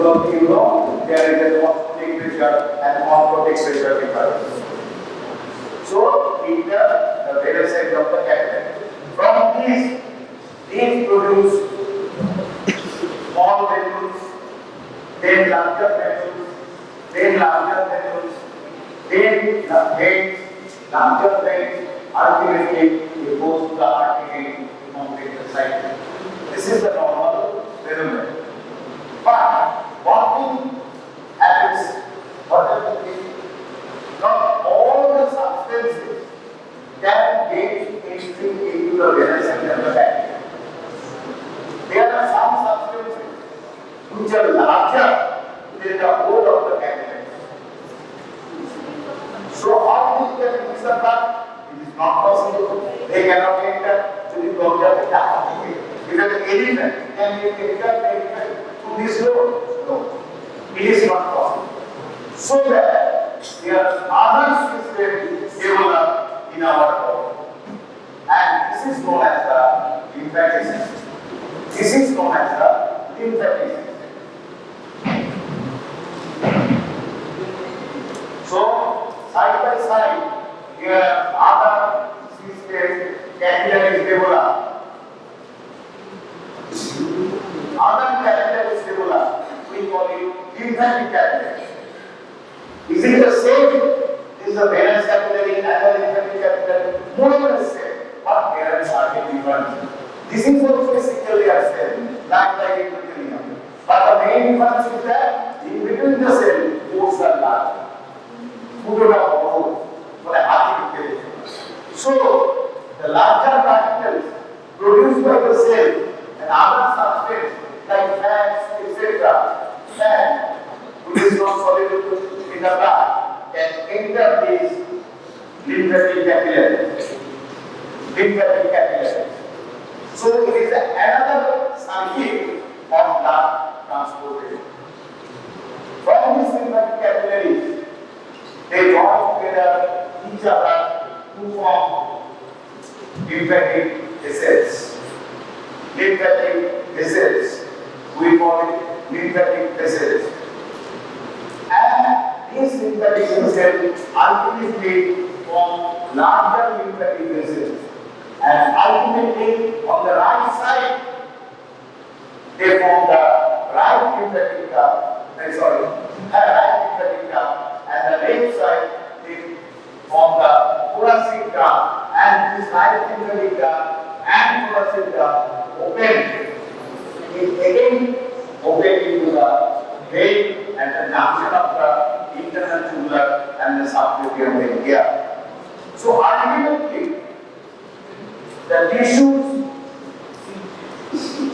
so you know there is a osmotic pressure and osmotic pressure difference. So in the venous side of the capillary, from these produce small venules, then larger venules, then larger venules, then veins, larger veins, ultimately it goes to the artery to complete the cycle. This is the normal phenomenon. But what thing happens? What is not all the substances can gain entry into the venous and the back. There are some substances which are larger than the whole of the capillary. So how this can mix the blood? It is not possible. They cannot enter to the blood of the capillary. Because anything can be entered through this door. No, it is not possible. So that there are other systems developed in our body. And this is known as the lymphatic system. This is known as the lymphatic system. So, side by side, here are other systems, capillaries developed. Other capillaries developed, we call it lymphatic capillaries. Is it the same? Is the venous capillary and the lymphatic capillary more or less same? But there are certain differences. This is also basically a cell, like the epithelium. But the main difference is that in between the cell, pores are large. Food are more for the artificial. So, the larger particles produced by the cell and other substances like fats, etc., fat, which is not soluble in the blood, can enter these lymphatic capillaries. Lymphatic capillaries. So it is another circuit of blood transportation. From these lymphatic capillaries, they join together each other to form lymphatic vessels. Lymphatic vessels. We call it lymphatic vessels. And these lymphatic vessels ultimately form larger lymphatic vessels. And ultimately, on the right side, they form the right lymphatic duct, right lymphatic duct, and the left side, they form the thoracic duct, and this right lymphatic duct and thoracic duct open. It again open into the vein and the junction of the internal tubular and the subclavian vein here. So ultimately, the tissues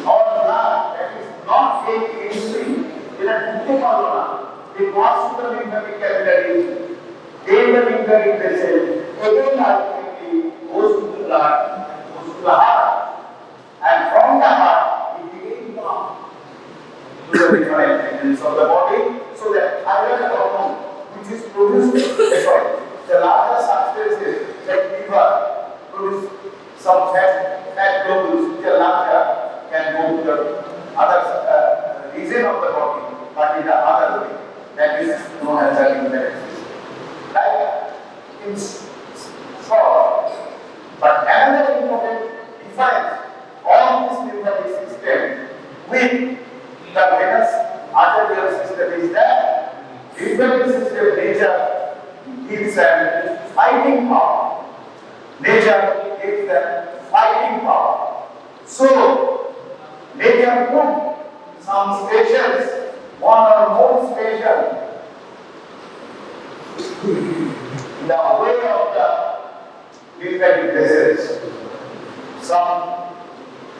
or blood that is not getting entry in a column, it goes to the lymphatic capillaries, then the lymphatic vessel, again ultimately goes to the blood, goes to the heart, and from the heart it again comes to the different regions of the body, so that thyroid hormone which is produced, the larger substances like liver produce some fat globules which are larger can go to the other region of the body, but in the other way. That is known as the lymphatic system. Like in short, but another important difference of this lymphatic system with the venous arterial system is that lymphatic system nature gives an fighting power. Nature gives them fighting power. So, nature put some stations, one or more stations, in the way of the lymphatic vessels. Some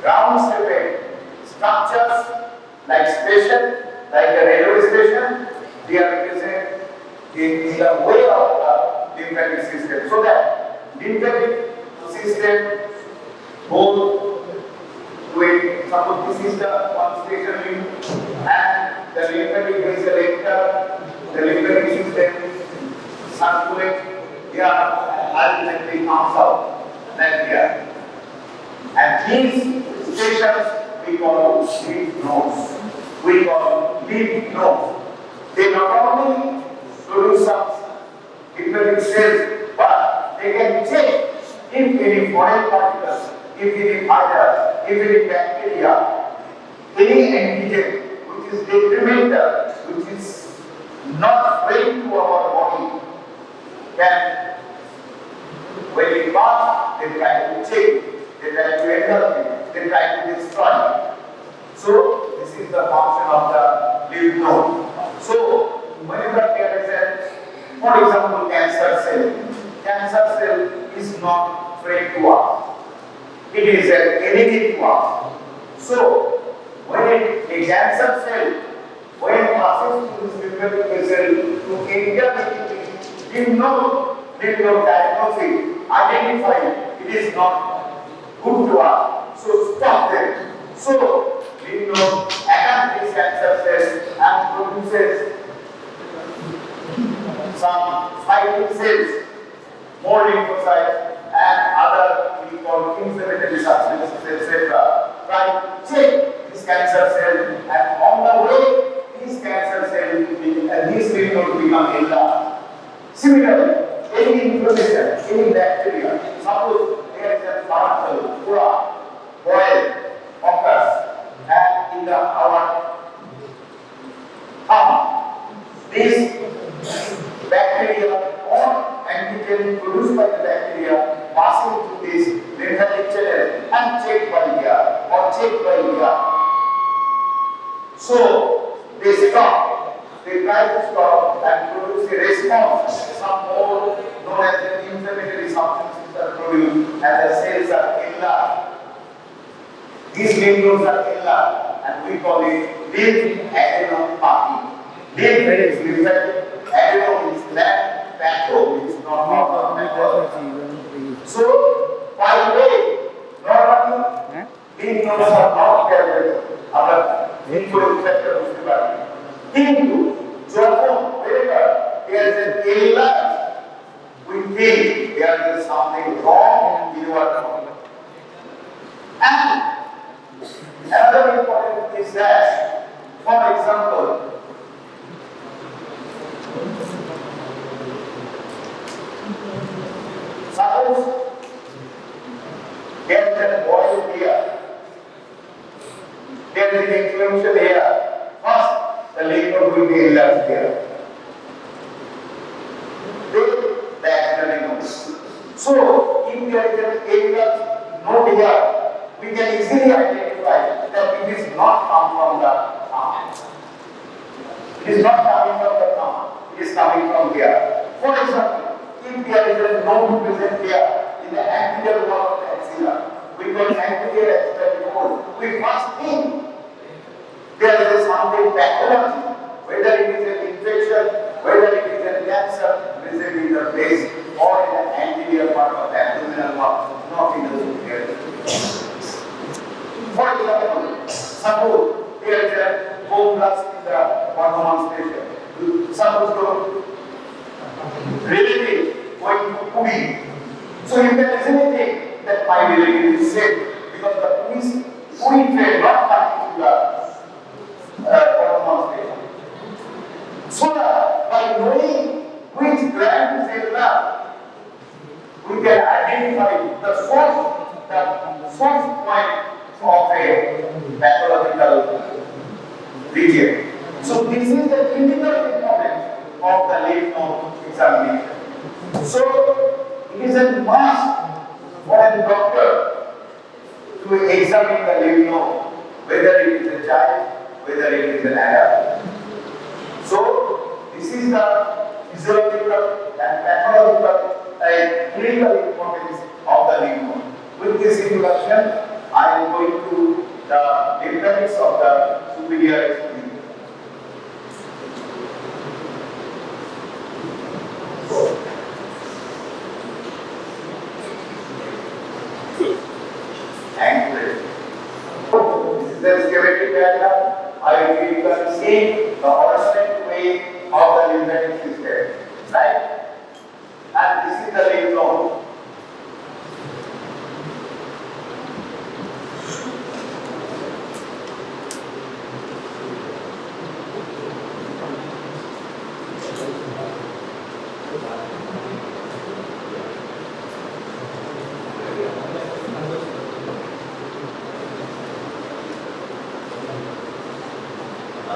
ground-shaped structures like station, like the railway station, they are present in the way of the lymphatic system. So that lymphatic system goes with, suppose this is the one station and the lymphatic vessel enter, the lymphatic system circulate here and ultimately comes out like here. And these stations we call lymph nodes. We call lymph nodes. They not only produce some lymphatic cells, but they can check if any foreign particles, if any virus, if any bacteria, any antigen which is detrimental, which is not friendly to our body, can, when we pass, they try to check, they try to enter it, they try to destroy it. So, this is the function of the lymph node. So, whenever there is a, for example, cancer cell is not friend to us. It is an enemy to us. So, when a cancer cell, when it passes through this lymphatic vessel to enter lymph node diagnosis, identify it is not good to us. So, stop them. So, lymph node attacks these cancer cells and produces some fighting cells, more lymphocytes and other we call inflammatory substances, etc. Try to check this cancer cell, and on the way, this cancer cell, these lymph nodes become enlarged. Similarly, any inflammation, any bacteria, suppose there is a particle, boil, occurs, and in our thumb, this bacteria or antigen produced by the bacteria passing through this lymphatic channel and checked by here or checked by here. So they stop, they try to stop and produce a response. Some more known as the inflammatory substances are produced and the cells are enlarged. These lymph nodes are enlarged and we call it lymph adenopathy. Lymph is lymphatic. Adeno is left, patho is normal. So, by the way, normally, lymph nodes are not developed. Our infector is developed. Into Jopon, wherever there is an illness, we think there is something wrong in your body. And another important thing is that, for example, suppose there is a boil here, there is an inflammation here. First, the lymph node will be enlarged here. Then, the external nodes. So, if there is an area node here, we can easily identify that it is not come from the thumb. It is not coming from the thumb. It is coming from here. For example, if there is a node present here in the anterior wall of the axilla, we call anterior external node. We must think there is something pathology, whether it is an infection, whether it is a cancer, present in the base or in the anterior part of the abdominal wall, not in the superior. For example, suppose there is a bone rust in the bottom station. Suppose the relative going to Puri. So you can easily think that my relative is sick because the Puri train not coming to the bottom station. So that by knowing which gland is enlarged, we can identify the source point of a pathological region. So this is the critical importance of the lymph node examination. So it is a must for a doctor to examine the lymph node, whether it is a child, whether it is an adult. So this is the physiological and pathological and clinical importance of the lymph node. With this introduction, I am going to the lymphatics of the superior extremity. Thank you. This is the schematic diagram. You can see the alternate way of the lymphatic system, right? And this is the lymph node.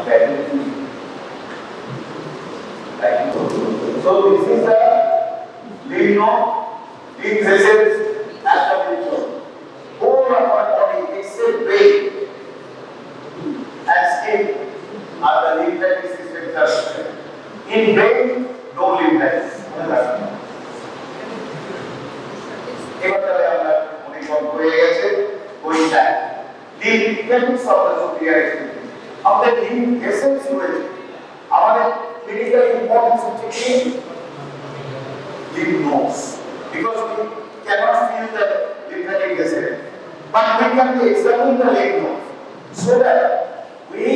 battery. Right. So this is the lymph node, lymph vessels, and the lymph node. Whole of our body except brain and skin are the lymphatic systems are present. In brain, no lymphatic. Going back, the lymphatic of the superior extremity. Our lymph vessels our clinical importance of lymph nodes because we cannot feel the lymphatic vessel, but we can examine the lymph nodes so that we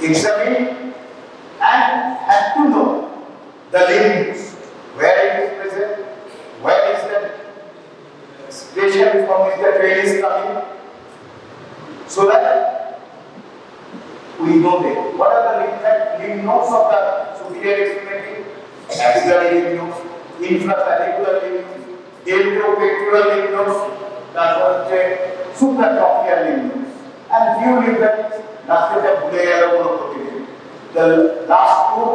examine and have to know the lymph where it is present, where is the station from which the train is coming, so that we know them. What are the lymph nodes of the superior extremity? Axillary lymph nodes, infrapatellar lymph nodes, deltopectoral lymph nodes, that was the supratropial lymph nodes, and few lymph nodes. The last two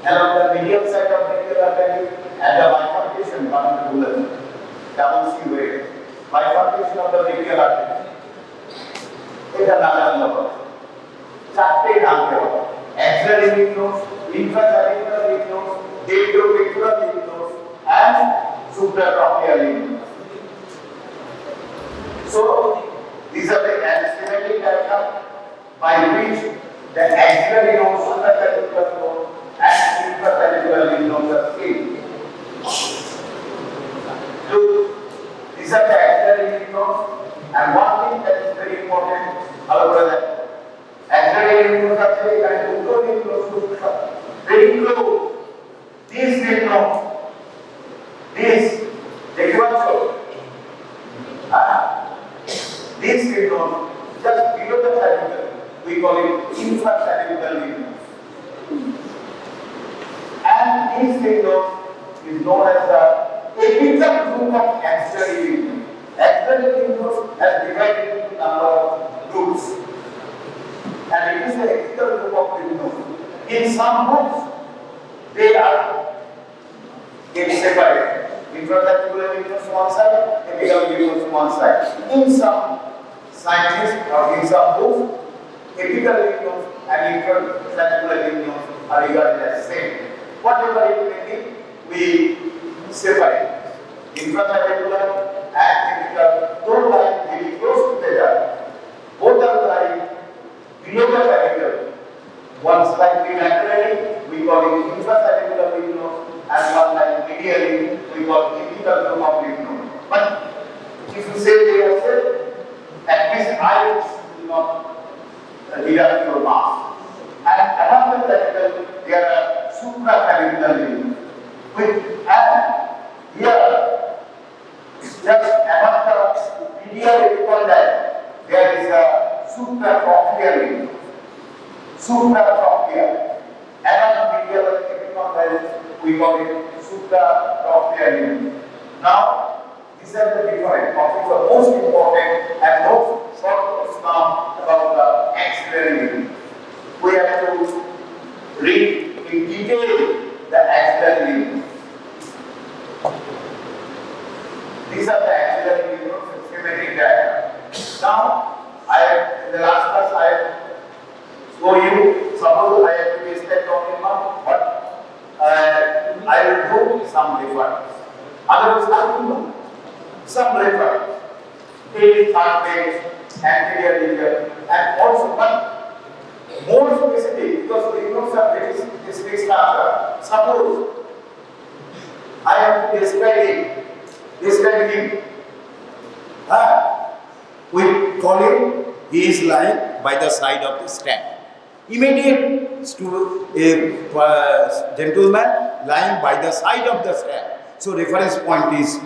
along the medial side of the radial artery and the bifurcation coming to double C way. Bifurcation of the radial artery. এটা নাগাল নম্বর চারটে নাম দেওয়া axillary lymph nodes, infrapatellar lymph nodes, deltopectoral lymph nodes and supratropial lymph nodes. So these are the schematic diagram by which the axillary nodes, suprapatellar node and infrapatellar lymph nodes are seen. Look, these are the axillary lymph nodes, and one thing that is very important, axillary lymph nodes are very close. These lymph nodes, these lymph nodes just below the clavicle, we call it infraclavicular lymph nodes. And these lymph nodes is known as the apical group of axillary lymph nodes. Axillary lymph nodes has divided into number of groups, and it is the apical group of lymph nodes. In some groups, they are separate. Infraclavicular lymph nodes one side, apical lymph nodes one side. In some scientists or in some groups, apical lymph nodes and infraclavicular lymph nodes are regarded as same. Whatever it may be, we separate. Infraclavicular and apical don't lie very close together. Both are lying below the clavicle. One slightly laterally, we call it infraclavicular lymph node, and one lying medially, we call it apical group of lymph node. But if you say they are said, at least I will not deduct your mass. And above the clavicle, there are supraclavicular lymph nodes. And here, just above the medial epicondyle, there is a supratropial lymph node. Supratropial. Above the medial epicondyle, we call it supratropial lymph node. Now, these are the different. What is the most important and most short notes now about the axillary lymph node? We have to read in detail the axillary lymph node. These are the axillary lymph nodes schematic diagram. Now, in the last class, I have shown you, suppose I have to be step on but I will do some reference. Otherwise, I will do some reference. Page, third page, anterior linear, and also, but more specific, because lymph nodes are very specific structure. Suppose I have to describe him. We call him, he is lying by the side of the step. Immediate to a gentleman lying by the side of the step. So reference point is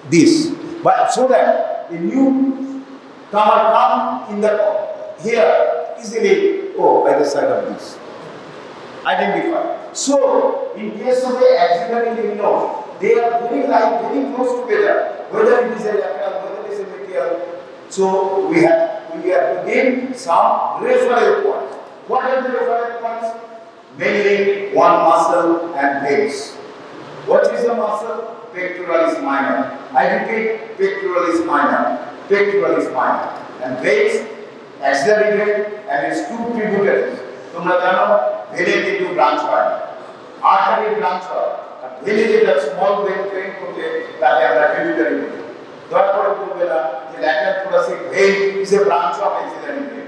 this. But so that the newcomer come in the here easily by the side of this. Identify. So in case of the axillary lymph node, they are very close together. Whether it is a lateral, whether it is a medial. So we have to we have to give some referral points. What are the referral points? Mainly one muscle and veins. What is the muscle? Pectoralis minor. I repeat, pectoralis minor. Pectoralis minor. And veins, axillary vein, and its two tributaries. তোমরা জানো ভেনে কিন্তু branch হয়, artery branch হয়, আর ভেনে যেটা small when train করতে তাকে আমরা tributary বলি। দয়া করে বলবে না যে lateral thoracic vein is a branch of axillary vein.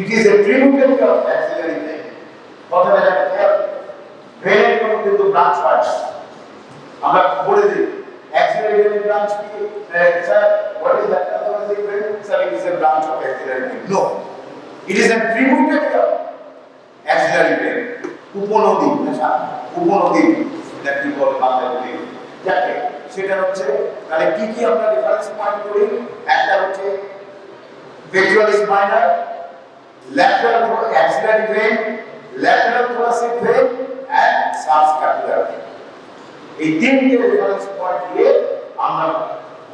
It is a tributary of axillary vein. কথাটা জানেন, ভেনের কোনো কিন্তু ব্রাঞ্চ হয় না। আমরা বলে দিই axillary vein branch কি sir, what is that thoracic vein? Sir, it is a branch of axillary vein. No, it is a tributary of axillary vein. উপনদী that we call বাংলাতে যাকে সেটা হচ্ছে তাহলে কি কি আমরা রেফারেন্স পয়েন্ট করি? একটা হচ্ছে pectoralis minor, lateral axillary vein, lateral thoracic vein and subscapular vein. এই তিনটে রেফারেন্স পয়েন্ট দিয়ে আমরা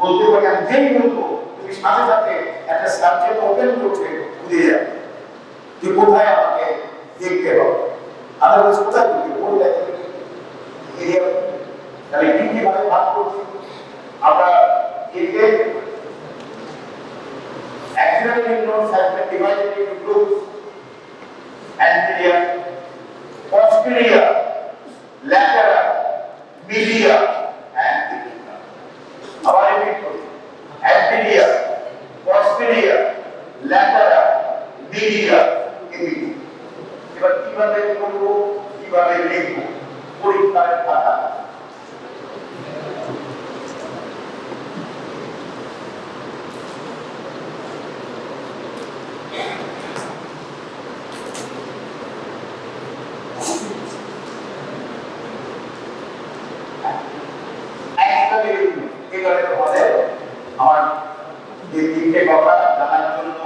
বলতে পারি, আমি যেই বলবো তুমি সাথে সাথে একটা সাবজেক্ট ওপেন করছে খুঁজে যাবে যে কোথায় আমাকে দেখতে হবে, আদারওয়াইজ কোথায় দেখতে বললে এরিয়া। তাহলে তিনটি ভাগে ভাগ করছি আমরা। একে axillary lymph nodes have been divided into groups: anterior, posterior, lateral, medial and inner. Our repeat: anterior, posterior, lateral, medial, inner. এবার কিভাবে করব, কিভাবে লিখব, পরীক্ষার খাতা। আমার যে তিনটে কথা জানার জন্য,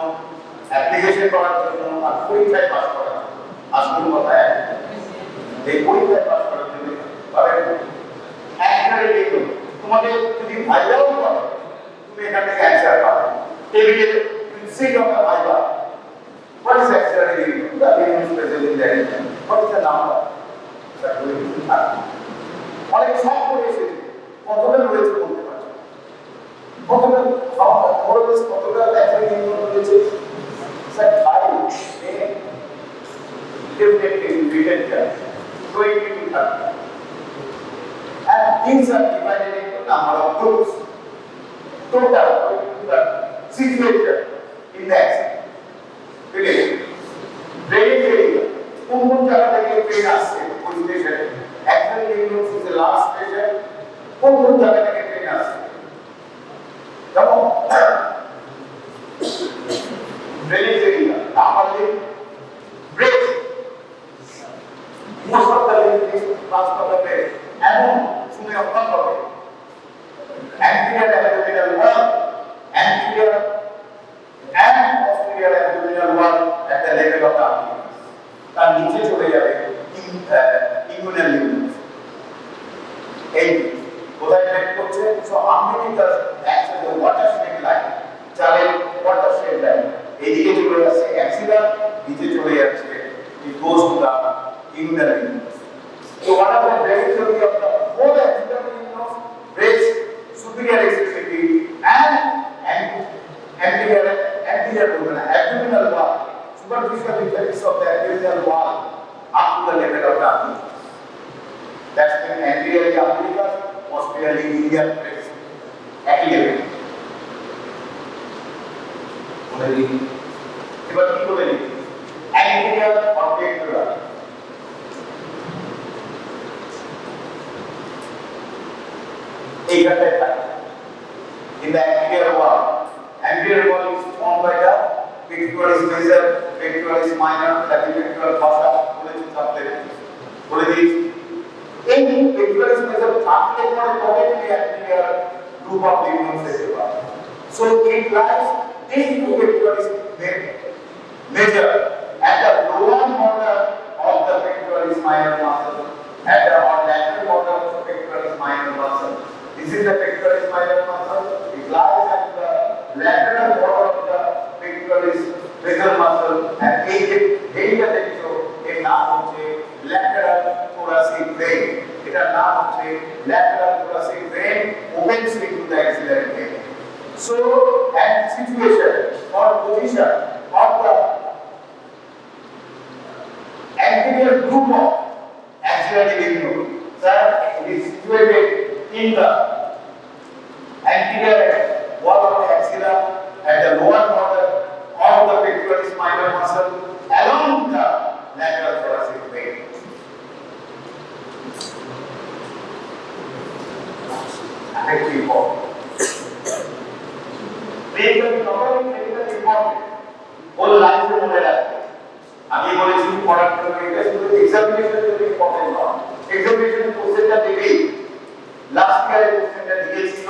অ্যাপ্লিকেশন করার জন্য আর পরীক্ষায় পাস করার জন্য, আসল কথা এই পরীক্ষায় পাস করার জন্য তোমাদের যদি ভাইবাও করো তুমি এখান থেকে অ্যান্সার পাবে। টেবিলে seat of the viva, what is axillary lymph node? The lymph node present in the region. What is the number? অনেক সব করে এসেছে, কতটা রয়েছে বলতে পারছি, কতটা কতটা axillary lymph node রয়েছে? Sir, 5 definitely written here, 20 to 30. And these are divided into number of groups. Total situation in the axis. Okay. Drainage area. কোন জায়গা থেকে ট্রেন আসছে কোন স্টেশনে? axillary lymph nodes is the last station. কোন জায়গা থেকে ট্রেন আসছে? যেমন drainage area, upper limb, breast. Most of the lymph is passed by the breast. এবং শুনে অপমান করবে anterior abdominal wall, anterior and posterior abdominal wall at the level of the abdomen. তার নিচে চলে যাবে inguinal lymph nodes। এই কোথায় ব্রেক করছে? So umbilical acts as a watershed line, চালের watershed line। এদিকে চলে যাচ্ছে axilla, নিচে চলে যাচ্ছে it goes to the inguinal lymph nodes. So what are the branches of the whole axillary lymph nodes? Breast, superior extremity and abdominal wall, superficial surface of the abdominal wall up to the level of the abdomen. That's when anteriorly umbilical, posteriorly medial breast. Activate. এবার কি বলে লিখি? Anterior or pectoral? এইখানটায় থাকে। In the anterior wall is formed by the pectoralis major, pectoralis minor, that is pectoral fossa, বলেছি sublet বলে দিয়েছি। এই pectoralis major থাকলে পরে তবে তুমি anterior group of lymph nodes দেখতে পাবে। So it lies these two pectoralis major at the lower border of the pectoralis minor muscle, at the lateral border of the pectoralis minor muscle. This is the pectoralis minor muscle. It lies at the lateral border of the pressure muscle and এই যে ভেইনটা দেখছো এর নাম হচ্ছে lateral thoracic vein এটার নাম হচ্ছে lateral thoracic vein opens into the axillary vein so and situation or position of the anterior group of axillary ligament sir it is situated in the anterior wall of the axilla at the lower border of the pectoralis minor muscle along the lateral thoracic vein. Very important. Medical important, medical important. All lines are mode রাখবে। আমি বলেছি পড়ার জন্য এটা শুধু examination জন্য important নয়। Examination কোশ্চেনটা দেবেই। লাস্ট ইয়ারে কোশ্চেনটা দিয়েছিল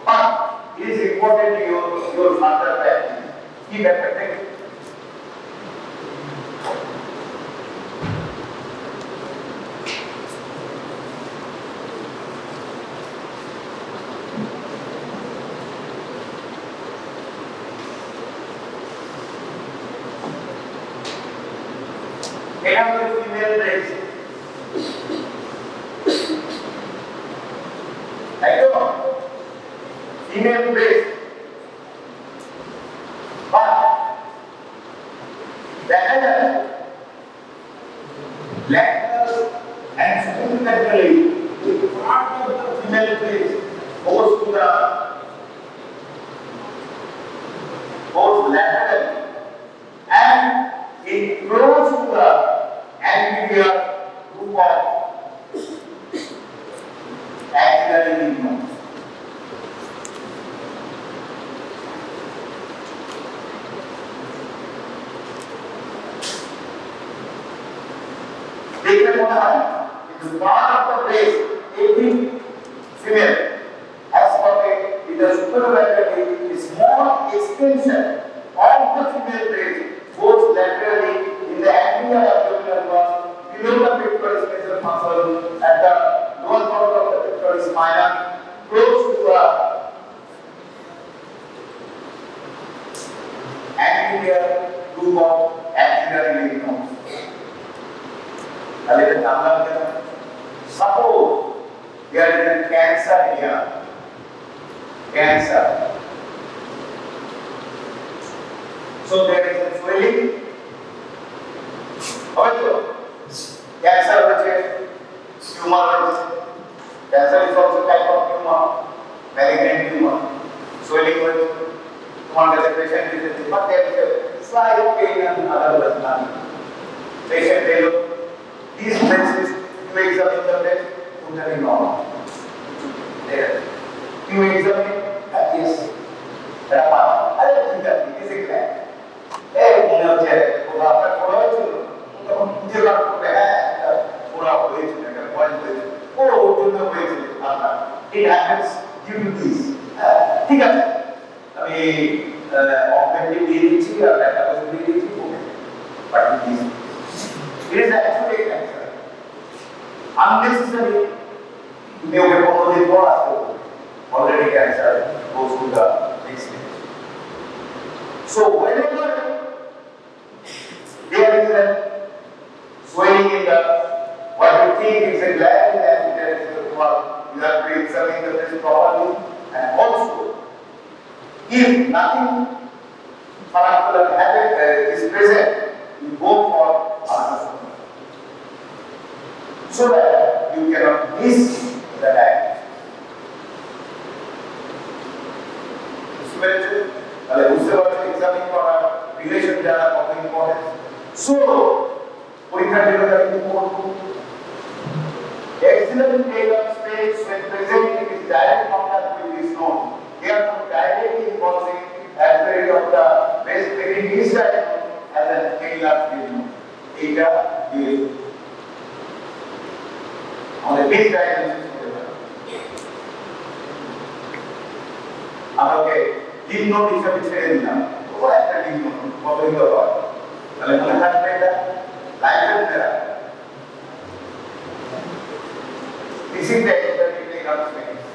but it is important your further practice. কি ব্যাপারটা কি? এটা হচ্ছে ফিমেল ব্রেস্ট একদম ফিমেল ব্রেস্ট but দেখা যায় lateral and supinatorily the part of the female breast goes to the goes laterally and it flows to the anterior group of axillary ligament. देखने को ना is part of the breast every female has got in the superlaterally is small extension of the female breast goes laterally in the anterior abdominal wall below the pectoralis major muscle at the lower part of the pectoralis minor close to the anterior group of axillary ligament. Suppose there is a cancer here. Cancer. So there is a swelling. Also, cancer tumor. Cancer is also a type of tumor, malignant tumor. Swelling patient is but there is a slight pain and other personality. Patient these places you examine the breast totally normal. There. You examine is Rama. I think that it is a gland. Hey, you know, after it happens due to this. ঠিক আছে আমি অগমেন্টিভ দিয়ে দিচ্ছি আর database দিয়ে দিচ্ছি but this it is actually a cancer unnecessary may have already got already cancer goes to the next stage. So whenever there is a swelling in the what you think is a gland and there is a wall, you have to examine the breast properly and also if nothing particular habit is present, you go for ultrasound so that you cannot miss the diagnosis. Examine for a relation data of importance. So, axillary ligament space when present in its direct contact with this node, therefore directly involving area of the breast taking this diagonal as an angular ligament. Eta is on the base diagonal. Okay, lymph node হিসেবে ছেড়ে দিলাম ও একটা lymph node কতই তো হয় তাহলে মনে থাকবে এটা লাইফের দ্বারা this is the axillary ligament space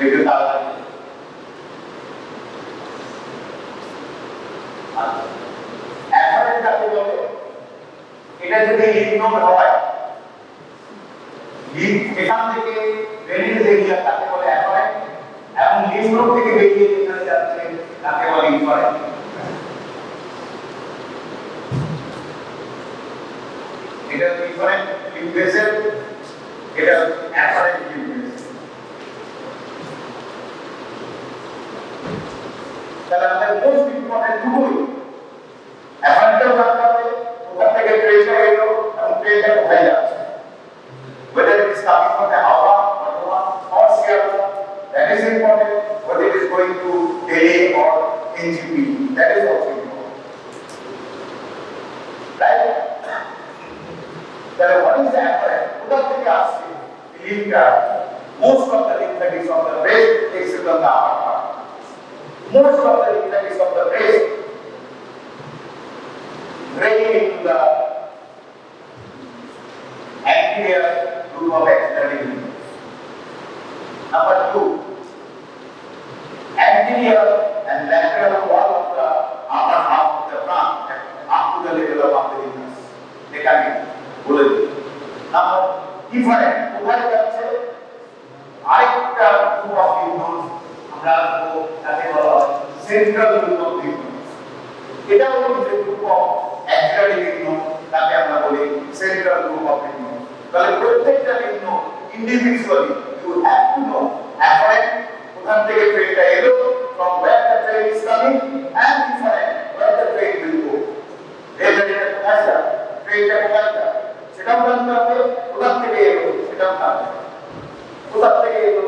এটা তাহলে এটা যদি লিম্ফ নোড হয়, এখান থেকে ড্রেনেজ এরিয়া তাকে বলে অ্যাফারেন্ট, এবং লিম্ফ নোড থেকে বেরিয়ে যেখানে যাচ্ছে তাকে বলে ইনফারেন্ট। এটা ইনফারেন্ট লিম্ফ ভেসেল, এটা অ্যাফারেন্ট লিম্ফ ভেসেল। তাহলে আমাদের মোস্ট ইম্পর্টেন্ট দুটোই, অ্যাফারেন্টও জানতে হবে কোথা থেকে প্রেসার এলো এবং প্রেসার কোথায় যাচ্ছে, whether it is coming from the Hava or Sierra, that is important, whether it is going to Delhi or NGP, that is also important, right? Then what is the afferent? Kothা থেকে আসছে লিম্ফটা? Most of the lymph that is from the breast takes it on the upper part. Most of the lymph that is from the breast draining into the anterior group of axillary lymph. Number 2, anterior and lateral wall of the upper half of the trunk up to the level of umbilicus. They can be bullet. Now, different. কোথায় যাচ্ছে? আরেকটা group of lymph nodes আমরা তাকে বলা হয় central group of lymph nodes. এটা হলো যে group of axillary lymph node, তাকে আমরা বলি central group of lymph nodes. তাহলে প্রত্যেকটা lymph node individually you have to know afferent কোথা থেকে ট্রেনটা এলো, from where the train is coming, and efferent where the train will go. রেলগাড়িটা কোথায় যায়, ট্রেনটা কোথায় যায় সেটাও জানতে হবে, কোথা থেকে এলো সেটাও জানতে হবে। কোথা থেকে এলো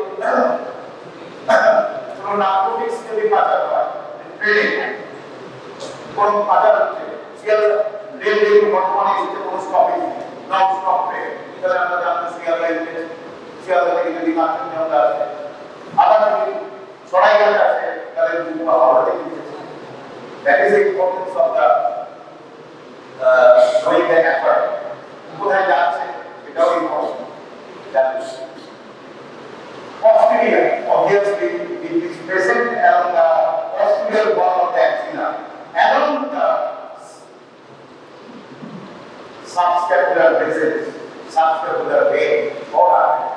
কোনো নার্কোটিক্স যদি পাচার হয় ট্রেনে, কোন পাচার হচ্ছে সিয়াল রেল বর্তমানে এসেছে কোনো স্টপেজ নন স্টপ ট্রেন, তাহলে আমরা জানতে শিয়ালদা এসেছে, শিয়ালদা থেকে যদি কাঞ্চনজঙ্ঘা আসে, আবার যদি সরাইঘাট আসে তাহলে হাওড়া থেকে এসেছে। That is the importance of the knowing the effort. কোথায় যাচ্ছে এটাও important. Posterior, obviously, it is present along the posterior wall of the axilla, along the subscapular vessels, subscapular vein, or artery.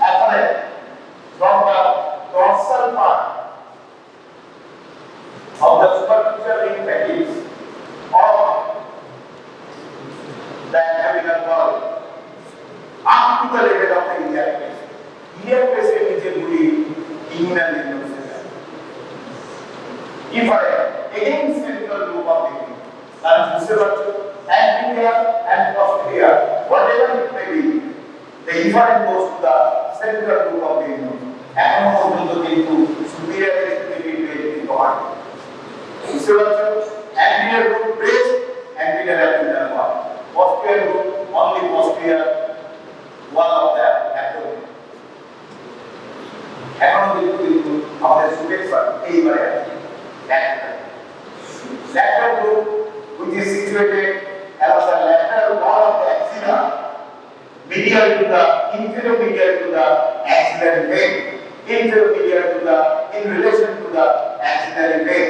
Afferent from the dorsal part of the superficial lymphatic or the abdominal wall up to the level of the iliac crest. Iliac crest এর নিচে গুলি inguinal lymph nodes আছে। Efferent again central group of lymph nodes. কারণ বুঝতে পারছো anterior and posterior whatever it may be, the efferent goes to the central group of lymph nodes. এখনো পর্যন্ত কিন্তু superior extremity বেশি হয়। বুঝতে পারছো anterior group breast, anterior abdominal wall, posterior group only posterior wall of the abdomen. এখনো কিন্তু আমাদের সুপেক্সর এইবারে আছে lateral group which is situated along the lateral wall of the axilla, medial to the inferior medial to the axillary vein, inferior medial to the in relation to the axillary vein.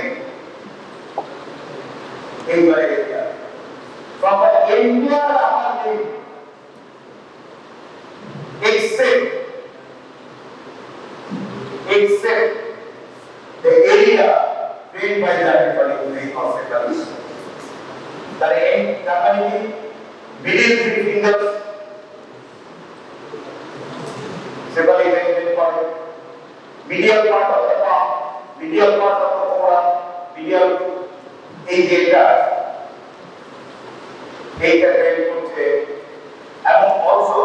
এইবারে area from the entire upper limb except the area drained by the arterial vein or sepals. The end company middle three fingers sepally vein for medial part of the palm, medial part of the forearm, medial এই যেটা এইটা বের করছে, এবং also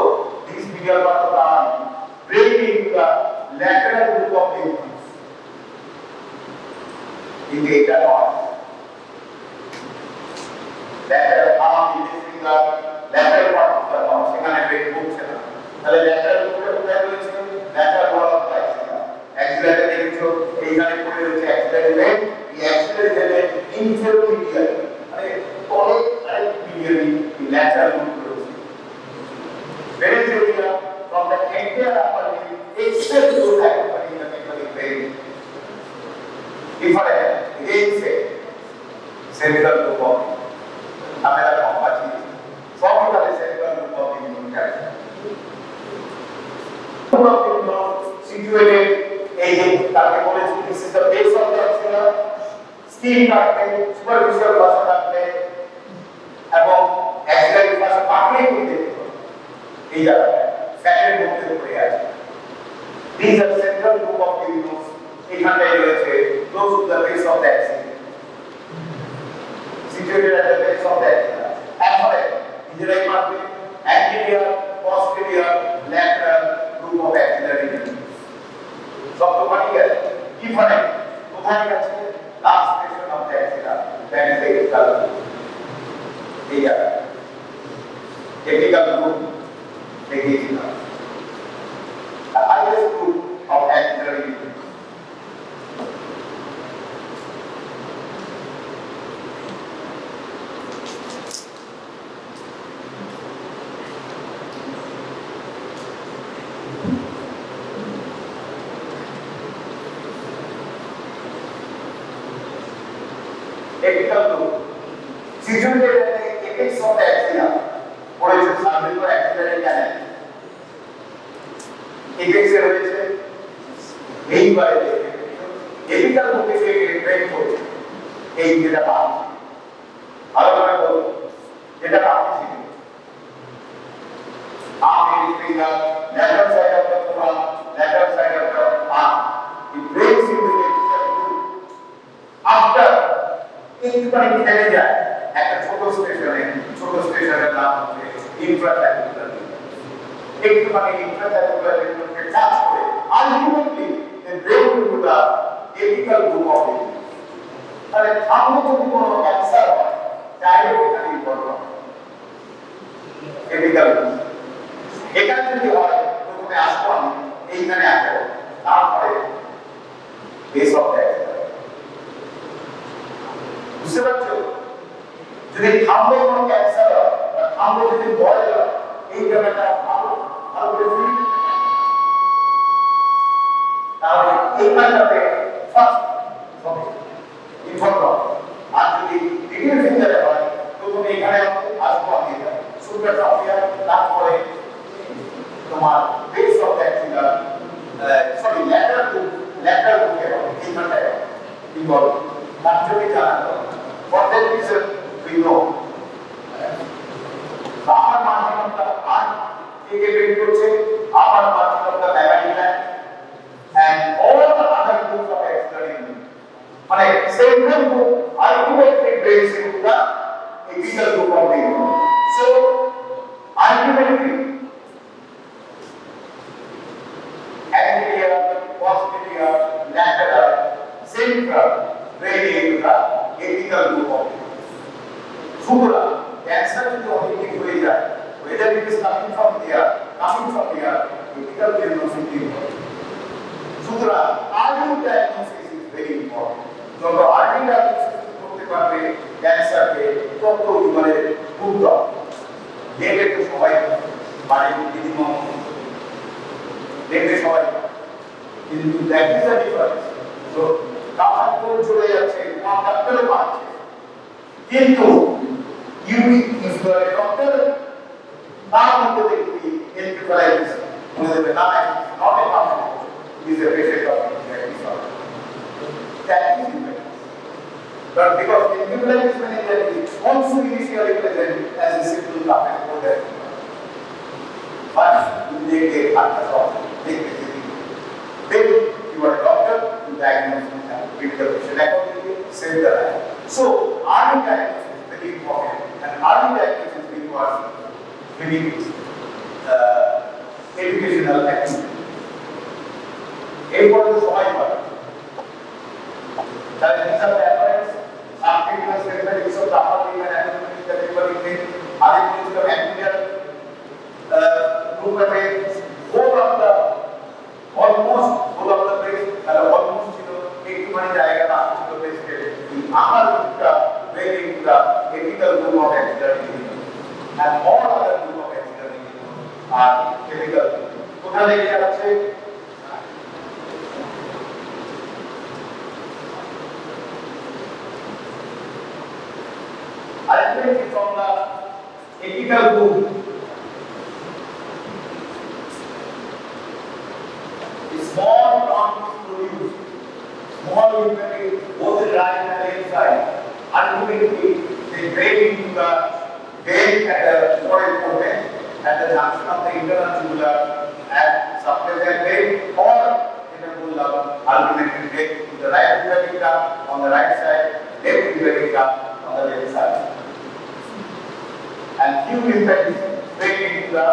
this medial part of the arm drain into the lateral group of lymph nodes in the eta part. Lateral arm is in the lateral part of the arm, সেখানে বের করছে না, তাহলে lateral group কোথায় রয়েছে, lateral wall of the axilla, axillary দেখছো এইখানে পড়ে রয়েছে axillary vein, এই axillary vein inferior medial মানে তলে আর medially lateral group রয়েছে। Vein area from the entire upper limb except to the accompanying vein. Efferent again say central group of situated এই যে তাকে বলেছি this is the base of the axilla skin কাটবে superficial fascia কাটবে এবং axillary ভাষা পাকড়ে করতে এই জায়গাটা ফ্যাটের মধ্যে পড়ে আছে these are central group of tendons এখানটায় রয়েছে close to the base of the axilla situated at the base of the axilla এরপরে নিজেরাই পারবে anterior posterior lateral group of axillary tendons সব তো পারি গেছে ডিফারেন্ট কোথায় গেছে last section of the axilla that is the apical এই জায়গা apical group দেখিয়েছিলাম the highest group of axillary tendons apical group situated at the apex of the axilla পড়েছে cervical axillary canal apex এ রয়েছে এই বাইরে apical group থেকে break করছে এই যেটা পাঁচ আরো করে বলবো যেটা পাঁচ ছিল arm and finger lateral side of the forearm lateral side of the arm it breaks into the apical group after একটুখানি থেমে যায় একটা ছোট স্টেশনের নাম হচ্ছে ইনফ্রাট্যাকুলার একটুখানি ইনফ্রাট্যাকুলার কে টাচ করে ultimately they break into the apical group of it তাহলে সামনে যদি কোনো ক্যান্সার হয় ডাইরেক্ট এখানে ইনভলভ হয় এপিক্যাল গ্রুপ এখানে যদি হয় প্রথমে আসবো আমি এইখানে আসবো তারপরে বেস অফ দ্যাট বুঝতে পারছো যদি থাম্বে কোনো ক্যান্সার হয় বা থাম্বে যদি বয় হয় এই জায়গাটা ভালো ভালো করে ফিল তাহলে এইখানটাতে ফার্স্ট হবে ইনভলভ আর যদি ডিগ্রি ফিঙ্গারে হয় প্রথমে এখানে আসবো আমি এটা সুপার ট্রফিয়া তারপরে তোমার base of that finger sorry lateral বুকে হবে এইখানটায় ইনভলভ তার জন্য জানা দরকার for that reason we know upper margin of the arm eke bend korche upper margin of the mammary gland and all the other groups of axillary tendon mane central group ultimately breaks into the apical group of the tendon so ultimately anterior posterior lateral central break into the apical group of it. Supra, cancer যদি অনেক হয়ে যায়, whether it is coming from here, apical diagnosis is Supra, early diagnosis is very important. যত early diagnosis করতে পারবে ক্যান্সারকে তত মানে good দেখে তো সবাই মানে মিনিমাম দেখে সবাই কিন্তু that is the difference so common code চলে যাচ্ছে ডাক্তারও পাচ্ছে কিন্তু unique if you are a doctor তার মধ্যে দেখবি এন্টিফাইটিস বলে দেবে না নট এ কামান is a patient of diabetes that is it but because encephalitis meningitis is also initially present as a simple cough and cold but you take a heart take then you are a doctor to diagnose and treat the patient accordingly save the life so early diagnosis is very important and early diagnosis requires very educational activity এরপরে তো সবাই পারে তাহলে these are the appearance articular segment is of the upper limb and anatomical category thing articular the anterior group of both of the almost both of the brace and almost ছিল একটু মানে জায়গাটা ছিল brace কে আমার একটা very into the apical group of axillary tendon and all other group of axillary tendon are apical কোথা থেকে যাচ্ছে ultimately from the apical group a small small lymphatic both the right and left side. Ultimately, they break into the vein at the forehead portion at the junction of the internal tubular and subclavian vein or interbular. Ultimately, break to the right lymphatic duct on the right side, left lymphatic duct on the left side. And few lymphatics break into the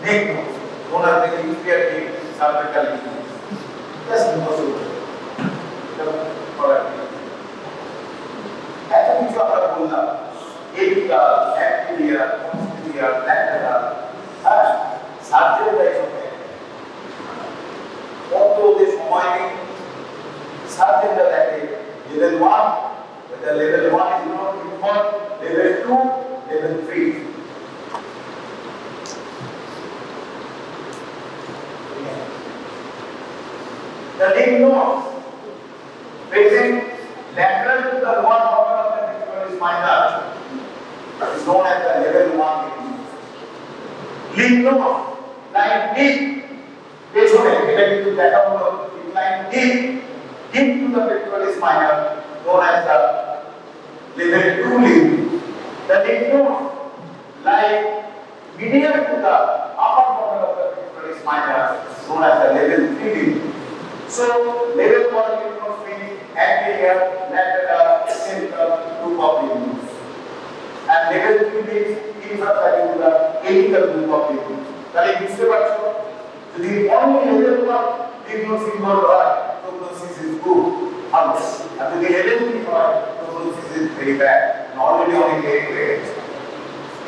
neck nodes, known as the inferior cervical lymph nodes. Just impossible. As we saw the ulnar, apical, anterior, posterior, lateral, and surgery is okay. Although this morning, surgery is level 1, but the level 1 is not important, level 2, level 3. The lymph nodes present lateral to the lower border of the pectoralis minor is known as the level 1 lymph nodes line deep পেছনে এটা কিন্তু দেখা হলো line deep to the pectoralis minor known as the level 2 lymph. The lymph nodes lie medial to the upper border of the pectoralis minor known as the level 3 lymph. So, level 1 lymph nodes means anterior, lateral, central group of lymph nodes. And level 3 means infracapsular, apical group of lymph nodes. তাহলে বুঝতে পারছো যদি only level 1 lymph nodes involved হয় prognosis is good. আর যদি level 3 হয় prognosis is very bad. Already অনেক late হয়ে গেছে।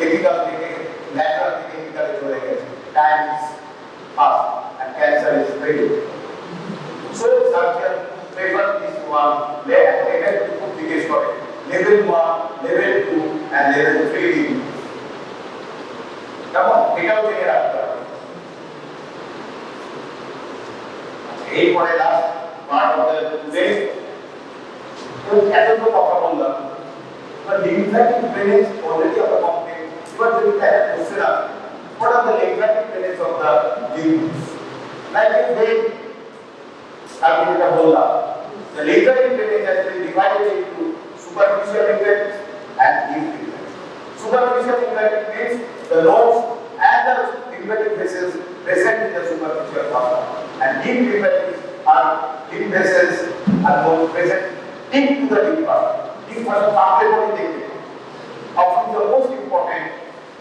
apical থেকে lateral থেকে apical চলে গেছে। Time is fast and cancer is very good. So, surgeon prefer this one, level 2 figures for it. Level 1, level 2, and level 3. Come on, it out here after. এই পরে last part of the today. So, এত তো কথা বললাম। But lymphatic drainage already of the complete. But the question is, what are the lymphatic drainage of the lymph? Like if they the lymphatic drainage has been divided into superficial lymphatic and deep lymphatic. Superficial lymphatic means the nodes and the lymphatic vessels present in the superficial part, and deep lymphatics are lymph vessels are those present deep to the lymph part. Deep part of the body technique. Often the most important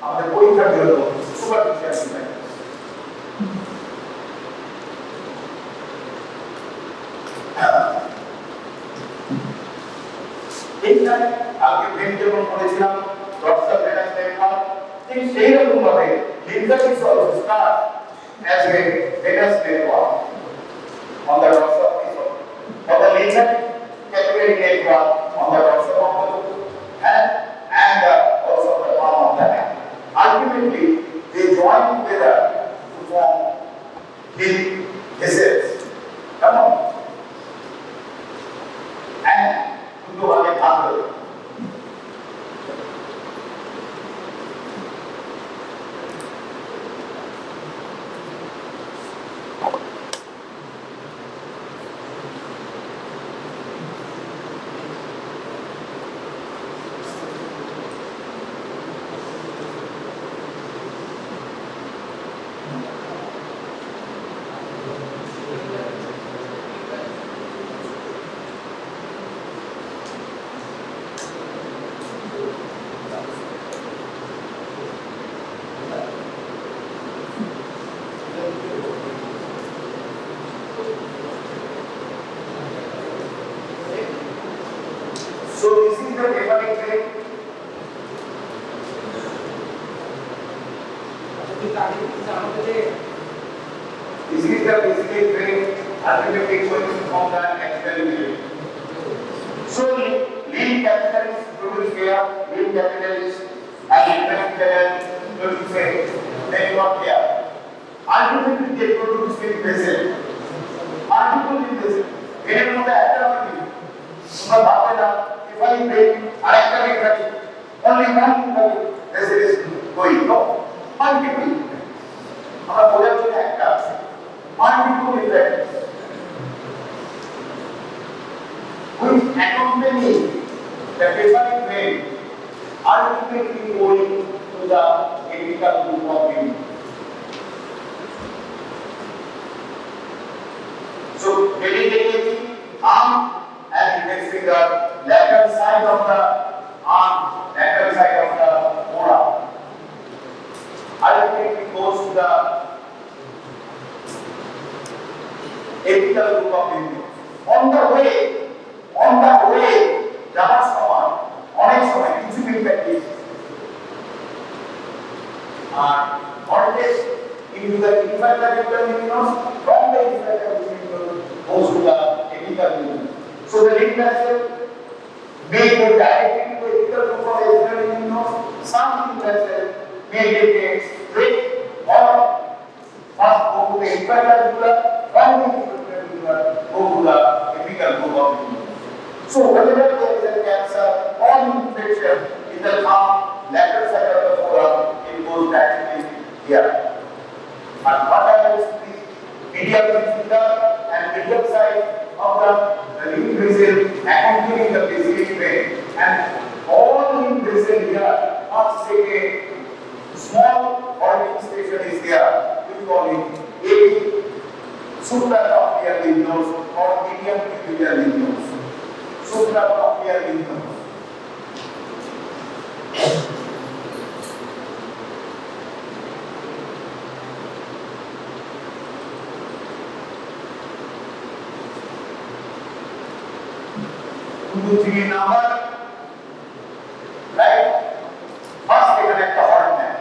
of the superficial lymphatic. এইখানে আগে brain যেমন পড়েছিলাম dorsal venous network ঠিক সেই রকম ভাবে lymphatics also start as a venous network on the dorsal of the foot. For the lymphatic capillary network on the dorsal of the foot and also the palm of the hand. Ultimately, they join together to form lymph vessels. Come on. And to have a handle. So this is the lymphatic vein. This is the basically vein ultimately going from the axial vein. So lymph capillaries produce here, lymph capillaries and lymphatic canal produce a network here. Ultimately they produce lymph vessel. Multiple lymph vessel. Vein মধ্যে একটা হবে তোমরা ভাববে না if I break আরেকটা lymphatic only one lymphatic vessel is going no multiple আমরা বোঝার জন্য একটা আছে multiple lymphatic which accompany the different vein ultimately going to the apical group of vein. So, dedicating arm and index finger, lateral side of the arm, lateral side of the forearm, ultimately goes to the apical group of vein. On the way, যাওয়ার সময় অনেক সময় কিছু practice আর always into the inferior lymph from the inferior lymph goes to the apical lymph. So the lymph vessel may go directly to the apical group of inferior lymph. Some lymph vessel may get a straight or must go to the inferior lymph from the inferior lymph go to the apical group of lymph. So whenever there is a cancer or infection in the thumb, lateral side of the forearm, it goes directly here. And what happens is medial finger and medial side of the lymph vessel accompanying the basic vein, and all lymph vessel here must take a small orienting station is there. We call it supracochlear lymph nodes or medial tubular lymph nodes. Supracochlear lymph nodes. Two, three number, right? First, they connect the heart man.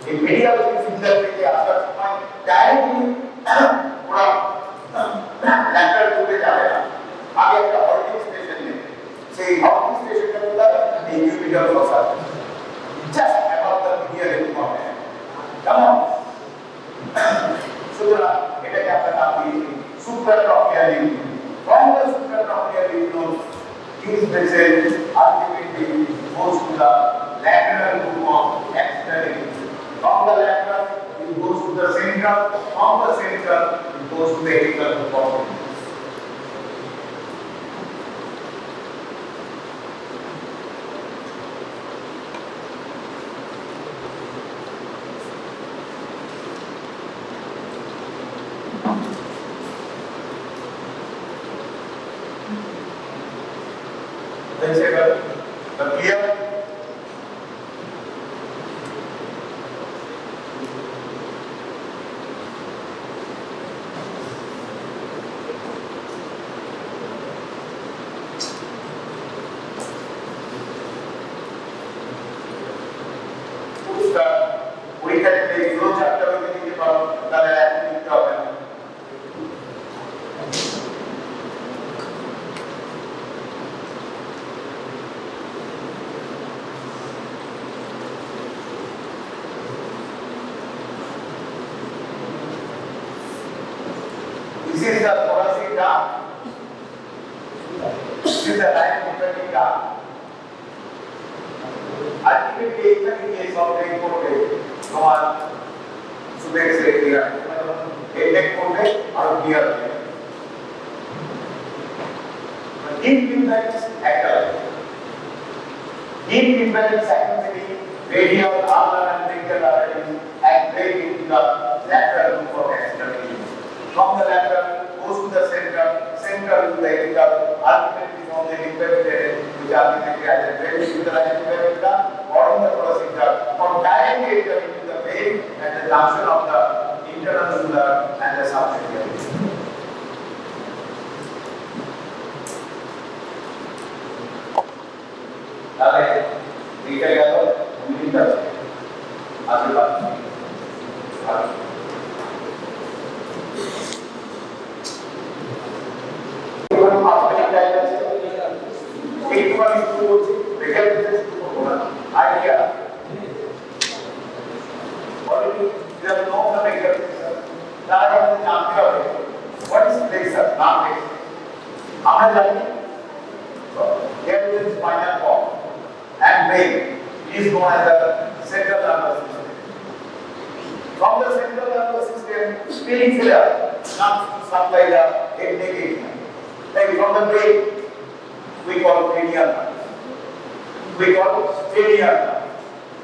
In medial finger, they after point directly lateral to the jaya. आगे एक halting station है। से halting station का मतलब individual fossa. Just above the medial lymph node है। Come on. सुधरा, इधर क्या करना है? Supracochlear lymph node. From the supracochlear lymph node, these vessels ultimately goes to the lateral group of external lymph. From the lateral, it goes to the central. From the central, it goes to the apical group of lymph. Then say the clear. उसका we can take no chapter with the about the anatomy problem. This is the thoracic dam. This is the right between dam. Ultimately, in the case of the imported, no one should say here. A neck ported or here. Deep impacts act. Deep impacts activity, radial, ulnar, and radial arteries activate into the lateral group of extremities. From the lateral goes to the central to the apical, ultimately from the inferior, which ultimately has a very similar inferior or in the thoracic duct, or directly enter into the vein at the junction of the internal ulnar and the subclavian. তাহলে এইটা গেল millimetre আসলে idea. Already there are no other that I am what is flexion? Not flexion. আমরা জানি there is spinal cord and brain is known as the central nervous system. From the central nervous system, peripheral nerves supply the head, like from the brain. we call radial nerves. We call radial nerves.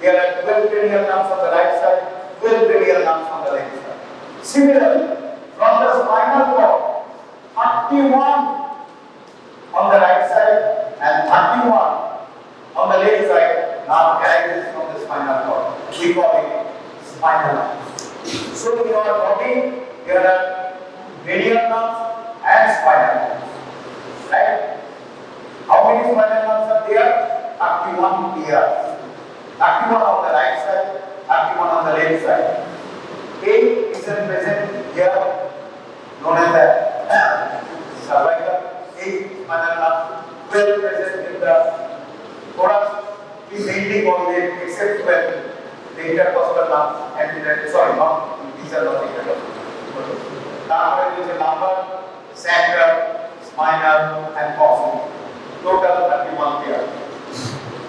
There are 12 radial nerves on the right side, 12 radial nerves on the left side. Similarly, from the spinal cord, 31 on the right side and 31 on the left side nerve arises from the spinal cord. We call it spinal nerves. So in our body, there are radial nerves and spinal nerves. Right? How many spinal nerves are there? 31 here. 31 on the right side, 31 on the left side. 8 is present here, known as the cervical. 8 spinal nerves, 12 present in the thorax. We mainly call them except when the intercostal nerves and these are not intercostal. Now there is a number, sacral, spinal and cosmic. Total 31 here.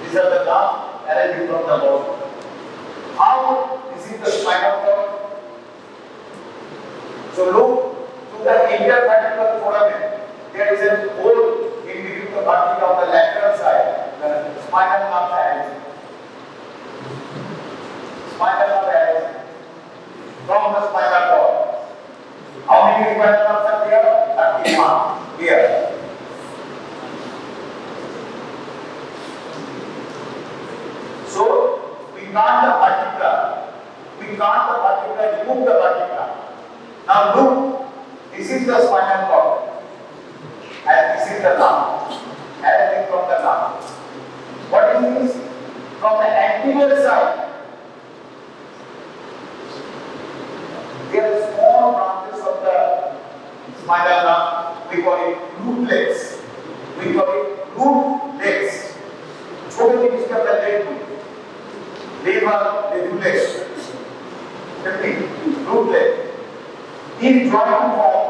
These are the nerves arising from the body. How this is the spinal cord? So look to the intervertebral foramen. There is a hole in between the vertebrae of the lateral side. The spinal nerve arises. Spinal nerve arises from the spinal cord. How many spinal nerves are there? 31 here. So we can't the vertebra. Remove the vertebra. Now look, this is the spinal cord and this is the nerve. Arising from the nerve. What is this? From the anterior side, there are small branches of the spinal nerve. We call it root legs. छोटे से इसके अंदर root leg. These joint form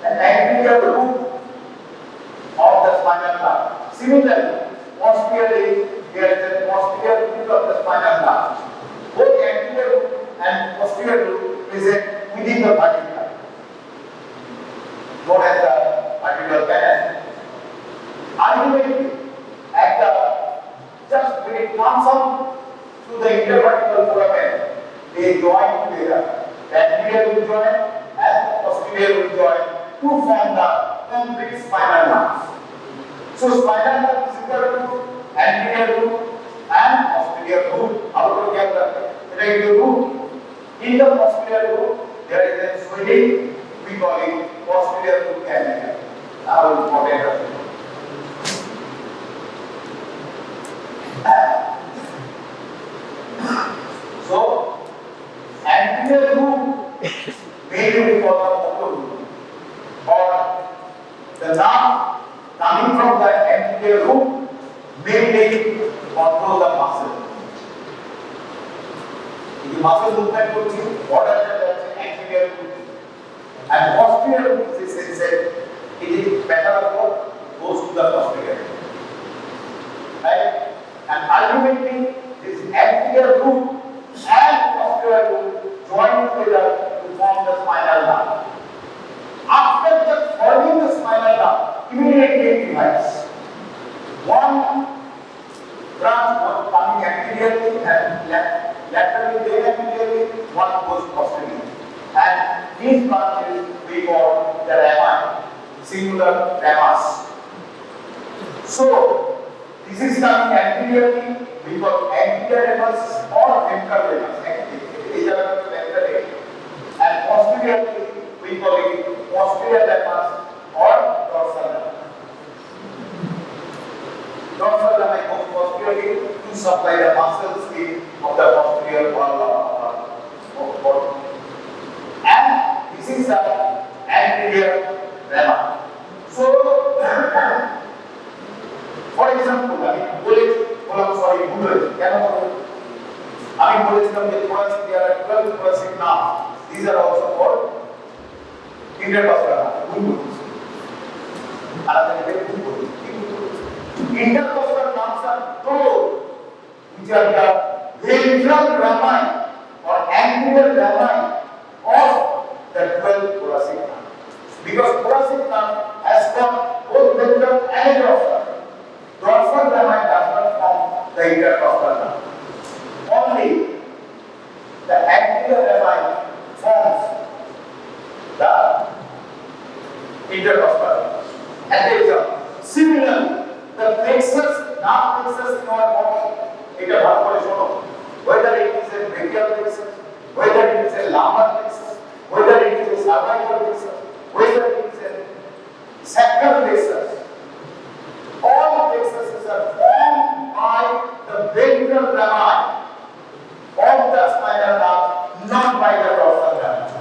an anterior root of the spinal nerve. Similarly, posteriorly, there is a posterior root of the spinal nerve. Both anterior root and posterior root present within the vertebra, known as the vertebral canal. Ultimately, at the just when it comes up to the intervertebral foramen, they join together. The anterior will join and the posterior will join to form the complete spinal nerves. So spinal nerve is equal to anterior root and posterior root. Our root. In the posterior root, there is a swelling. We call it posterior root canal. Our important. So, anterior root mainly we call the motor root, or the nerve coming from the anterior root mainly control the muscle. The muscle movement will be ordered at the anterior root, and posterior root is said it is better approach goes to the posterior, right? And ultimately, this anterior root and posterior root join together to form the spinal nerve. After just forming the spinal nerve, immediately it divides. One branch coming anteriorly and laterally, then anteriorly, one goes posteriorly. And these branches we call the rami, singular ramas. So, this is coming anteriorly, we call anterior ramus or ventral ramus. These are the ventral ramus. And posteriorly, we call it posterior ramus or dorsal ramus. Dorsal ramus goes posteriorly to supply the muscle skin of the posterior wall of body. And this is the anterior ramus. So, for example, there are 12 thoracic nerves. These are also called intercostal nerves. Intercostal nerves are those which are the ventral rami or anterior rami of the 12 thoracic nerves. Because thoracic nerve has got both ventral and dorsal. the intercostal nerve. Only the anterior rami forms the intercostal nerve. And there is a similar, the plexus, nerve plexus in our body, it is whether it is a brachial plexus, whether it is a lumbar plexus, whether it is a cervical plexus, whether it is a sacral plexus, all plexuses are formed by the ventral rami of the spinal nerve, not by the dorsal nerve.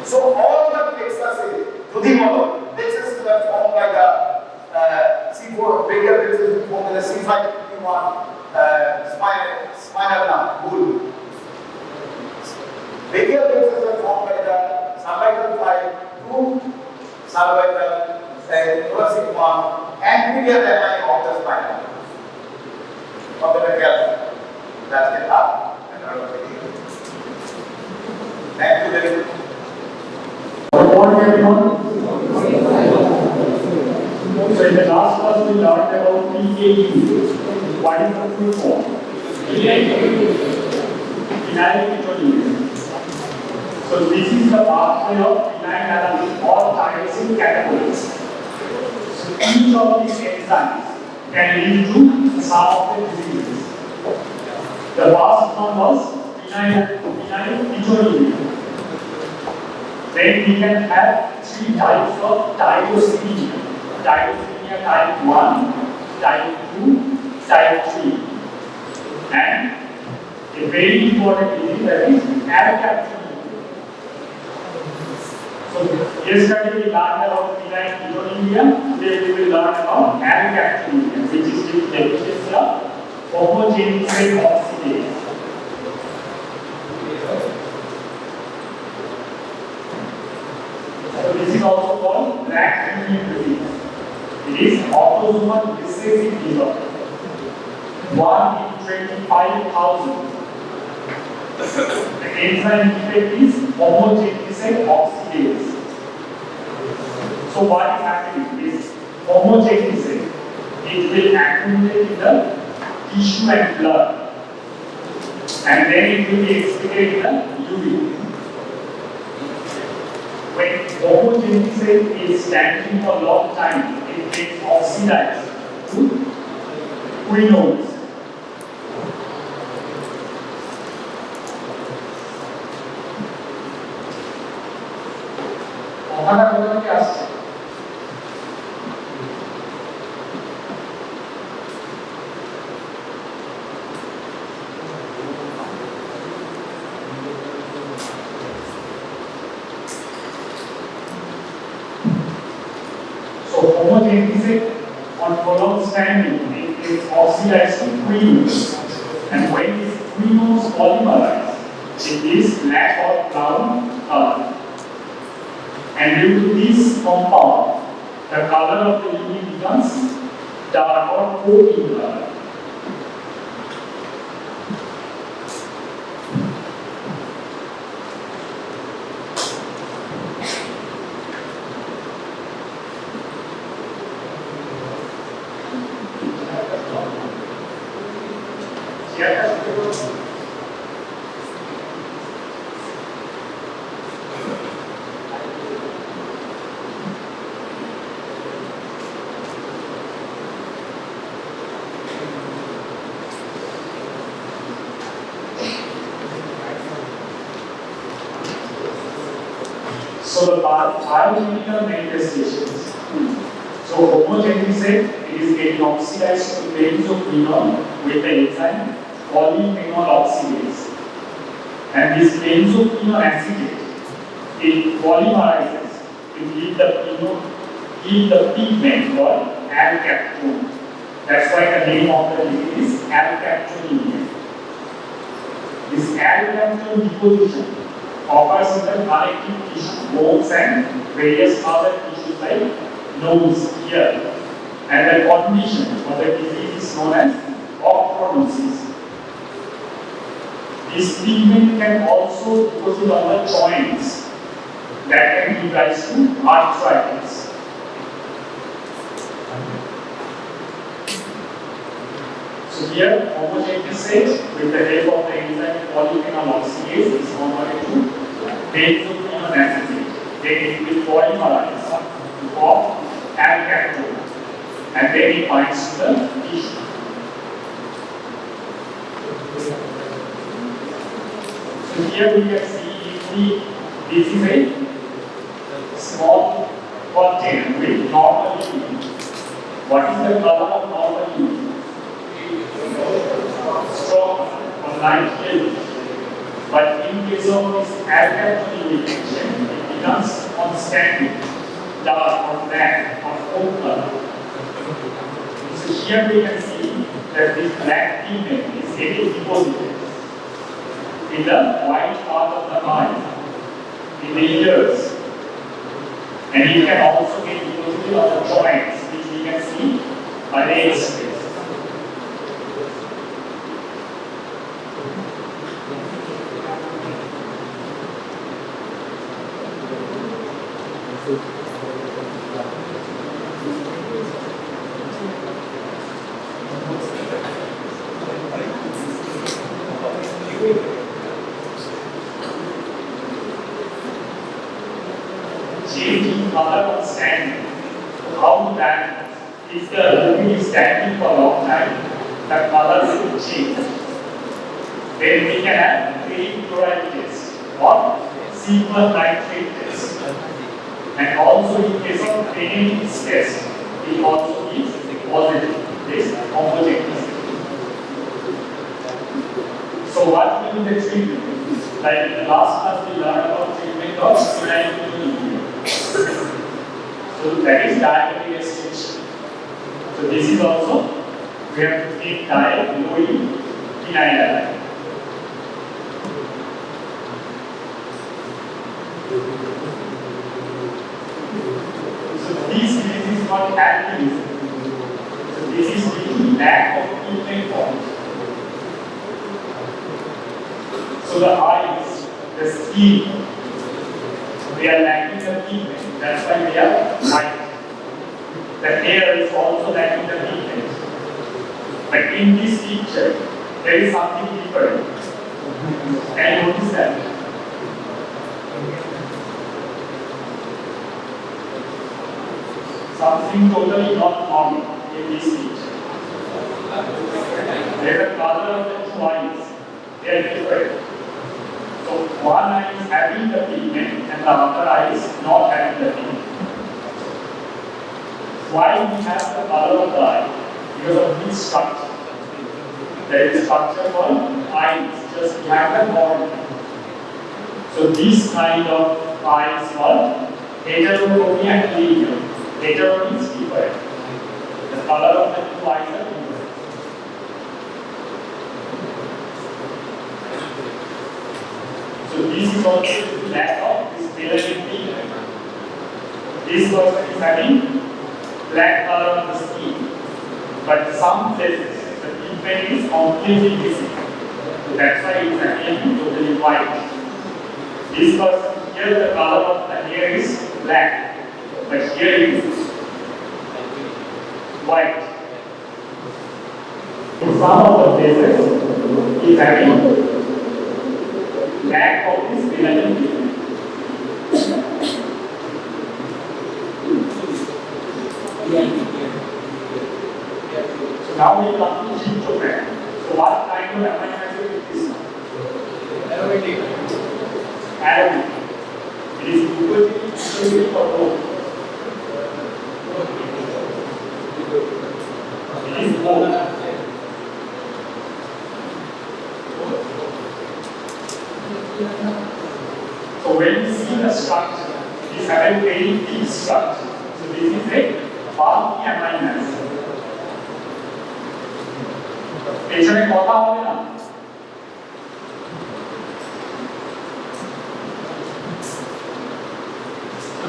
So all the plexuses, plexuses are formed by the C4, brachial plexus is formed by the C5, P1, spinal nerve, bull. Brachial plexus are formed by the cervical 5, 2, cervical, thoracic 1, anterior rami of the spinal nerve. Of the brachial. That's the up and out of the knee. Thank you very much. Good morning, everyone. So in the last class we learned about PKU. What is the full form? Penile ketone. So this is the pathway of penile alanine or tyrosine catechols. So each of these enzymes can lead to some of the diseases. The last one was penile ketone. Then we can have three types of tyrosinemia. Tyrosinemia type 1, type 2, type 3. And a very important disease that is alkaptonemia. So yesterday we learned about penile ketonemia. Today we will learn about alkaptonemia, which is the deficiency of homogeneous oxidase. So this is also called black disease. It is autosomal recessive disorder. 1 in 25,000. The enzyme defect is homogeneous oxidase. So what is happening is homogeneous. It will accumulate in the tissue and blood, and then it will be excreted in the urine. When homogeneous is standing for a long time, it gets oxidized to quinones. Homogeneous on prolonged standing, it is oxidized to quinones, and when these quinones polymerize, it is black or brown color. And due to this compound, the color of the urine becomes dark or coating color. So the biochemical manifestations. So homogeneous it is getting oxidized to benzophenol with the enzyme polyphenol oxidase. And this benzophenol acetate, it polymerizes to give the pigment called alkaptone. That's why the name of the disease is alkaptonemia. This alkaptone deposition occurs in the connective tissue, bones and various other tissues like nose, ear. And the condition for the disease is known as olecranon. This pigment can also deposit on the joints that can give rise to arthritis. here, homogeneous state with the help of the enzyme polyphenol oxidase is converted to benzoamino acetate. Then it will polymerize to form alkaptone, and then it binds to the tissue. So here we can see this is a small container with normal urine. What is the color of normal urine? Strong or light yellow. But in case of this alkaptone reaction, it becomes constantly dark or black or ochre. So here we can see that this black pigment is getting deposited in the white part of the eye, in the ears, and it can also get deposited on the joints, which we can see by the X-rays. Changing color of standing. How that if the urine is standing for a long time, the color will change. Then we can have chloride test or silver nitrate test. And also in case of pronation test, it also is positive, this homogeneous. So what will be the treatment? Like in the last class we learned about treatment of pronation. So that is diagonal extension. So this is also, we have to take diet below phenylalanine. So this is not albinism. So this is due to lack of pigment form. So the eyes, the skin, they are lacking the pigment. That's why they are white. The hair is also lacking the pigment. But in this picture, there is something different. Can you notice that? Something totally not normal in this picture. There is the color of the two eyes. They are different. So one eye is having the pigment and the other eye is not having the pigment. Why we have the color of the eye? Because of this structure. There is a structure called eyes just behind the body. So this kind of eye is called heterotomy and linear. Hetero means different. The color of the two eyes are different. So this is also lack of this melanin pigment. This person is having black color on the skin, but some places the pigment is completely missing. So that's why it's appearing totally white. This person here the color of the hair is black, but here it is white. In some of the places is having lack of this melanin pigment. So now we come to tryptophan. So what kind of amino acid is this one? Aromatic. Aromatic. It is glucosidic or both? It is both. So when you see the structure, it is having a very deep structure. So this is a bulky amino acid. পেছনে কথা হবে না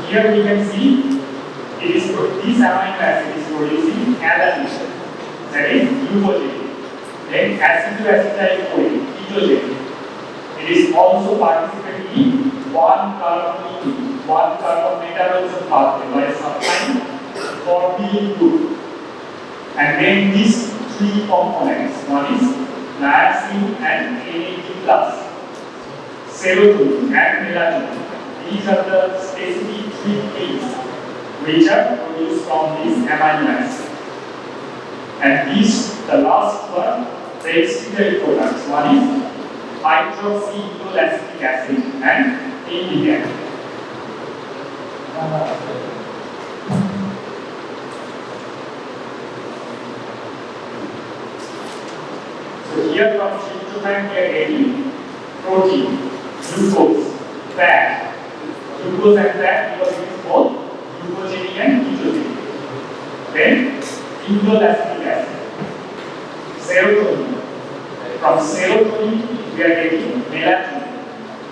here we can see it is this amino acid is producing alanine, that is glucogen, then acetoacetyl-CoA, ketogen. It is also participating in one carbon metabolism pathway by supplying 40 group, and then this three components. One is niacin and NAD plus, serotonin and melatonin. These are the specific three things which are produced from these amino acids. And these, the last one, the auxiliary products. One is hydroxyindoleacetic acid and MBBS. So here from tryptophan we are getting protein, glucose, fat. Glucose and fat because it is both glucogenic and ketogenic. Then indoleacetic acid, serotonin. From serotonin we are getting melatonin.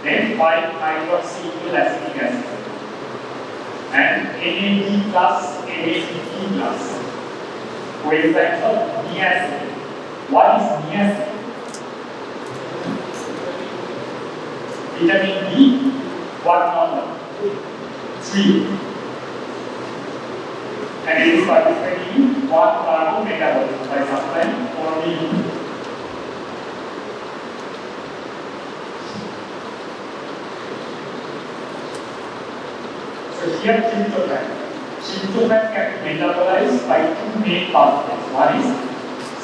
Then 5-hydroxyindoleacetic acid and NAD plus, NADP plus. Coenzymes of niacin. What is niacin? Vitamin B, what number? 3. And it is participating in 1 carbo metabolism by supplying 4 B. So here tryptophan. Tryptophan can be metabolized by two main pathways. One is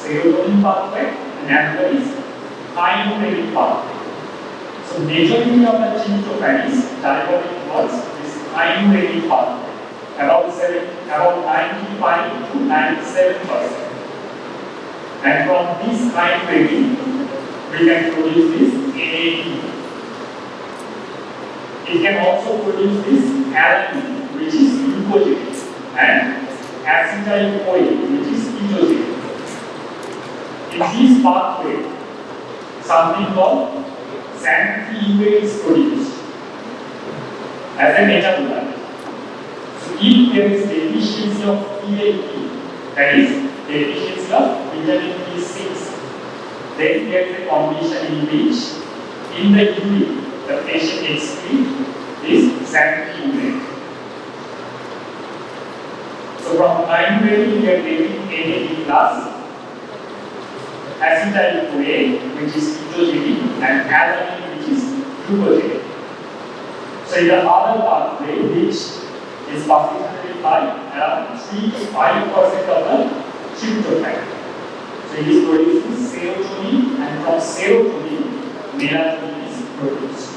serotonin pathway and another is innervation pathway. So majority of the tryptophan is directed towards this innervation pathway, about 95 to 97%. And from this innervation, we can produce this NAD. It can also produce this alanine, which is glucogenic, and acetyl-CoA, which is ketogenic. In this pathway, something called xanthine is produced as a metabolite. So if there is deficiency of PAP, that is deficiency of vitamin B6, then there is a condition in which in the urine the patient excretes this xanthine. So from innervation we are getting NAD plus, acetyl-CoA, which is ketogenic, and alanine, which is glucogenic. So in the other pathway, which is participated by around 3 to 5% of the tryptophan. So it is producing serotonin, and from serotonin, melatonin is produced.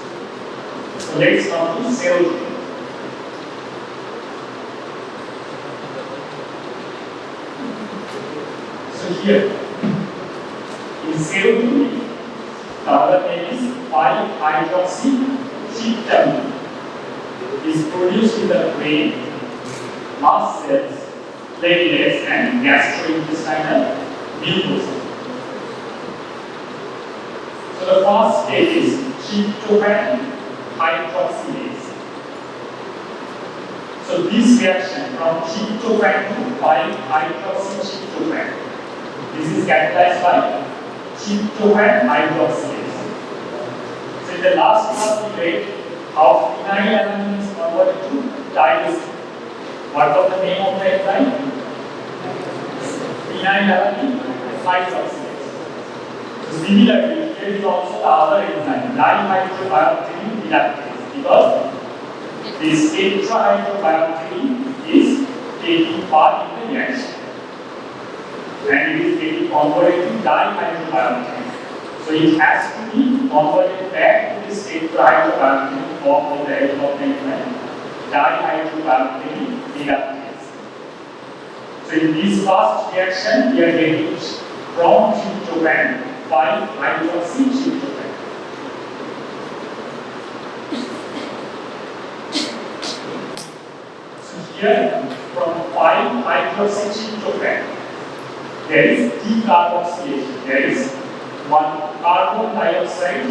So let's come to serotonin. So here, in serotonin, the other name is 5-hydroxytryptamine. Is produced in the brain, mast cells, platelets, and gastrointestinal mucosa. So the first stage is tryptophan hydroxylase. So this reaction from tryptophan to 5-hydroxytryptophan, this is catalyzed by tryptophan hydroxylase. So in the last class we read how phenylalanine is converted to tyrosine. What was the name of the enzyme? Phenylalanine hydroxylase. So similarly, here is also the other enzyme, dihydrobiopterin reductase, because this tetrahydrobiopterin is taking part in the reaction, and it is getting converted to dihydrobiopterin. So it has to be converted back to this tetrahydrobiopterin form of the help of the enzyme dihydrobiopterin reductase. So in this first reaction, we are getting from tryptophan 5-hydroxytryptophan. So here from 5-hydroxytryptophan, there is decarboxylation. There is one carbon dioxide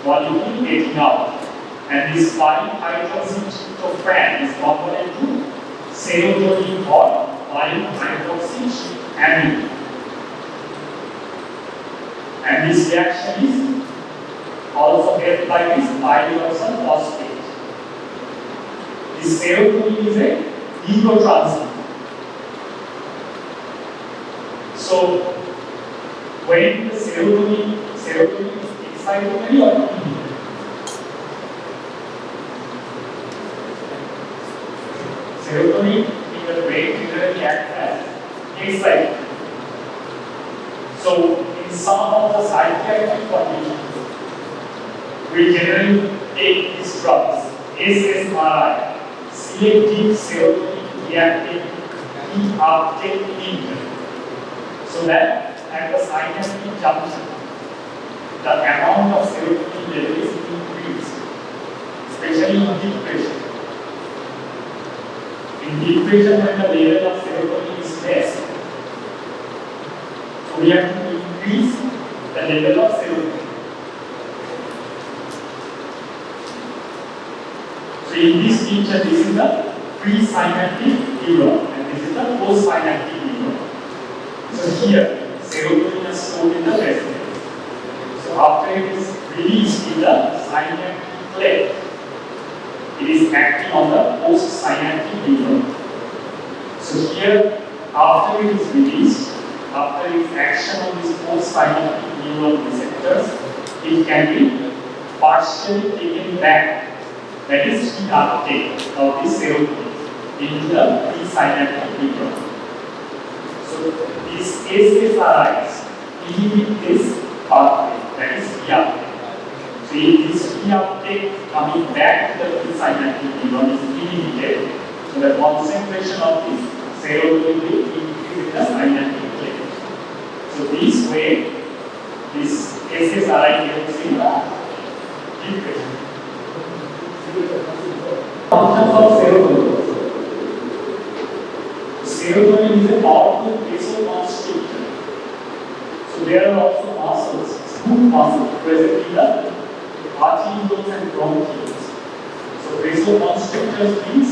molecule getting out, and this 5-hydroxytryptophan is converted to serotonin or 5-hydroxyamine. And this reaction is also helped by this pyridoxal phosphate. This serotonin is a neurotransmitter. So when the serotonin is excitatory or inhibitory? Serotonin in the brain generally acts as excitatory. So in some of the psychiatric conditions, we generally take these drugs, SSRI, selective serotonin reactive reuptake inhibitor, so that at the synaptic junction, the amount of serotonin level is increased, especially in depression. In depression, when the level of serotonin is less, so we have to increase the level of serotonin. So in this picture, this is the presynaptic neuron and this is the postsynaptic neuron. So here, serotonin is stored in the vesicles. So after it is released in the synaptic cleft, it is acting on the postsynaptic neuron. So here, after it is released, after its action on these postsynaptic neuron receptors, it can be partially taken back. That is reuptake of this serotonin into the presynaptic neuron. So these SSRIs inhibit this pathway, that is reuptake. So if this reuptake coming back to the presynaptic neuron is inhibited, so the concentration of this serotonin will increase in the synaptic cleft. So this way, this SSRI helps in depression. Functions of serotonin. Serotonin is a powerful vasoconstrictor. So there are also muscles, smooth muscles present in the arterioles and bronchioles. So vasoconstrictors means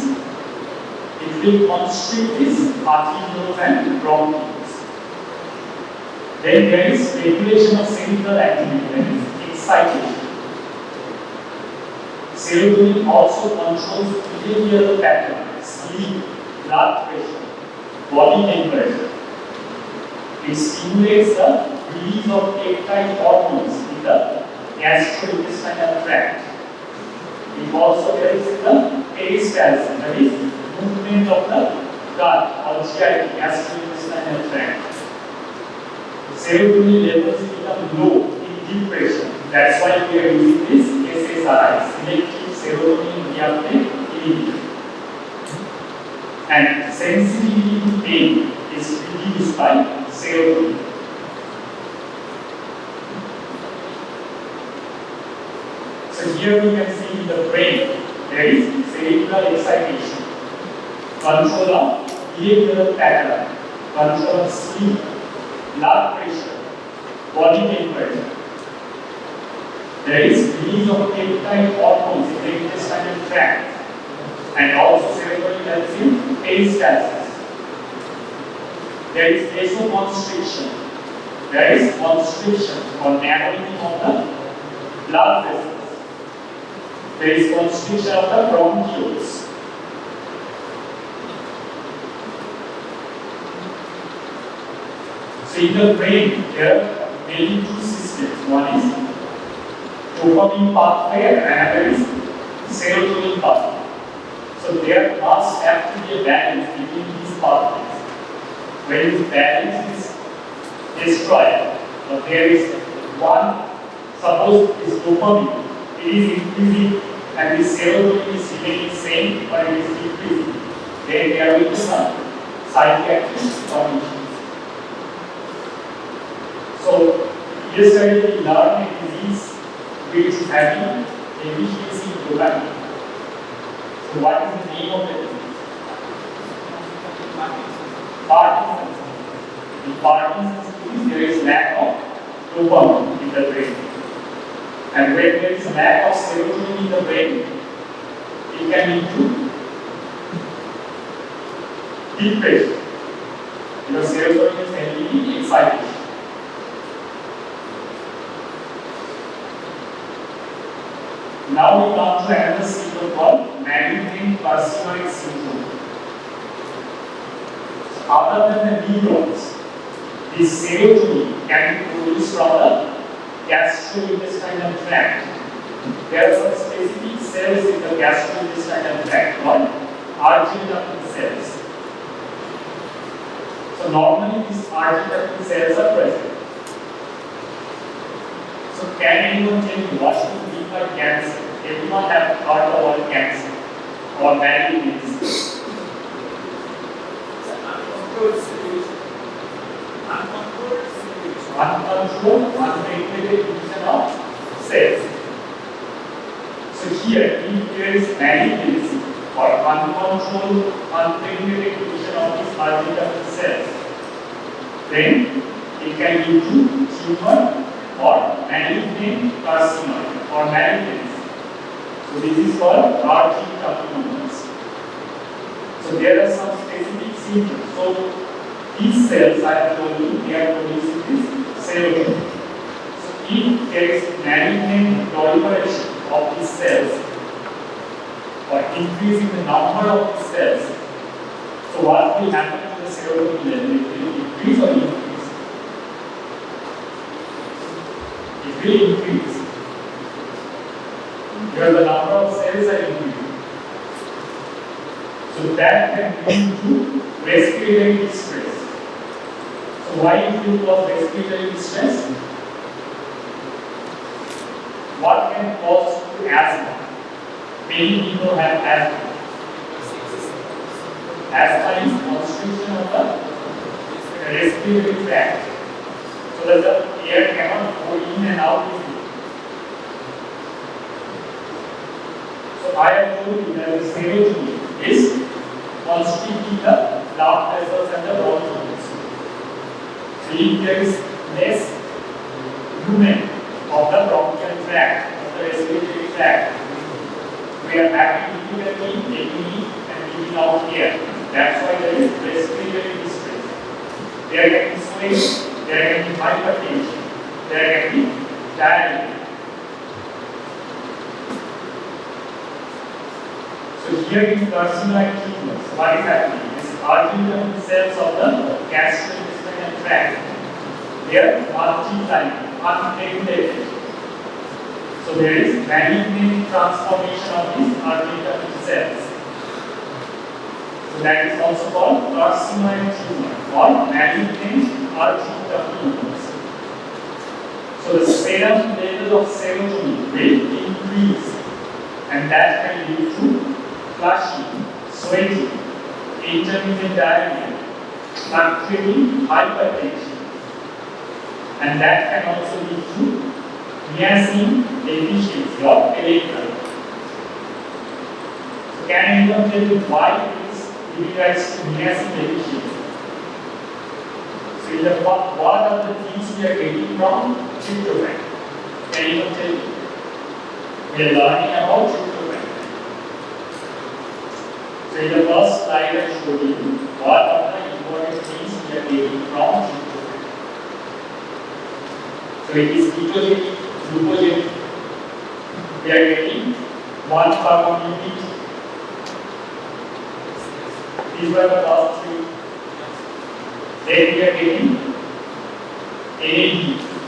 it will constrict these arterioles and bronchioles. Then there is regulation of central activity, that is excitation. Serotonin also controls behavioral patterns, sleep, blood pressure, body temperature. It stimulates the release of peptide hormones in the gastrointestinal tract. It also helps in the peristalsis, that is, movement of the gut or GIT, gastrointestinal tract. Serotonin levels become low in depression. That's why we are using this SSRI, selective serotonin reuptake inhibitor. And sensitivity to pain is reduced by serotonin. So here we can see in the brain there is cerebral excitation, control of behavioral pattern, control of sleep, blood pressure, body temperature. There is release of peptide hormones in the intestinal tract, and also serotonin helps in peristalsis. There is vasoconstriction. There is constriction or narrowing of the blood vessels. There is constriction of the bronchioles. So in the brain, there are mainly two systems. One is dopamine pathway and another is serotonin pathway. So there must have to be a balance between these pathways. When this balance is destroyed, or there is one, suppose this dopamine, it is increasing and this serotonin is remaining same or it is decreasing, then there will be some psychiatric conditions. So yesterday we learned a disease which is having deficiency in dopamine. So what is the name of the disease? Parkinson's. In Parkinson's disease, there is lack of dopamine in the brain. And when there is lack of serotonin in the brain, it can lead to depression. Because serotonin is heavily excited. Now we come to another syndrome called malignant carcinoid syndrome. Other than the neurons, this serotonin can be produced from the gastrointestinal tract. There are some specific cells in the gastrointestinal tract called arginine cells. So normally these arginine cells are present. So can anyone tell me what do you mean by cancer? Everyone have heard the word cancer or malignancy. Uncontrolled, unregulated division of cells. So here, if there is malignancy or uncontrolled, unregulated division of these arginine cells, then it can lead to tumor or malignant carcinoma or malignancy. So this is called arginine. So there are some specific symptoms. So these cells I have told you, they are producing this serotonin. So if there is malignant proliferation of these cells or increasing the number of these cells, so what will happen to the serotonin level? It will increase or increase? It will increase. Here the number of cells are increasing. So that can lead to respiratory distress. So why it will cause respiratory distress? What can cause to asthma? Many people have asthma. Asthma is constriction of the respiratory tract, so that the air cannot go in and out easily. So I have told you that the serotonin is constricting the blood vessels and the bronchioles. So if there is less movement of the bronchial tract, of the respiratory tract, we are having difficulty taking in and giving out air. That's why there is respiratory distress. There can be swelling, there can be hypertension, there can be diarrhea. So here is carcinoid tumors. What is happening? These arginine cells of the gastrointestinal tract, they are multiplying, unregulated. So there is malignant transformation of these arginine cells. So that is also called carcinoid tumor or malignant arginine tumors. So the serum level of serotonin will increase, and that can lead to flushing, sweating, intermittent diarrhea, fluctuating hypertension, and that can also lead to niacin deficiency or electrolyte. So can anyone tell me why it is giving rise to niacin deficiency? So what are the things we are getting from tryptophan? Can anyone tell me? We are learning about tryptophan. So in the first slide I showed you what are the important things we are getting from tryptophan. So it is ketogenic, glucogenic. We are getting one carbon unit. These were the first three. Then we are getting NAD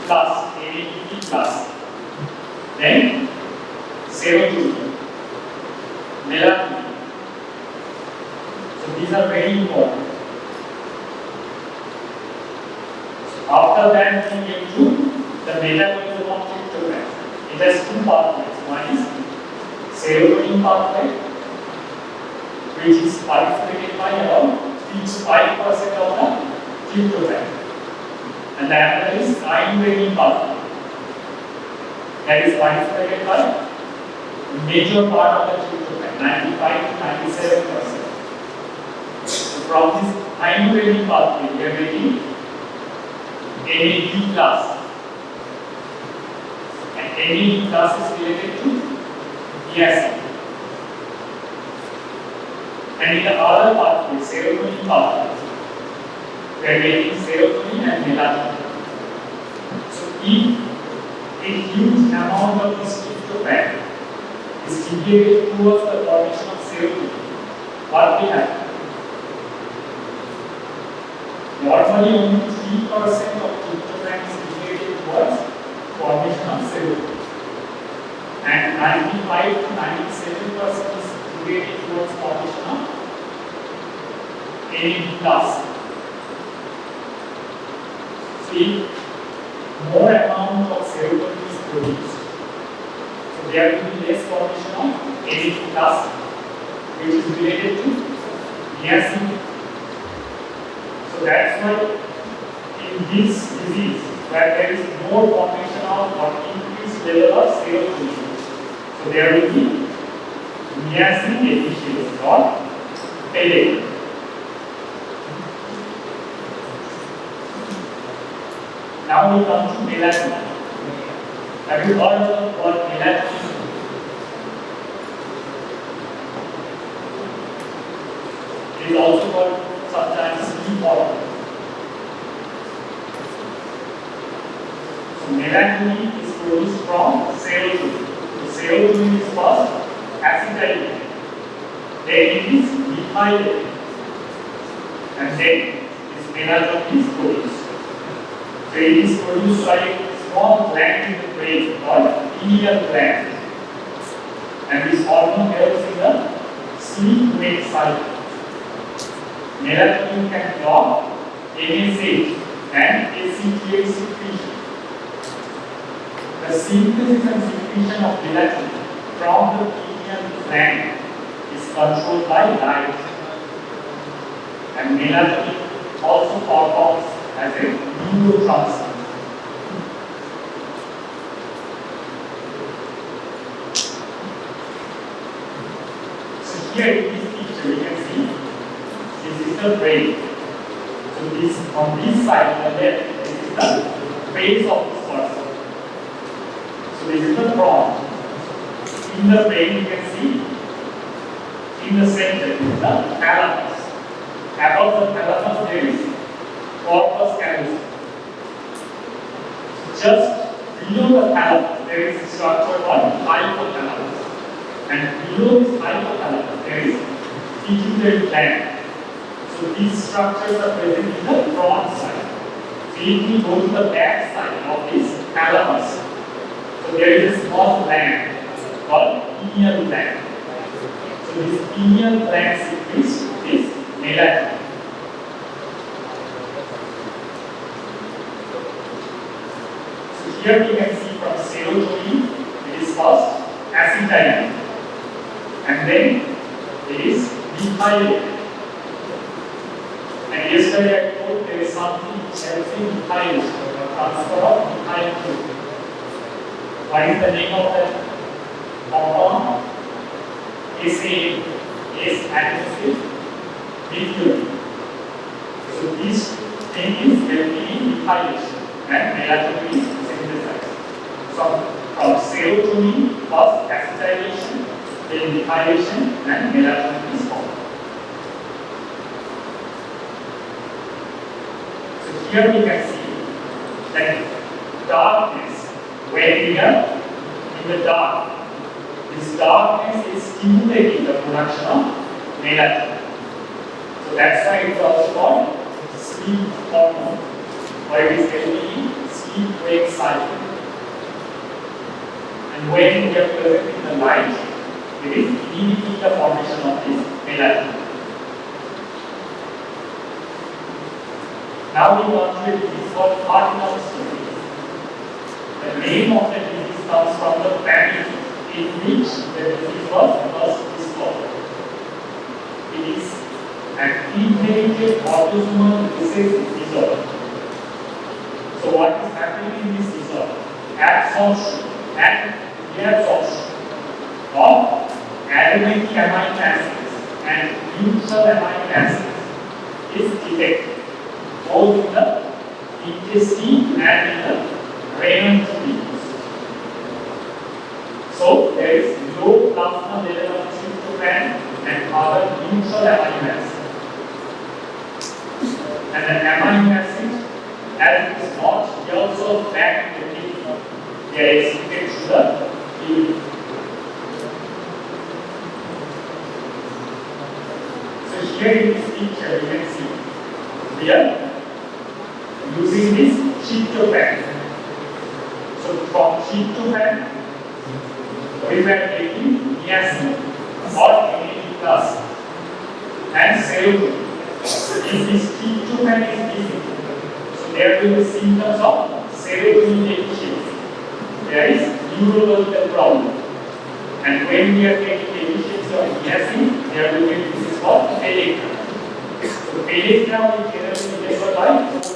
plus, NADP plus. Then serotonin, melatonin. So these are very important. So after that we get to the metabolism of tryptophan. It has two pathways. One is serotonin pathway, which is participated by about 5% of the tryptophan. And the other is innervation pathway, that is participated by the major part of the tryptophan, 95 to 97%. So from this innervation pathway, we are getting NAD plus. And NAD plus is related to niacin. And in the other pathway, serotonin pathway, we are getting serotonin and melatonin. So if a huge amount of this tryptophan is deviated towards the formation of serotonin, what will happen? Normally only 3% of tryptophan is related towards formation of serotonin, and 95 to 97% is related towards formation of NAD+. So if more amount of serotonin is produced, so there will be less formation of NAD+, which is related to niacin. So that's why in this disease, where there is more formation of or increased level of serotonin, so there will be niacin deficiency or headache. Now we come to melatonin. Have you heard of the word melatonin? It is also called sometimes sleep hormone. So melatonin is produced from serotonin. So serotonin is first acetylate, then it is methylated, and then this melatonin is produced. So it is produced by a small gland in the brain called pineal gland, and this hormone helps in the sleep-wake cycle. Melatonin can block MSH and ACTH secretion. The synthesis and secretion of melatonin from the pineal gland is controlled by light, and melatonin also performs as a neurotransmitter. So here in this picture you can see this is the brain. So this on this side on the left, this is the face of this person. So this is the front. In the brain you can see in the center is the thalamus. Above the thalamus there is corpus callosum. Just below the thalamus there is a structure called hypothalamus, and below this hypothalamus there is pituitary gland. So these structures are present in the front side. So if we go to the back side of this thalamus, so there is a small gland called pineal gland. So this pineal gland secretes this melatonin. Here we can see from serotonin, it is first acetylate, and then it is methylated. And yesterday I told there is something which helps in methylation, transfer of methyl group. What is the name of that compound? SAM, S-adenosine methylate. So this thing is helping in methylation, and melatonin is synthesized. So from serotonin, first acetylation, then methylation, and melatonin is formed. So here we can see that darkness, when we are in the dark, this darkness is stimulating the production of melatonin. So that's why it is also called sleep hormone, or it is helping in sleep-wake cycle. And when we are present in the light, it is inhibiting the formation of this melatonin. Now we want to disease called Anatomical Structures. The name of the disease comes from the family in which the disease was first discovered. It is an inherited autosomal recessive disorder. So what is happening in this disorder? Absorption and reabsorption of aromatic amino acids and neutral amino acids is detected both in the intestine and in the renal tubes. So there is low plasma level of tryptophan and other neutral amino acids. And the amino acid, as it is not also back in the kidney, they are excreted to the urine. So here in this picture you can see here using this tryptophan. So from tryptophan, we were taking niacin or NAD plus and serotonin. If this tryptophan is missing, so there will be symptoms of serotonin deficiency. There is neurological problem. And when we are taking deficiency of niacin, there will be disease called olecranon. So olecranon is generally measured by 4 Gs.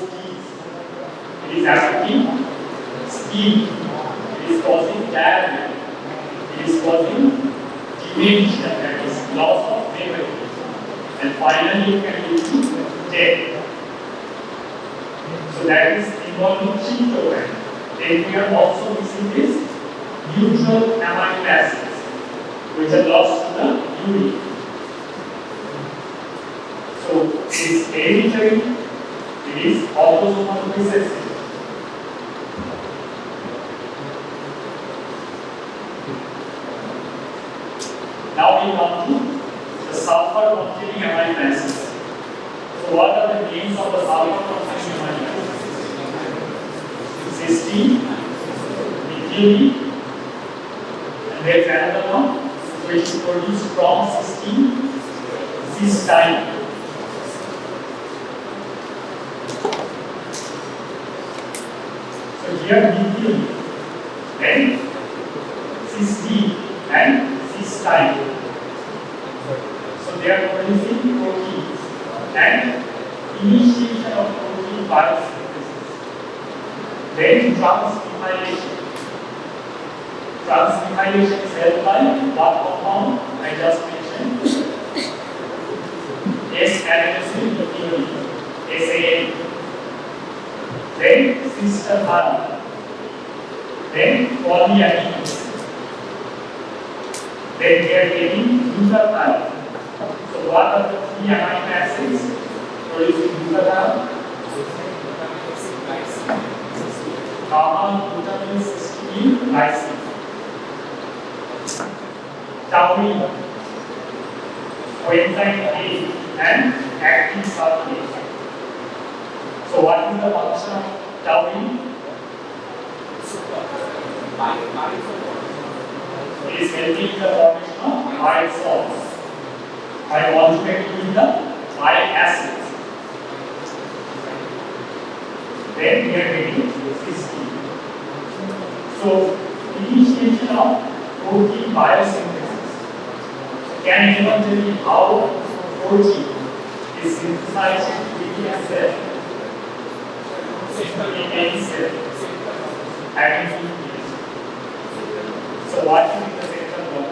It is affecting skin. It is causing diabetes. It is causing dementia, that is loss of memory. And finally, it can lead to death. So that is involving tryptophan. Then we are also missing this neutral amino acids, which are lost to the urine. So it is hereditary, it is autosomal recessive. Now we come to the sulfur containing amino acids. So what are the names of the sulfur containing amino acids? Cysteine, methionine, and there is another one which is produced from cysteine, cysteine. So here methionine, then cysteine and cysteine. So they are producing proteins and initiation of protein biosynthesis. Then transmethylation. Transmethylation is held by what compound I just mentioned? S-adenosine SAN. Then sister ion. Then polyamines. Then we are getting glutathione. So what are the 3 amino acids producing glutathione? Gamma glutamine cysteine lysine. Taurine, coenzyme A, and active sulfate. So what is the function of taurine? It is helping in the formation of bile salts by conjugating with the bile acids. Then we are getting cysteine. So initiation of protein biosynthesis. Can anyone tell me how protein is synthesized within a cell? In any cell. Having nucleus. So what is the central block?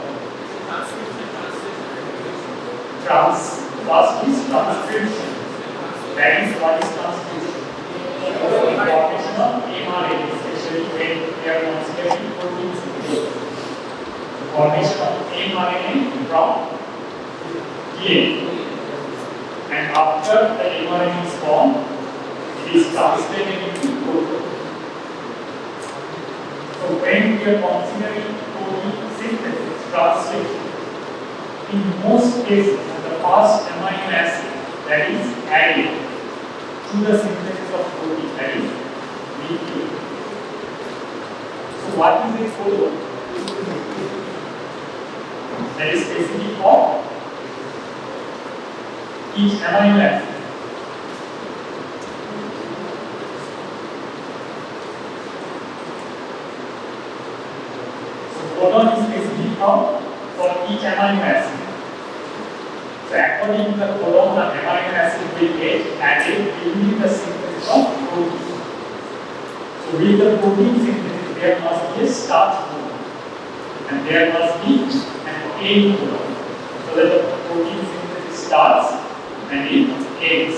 First is transcription. That is what is transcription. Formation of mRNA, especially when we are considering protein synthesis. Formation of mRNA from DNA. And after the mRNA is formed, it is translated into protein. So when we are considering protein synthesis, translation, in most cases, the first amino acid that is added to the synthesis of protein, that is nucleus. So what is its codon? That is specific for each amino acid. So codon is specific for each amino acid. So according to the codon, the amino acid will get added during the synthesis of protein. So with the protein synthesis, there must be a start codon, and there must be an end codon, so that the protein synthesis starts and it ends.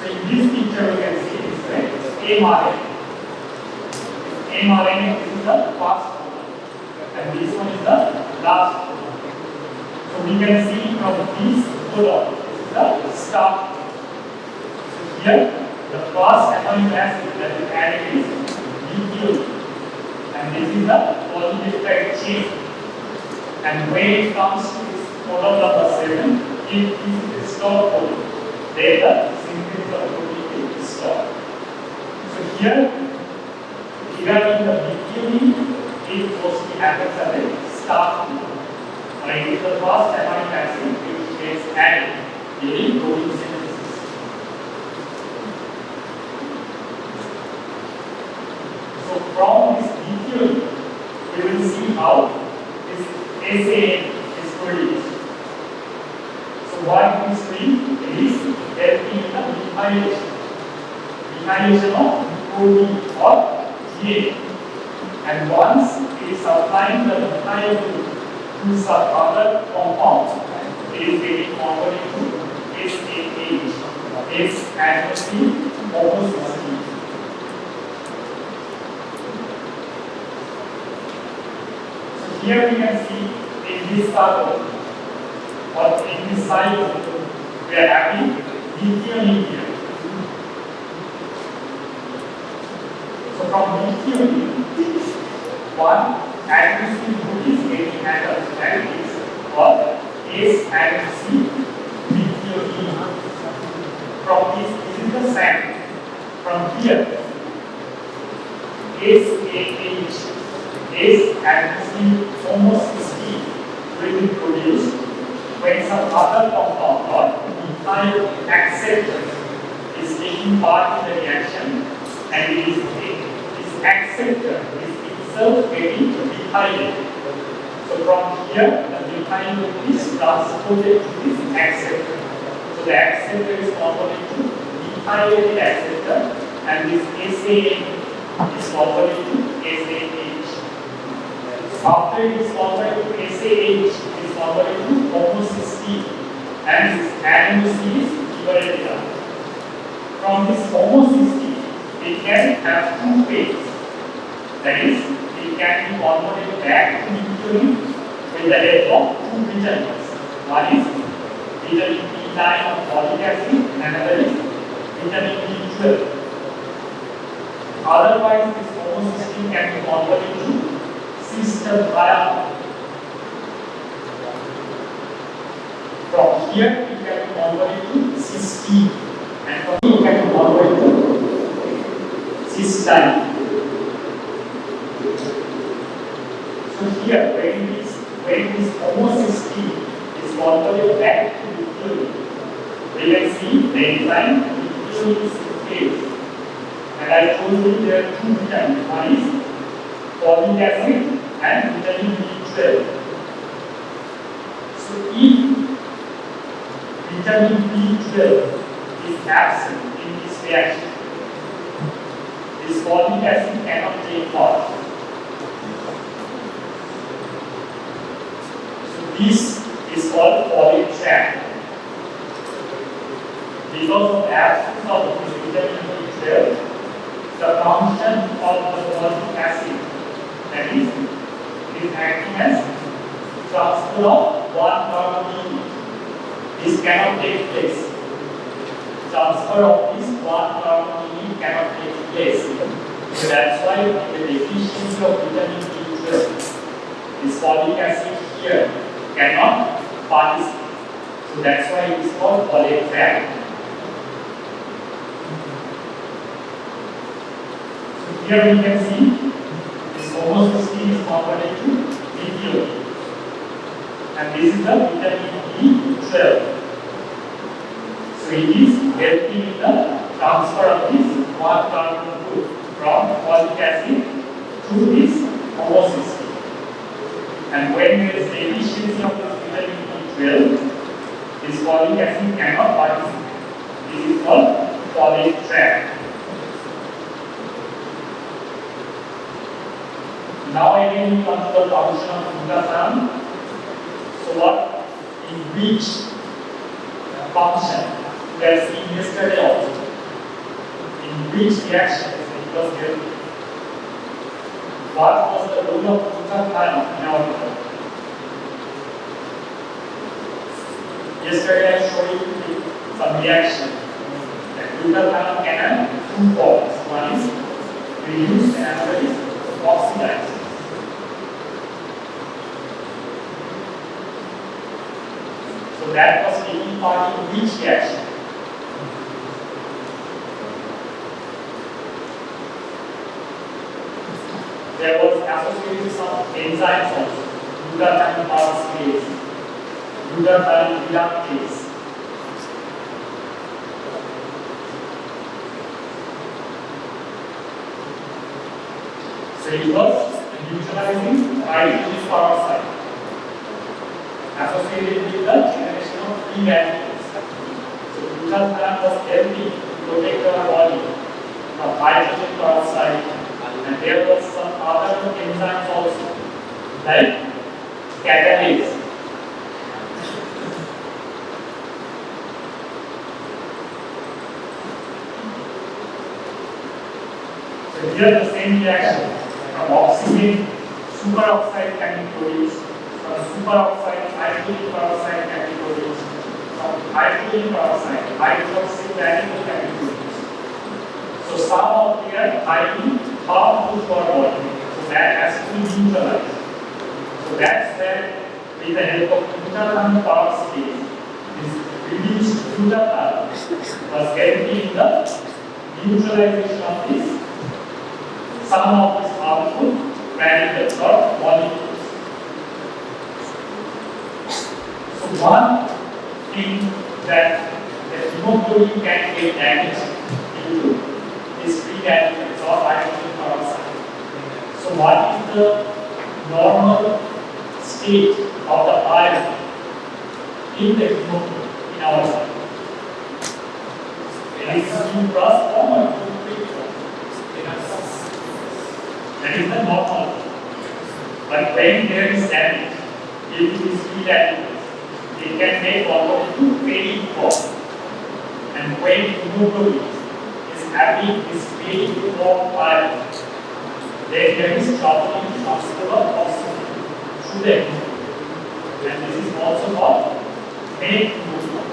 So in this picture, we can see this mRNA. mRNA is the first codon, and this one is the last codon. So we can see from this codon, this is the start codon. So here, the first amino acid that is added is nucleus, and this is the polypeptide chain. And when it comes to this codon number 7, if this is stored codon, then the synthesis of protein is stored. So here, regarding the beginning, it mostly happens at the start. When it is the first amino acid which gets added during protein synthesis. So from this theory, we will see how this SAN is produced. So what this means is helping in the methylation of protein or DNA. And once it is supplying the methyl group to some other compounds, it is getting converted to SAH, S-adenosine homocysteine. So here we can see in this circle or in this cycle, we are having methionine here. So from methionine, one adenosine group is getting added, that is called S-adenosine methionine. From this is the same. From here, SAH, S-adenosine homocysteine will be produced when some other compound or methyl acceptor is taking part in the reaction, and it is this acceptor is itself getting methylated. So from here, the methyl group is transported to this acceptor. So the acceptor is converted to methylated acceptor, and this SAN is converted to SAH. After it is converted to SAH, it is converted to homocysteine, and this adenosine is liberated out. From this homocysteine, it can have two phases. That is, it can be converted back to methionine with the help of two vitamins. One is vitamin B9 of folic acid, and another is vitamin B12. Otherwise, this homocysteine can be converted to sister biomechanics. From here, it can be converted to cysteine, and from here, it can be converted to cysteine. So here, when this homocysteine is converted back to methionine, we can see the enzyme methionine synthase. And I told you there are two vitamins. One is folic acid and vitamin B12. So if vitamin B12 is absent in this reaction, this folic acid cannot take part. So this is called folic trap. Because of the absence of this vitamin B12, the function of the folic acid, that is acting as transfer of one carbon unit. This cannot take place. Transfer of this one carbon unit cannot take place. So that's why the deficiency of vitamin B12, this folic acid here cannot participate. So that's why it is called folic trap. Here we can see this homocysteine is converted to methionine, and this is the vitamin B12. So it is helping in the transfer of this one carbon group from folic acid to this homocysteine. And when there is deficiency of this vitamin B12, this folic acid cannot participate. This is called folic trap. Now again we come to the function of glutathione. So what, in which function we have seen yesterday also, in which reaction it was given. What was the role of glutathione in our body? Yesterday I showed you some reaction that glutathione can have two forms. One is reduced and another is oxidized. So that was taking part in which reaction? There was associated with some enzymes also, glutathione power glutathione reductase. So it was neutralizing hydrogen peroxide associated with the generation of free radicals. So glutathione was helping to protect our body from hydrogen peroxide, and there was some other enzymes also, like catalase. So here the same reaction. From oxygen, superoxide can be produced. From superoxide, hydrogen peroxide can be produced. From hydrogen peroxide, hydroxyl radical can be produced. So some of them are highly harmful for our body. So that has to be neutralized. So that's where, with the help of glutathione peroxidase, this reduced glutathione was helping in the neutralization of this. Some of these harmful radicals or molecules. So one thing that the hemoglobin can get damaged into is free radicals or hydrogen peroxide. So what is the normal state of the iron in the hemoglobin in our body? It is 2 plus or 2 that is the normal. But when there is damage, if it is free radicals, it can make almost 2 fading form. And when hemoglobin is having this fading form iron, then there is trouble in transfer of oxygen through the hemoglobin. And this is also called fake hemoglobin.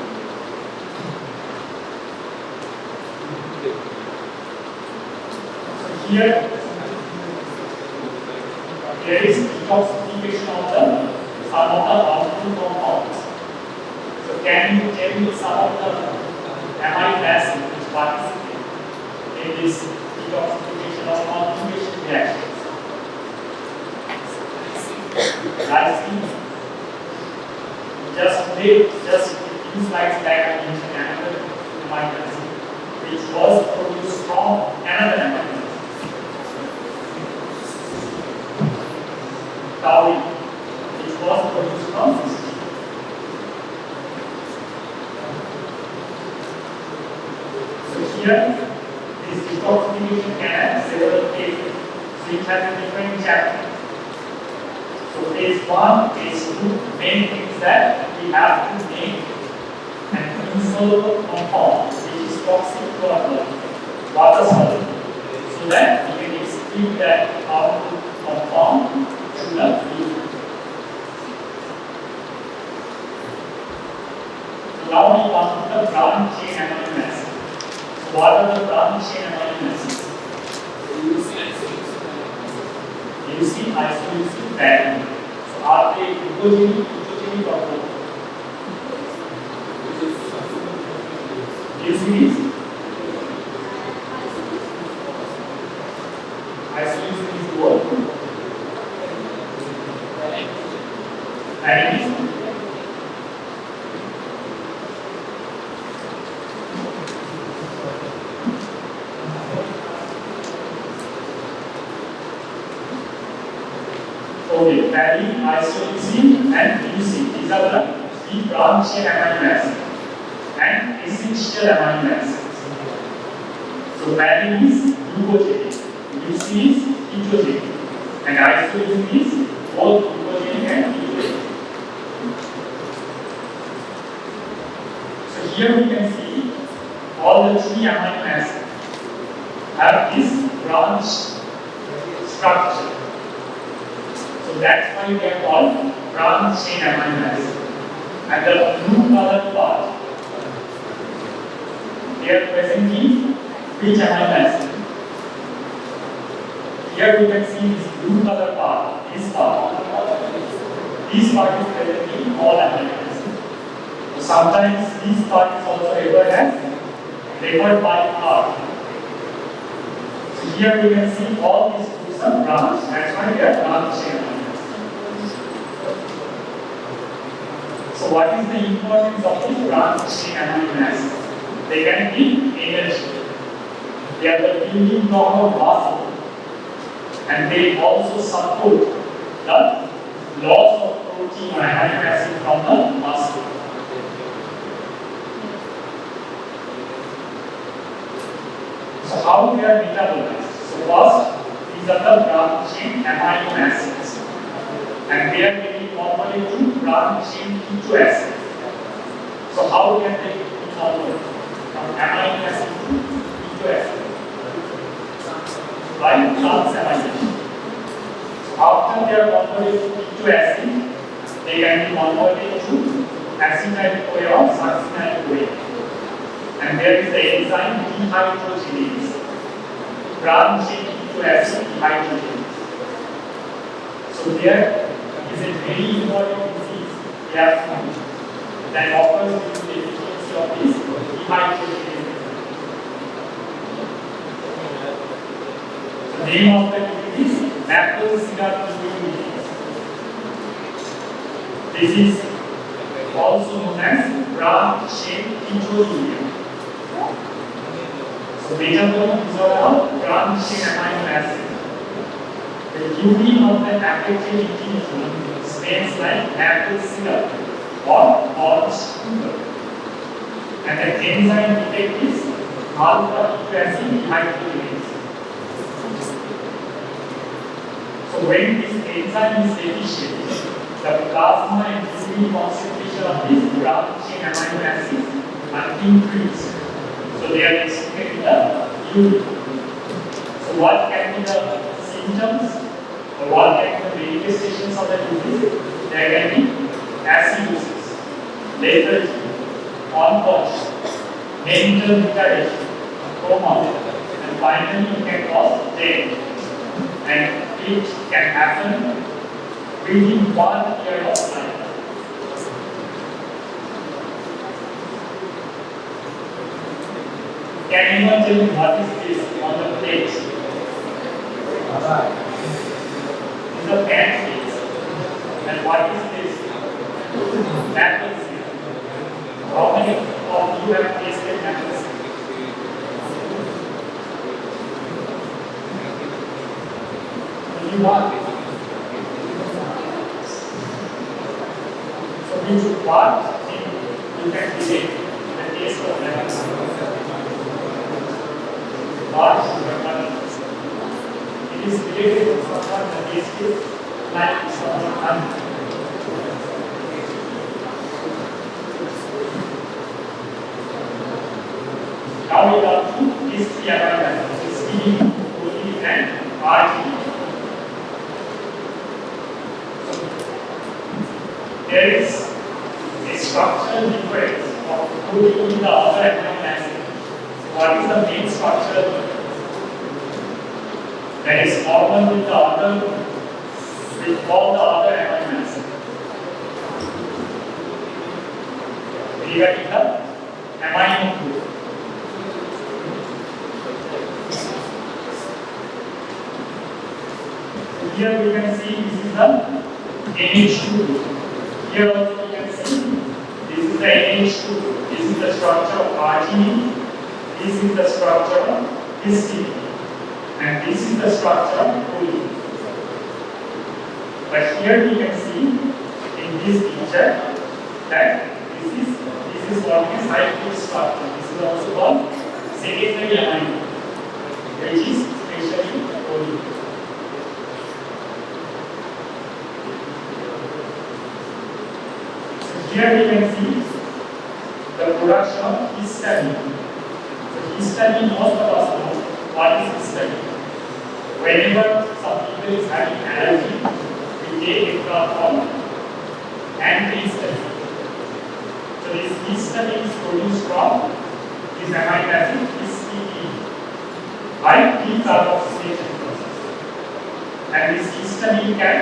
So here, there is detoxification of some of the harmful compounds. So can you tell me some of the amino acids which participate in this detoxification of conjugation reactions? Glycine. Just a few slides back I mentioned another amino acid which was produced from another amino acid. Taurine, which was produced from cysteine. So here, this detoxification can have several phases. So it has a different chapter. So phase 1, phase 2, main things that we have to make an insoluble compound which is toxic to our body, water soluble, so that we can excrete that harmful compound through the fluid. So now we come to the branch chain amino acids. So what are the branch chain amino acids? Leucine, isoleucine, valine. So are they glucogenic, ketogenic or both? Leucine is isoleucine is what? Valine is okay, valine, isoleucine and leucine. These are the three branch chain amino acids and essential amino acids. So valine is glucogenic, leucine is ketogenic, and isoleucine is both glucogenic and ketogenic. So here we can see all the three amino acids have this branch structure. So that's why they are called branch chain amino acids. And the blue colored part, they are present in which amino acid? Here we can see this blue colored part, this part. This part is present in all amino acids. sometimes this part is also referred as referred by R. So here we can see all these groups are branched. That's why they are branching. So what is the importance of these branching amino acids? They can give energy. They are the building block of muscle, and they also support the loss of protein or amino acid from the muscle. So how they are metabolized? So first, these are the branched-chain amino acids, and they are getting converted to branched-chain keto acid. So how can they be converted from amino acid to keto acid? By transamination. So after they are converted to keto acid, they can be converted to acetyl-CoA or succinyl-CoA. And there is the enzyme dehydrogenase, branching keto acid dehydrogenase. So there is a very important disease we have found that occurs due to the deficiency of this dehydrogenase. The name of the disease is maple syrup disease. This is also known as branch-chain ketonuria. So metabolic disorder of branch-chain amino acid. The urine of the affected individual smells like maple syrup or orange sugar, and the enzyme detect is alpha-ketone dehydrogenase. So when this enzyme is deficient, the plasma and urine concentration of these branch-chain amino acids are increased. So they are excreted in the urine. So what can be the symptoms or what can be the manifestations of the disease? There can be acidosis, lethargy, unconscious, mental retardation, coma, and finally it can cause death. And it can happen within 1 year of life. Can anyone tell me what is this on the plate? It's a pancake. And what is this? Maple syrup. How many of you have tasted maple syrup? Only one. So which part you can relate the taste of maple syrup? It is related to someone the taste is like someone hungry. Now we come to these three amino acids, histidine, proline, and arginine. There is a structural difference of proline in the other amino acid. What is the main structural difference? That is common with the other, with all the other amino acids. Regarding the amino group. Here we can see this is the NH2 group. Here also we can see this is the NH2 group. This is the structure of arginine. This is the structure of histidine. And this is the structure of proline. But here we can see in this picture that this is called a cyclic structure. This is also called secondary amino, which is especially proline. Here we can see the production of histamine. So histamine, most of us know what is histamine. Whenever some people is having allergy, we take it from antihistamine. So this histamine is produced from this amino acid histidine by decarboxylation process. And this histamine can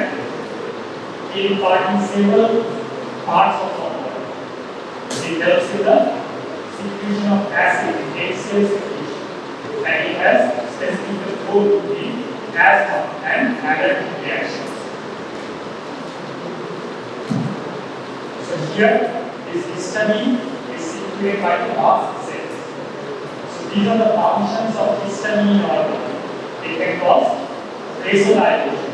take part in several parts of our body. It helps in the secretion of acid, HCl secretion, and it has specific role in asthma and allergic reactions. So here this histamine is secreted by the mast cells. So these are the functions of histamine in our body. It can cause vasodilation,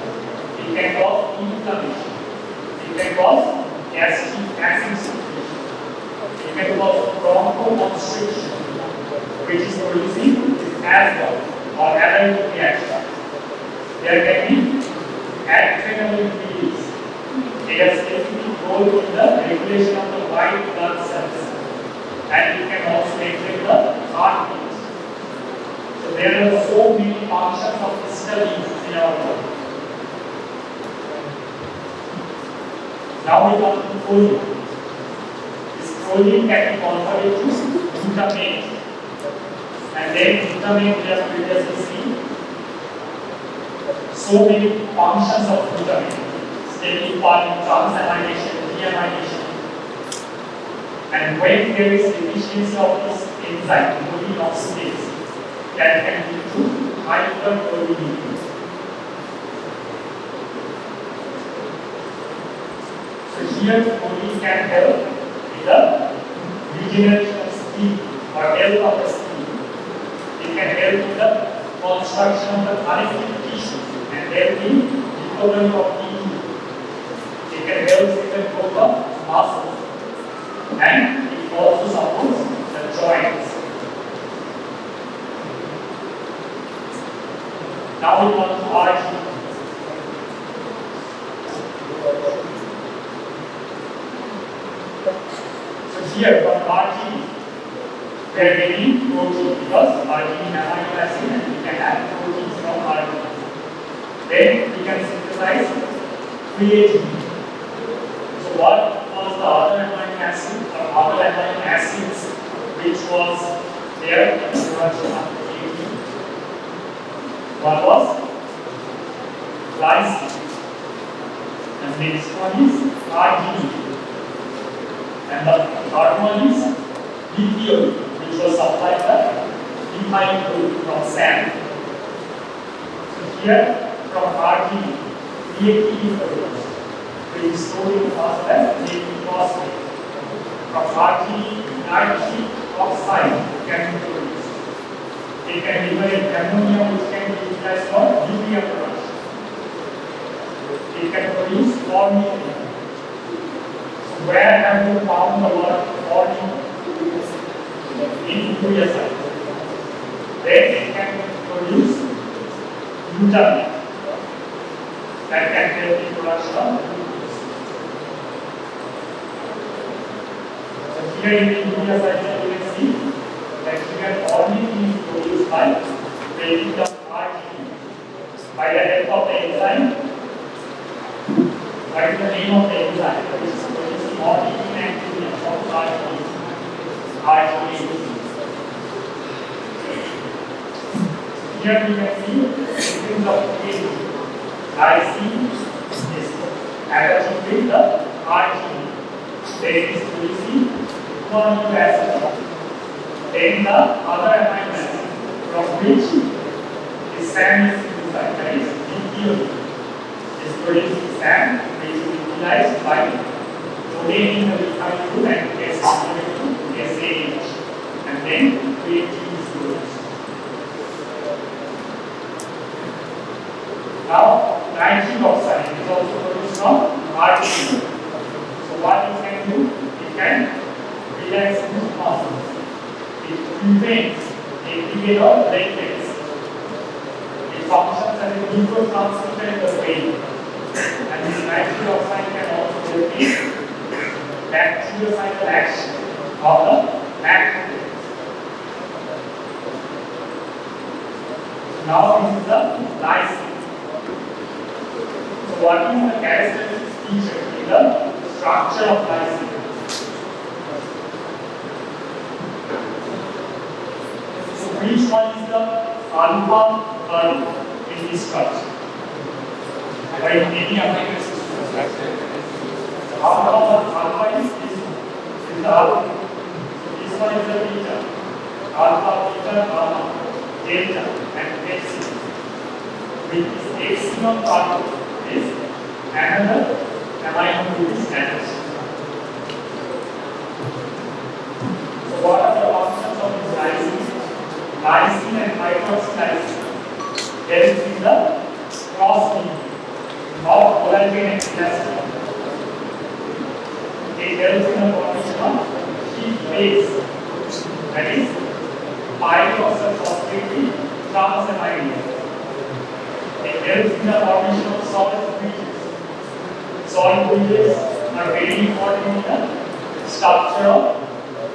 it can cause inflammation, it can cause gastric acid secretion, it can cause bronchoconstriction, which is producing asthma or allergic reaction. There can be adrenaline release. It has specific role in the regulation of the white blood cells, and it can also regulate the heartbeat. So there are so many functions of histamine in our body. Now we come to choline. This choline can be converted to glutamate, and then glutamate we have previously seen. So many functions of glutamate, taking part in transamination, deamination. And when there is deficiency of this enzyme, choline oxidase, that can lead to hypercholinemia. So here choline can help in the regeneration of skin or health of the skin. It can help in the construction of the connective tissue and help in recovery of tissue. It can help in the growth of muscles, and it also supports the joints. Now we want to RG. So here from RG, we are getting protein because RG is amino acid and we can have proteins from RG. Then we can synthesize creatine. So what was the other amino acid or other amino acids which was there in the production of creatine? One was glycine, and the next one is arginine, and the third one is lithium, which was supplied the refined crude from sand. So here from arginine, creatine is produced, which is stored in the fast as creatine phosphate. From arginine, nitric oxide can be produced. It can liberate ammonia, which can be utilized for urea production. It can produce formula. So where have you found the word formula? In urea cycle. Then it can produce glutamate that can help in production of glucose. So here in the urea cycle you can see that here formula is produced by breaking down RGE by the help of the enzyme. What is the name of the enzyme? Which is producing ornithine and urea from RGE. Here we can see sequence of glycine is attached with the RGE. Then it is producing coronoid acid. Then the other amino acid from which the sand is synthesized, that is lithium, is producing sand which is utilized by containing the refined crude and gets converted to SAH, and then creatine is produced. Now nitric oxide is also produced from RGE. So what it can do? It can relax smooth muscles. It prevents aggregate of platelets. It functions as a neurotransmitter in the brain. And this nitric oxide can also help in bactericidal action of the macrophages. Now this is the lysine. So what is the characteristic feature in the structure of lysine? Which one is the alpha curve in this structure? By any amino acid. Alpha is this. This is the alpha. one is the beta, alpha, beta, gamma, delta, and epsilon. With this epsilon part is another amino group standards. So what are the functions of this lysine? Lysine and hydroxylysine helps in the cross-linking of collagen and elastin. It helps in the formation of heat base, that is pyroxylphosphate transamide. It helps in the formation of solid bridges. Solid bridges are very important in the structure of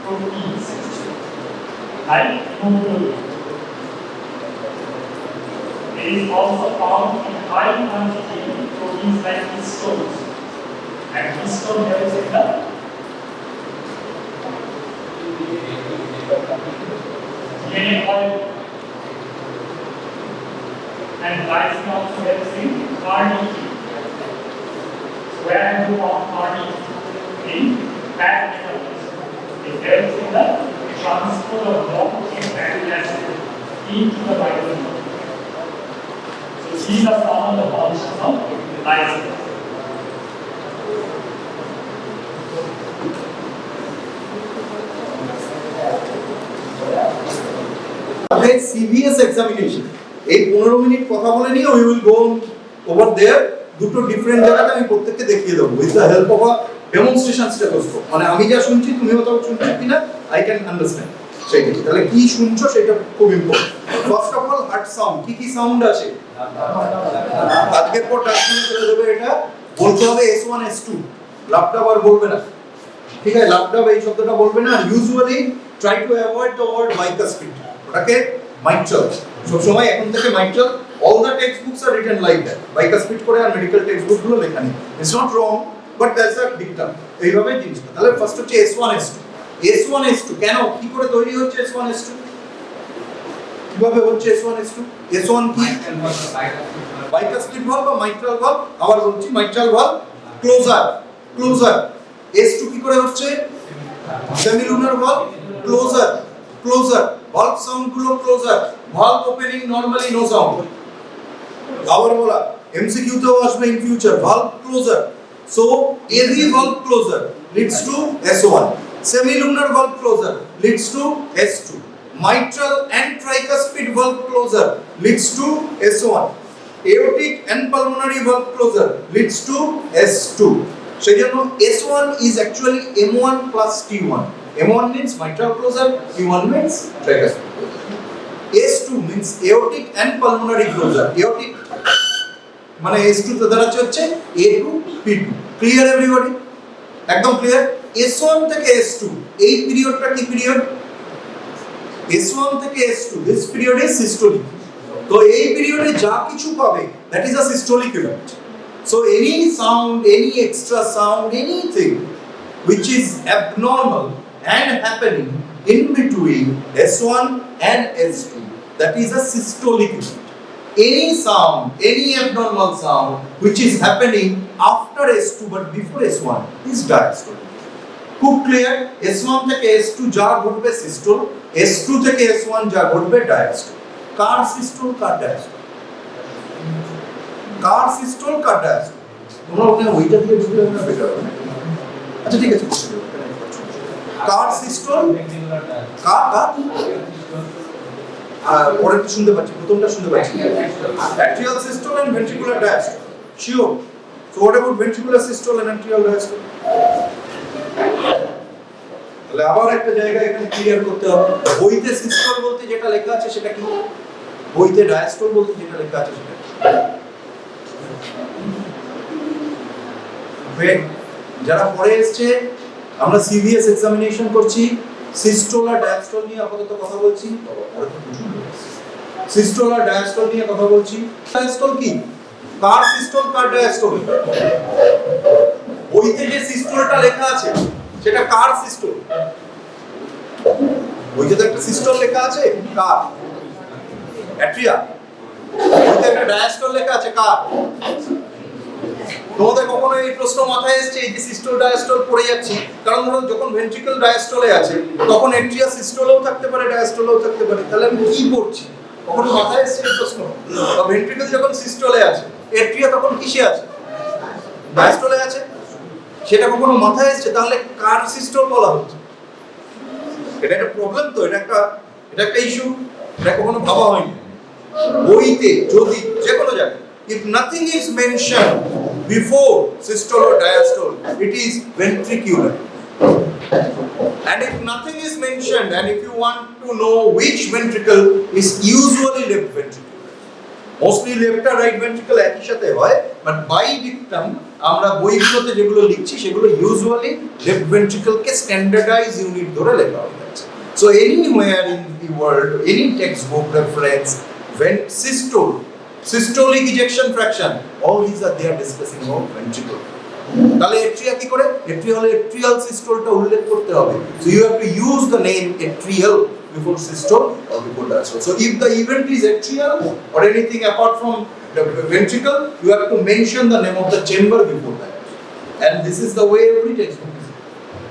proteins, like hemoglobin. It is also found in high quantity in proteins like histones, and histone helps in the DNA oil, and lysine also helps in RNA. Where do you want RNA? In fat metabolism. It helps in the transfer of long-chain fatty acid into the mitochondria. So these are some of the functions of lysine. Okay, CBS examination. এই 15 minute কথা বলে নিয়ে we will go over there. দুটো different জায়গাতে আমি প্রত্যেককে দেখিয়ে দেবো with the help of a demonstration stethoscope. মানে আমি যা শুনছি তুমিও তাও শুনছো কিনা I can understand. সেইটাই। তাহলে কি শুনছো সেটা খুব important. First of all heart sound, কি সাউন্ড আছে? আজকের পর টাইপিং করে দেবে এটা, বলতে হবে S1 S2। লাপটাপ আর বলবে না। ঠিক আছে, লাপটাপ এই শব্দটা বলবে না। Usually try to avoid the word bicuspid. ওটাকে mitral সব সময় এখন থেকে mitral, all the textbooks are written like that, bicuspid করে আর মেডিকেল টেক্সটবুক গুলো লেখা নেই। It's not wrong but that's a dictum, এইভাবে জিনিসটা। তাহলে ফার্স্ট হচ্ছে S1 S2। S1 S2 কেন, কি করে তৈরি হচ্ছে S1 S2, কিভাবে হচ্ছে S1 S2? S1 কি? bicuspid valve বা mitral valve, আবার বলছি mitral valve ক্লোজার। S2 কি করে হচ্ছে? semilunar valve closure. valve sound গুলো closure, valve opening normally no sound। আবার বলা MCQ তেও আসবে in future, valve closure, so AV valve closure leads to S1, semilunar valve closure leads to S2, mitral and tricuspid valve closure leads to S1, aortic and pulmonary valve closure leads to S2। সেজন্য S1 is actually M1 plus T1। M1 means mitral closure, T1 means tricuspid closure, S2 means aortic and pulmonary closure। aortic মানে S2 তে দাঁড়াচ্ছে হচ্ছে A2 P2। Clear everybody? একদম clear. S1 থেকে S2 এই পিরিয়ডটা কি period? S1 থেকে S2 this period is systolic। তো এই পিরিয়ডে যা কিছু পাবে that is a systolic event। So any sound, any extra sound, anything which is abnormal and happening in between S1 and S2, that is a systolic event। Any sound, any abnormal sound which is happening after S2 but before S1 is diastolic। খুব clear? S1 থেকে S2 যা ঘটবে systole, S2 থেকে S1 যা ঘটবে diastole. কার systole কার diastole? কার systole কার diastole? তোমরা ওখানে ওইটা দিয়ে ঢুকলে না বেটার হবে। আচ্ছা ঠিক আছে, কার সিস্টোল কার পরেরটা শুনতে পাচ্ছি, প্রথমটা শুনতে পাচ্ছি, atrial systole and ventricular diastole, sure। So what about ventricular systole and atrial diastole? তাহলে আবার একটা জায়গা এখানে ক্লিয়ার করতে হবে। বইতে সিস্টোল বলতে যেটা লেখা আছে সেটা কি, বইতে ডায়াস্টোল বলতে যেটা লেখা আছে সেটা কি? যারা পড়ে এসেছে, আমরা সিভিএস এক্সামিনেশন করছি, সিস্টোল আর ডায়াস্টোল নিয়ে আপাতত কথা বলছি। সিস্টোল আর ডায়াস্টোল নিয়ে কথা বলছি। ডায়াস্টোল কি? কার সিস্টোল কার ডায়াস্টোল? বইতে যে সিস্টোলটা লেখা আছে সেটা কার সিস্টোল? বইতে তো একটা সিস্টোল লেখা আছে, কার? অ্যাট্রিয়া। বইতে একটা ডায়াস্টোল লেখা আছে, কার? তোমাদের কখনো এই প্রশ্ন মাথায় এসেছে এই যে সিস্টোল ডায়াস্টোল পড়ে যাচ্ছে, কারণ ধরো যখন ভেন্ট্রিকল ডায়াস্টোলে আছে তখন এট্রিয়া সিস্টোলেও থাকতে পারে, ডায়াস্টোলেও থাকতে পারে, তাহলে আমি কি পড়ছি? কখনো মাথায় এসেছে এই প্রশ্ন? বা ভেন্ট্রিকল যখন সিস্টোলে আছে, এট্রিয়া তখন কিসে আছে? ডায়াস্টোলে আছে। সেটা কখনো মাথায় এসেছে? তাহলে কার সিস্টোল বলা হচ্ছে? এটা একটা প্রবলেম, তো এটা একটা ইস্যু, এটা কখনো ভাবা হয়নি বইতে। যদি যে কোনো জায়গায় if nothing is mentioned before systole or diastole, it is ventricular. And if nothing is mentioned, and if you want to know which ventricle, is usually left ventricle. Mostly left or right ventricle একই সাথে হয়, but by dictum আমরা বইগুলোতে যেগুলো লিখছি সেগুলো usually left ventricle কে standardized unit ধরে লেখা হয়। So anywhere in the world, any textbook reference, when systolic ejection fraction, all these are they are discussing about ventricle. তাহলে এট্রিয়া কি করে? এট্রিয়া হলে এট্রিয়াল সিস্টোলটা উল্লেখ করতে হবে। So you have to use the name atrial before systole or before diastole. So if the event is atrial or anything apart from the ventricle, you have to mention the name of the chamber before that. And this is the way every textbook is.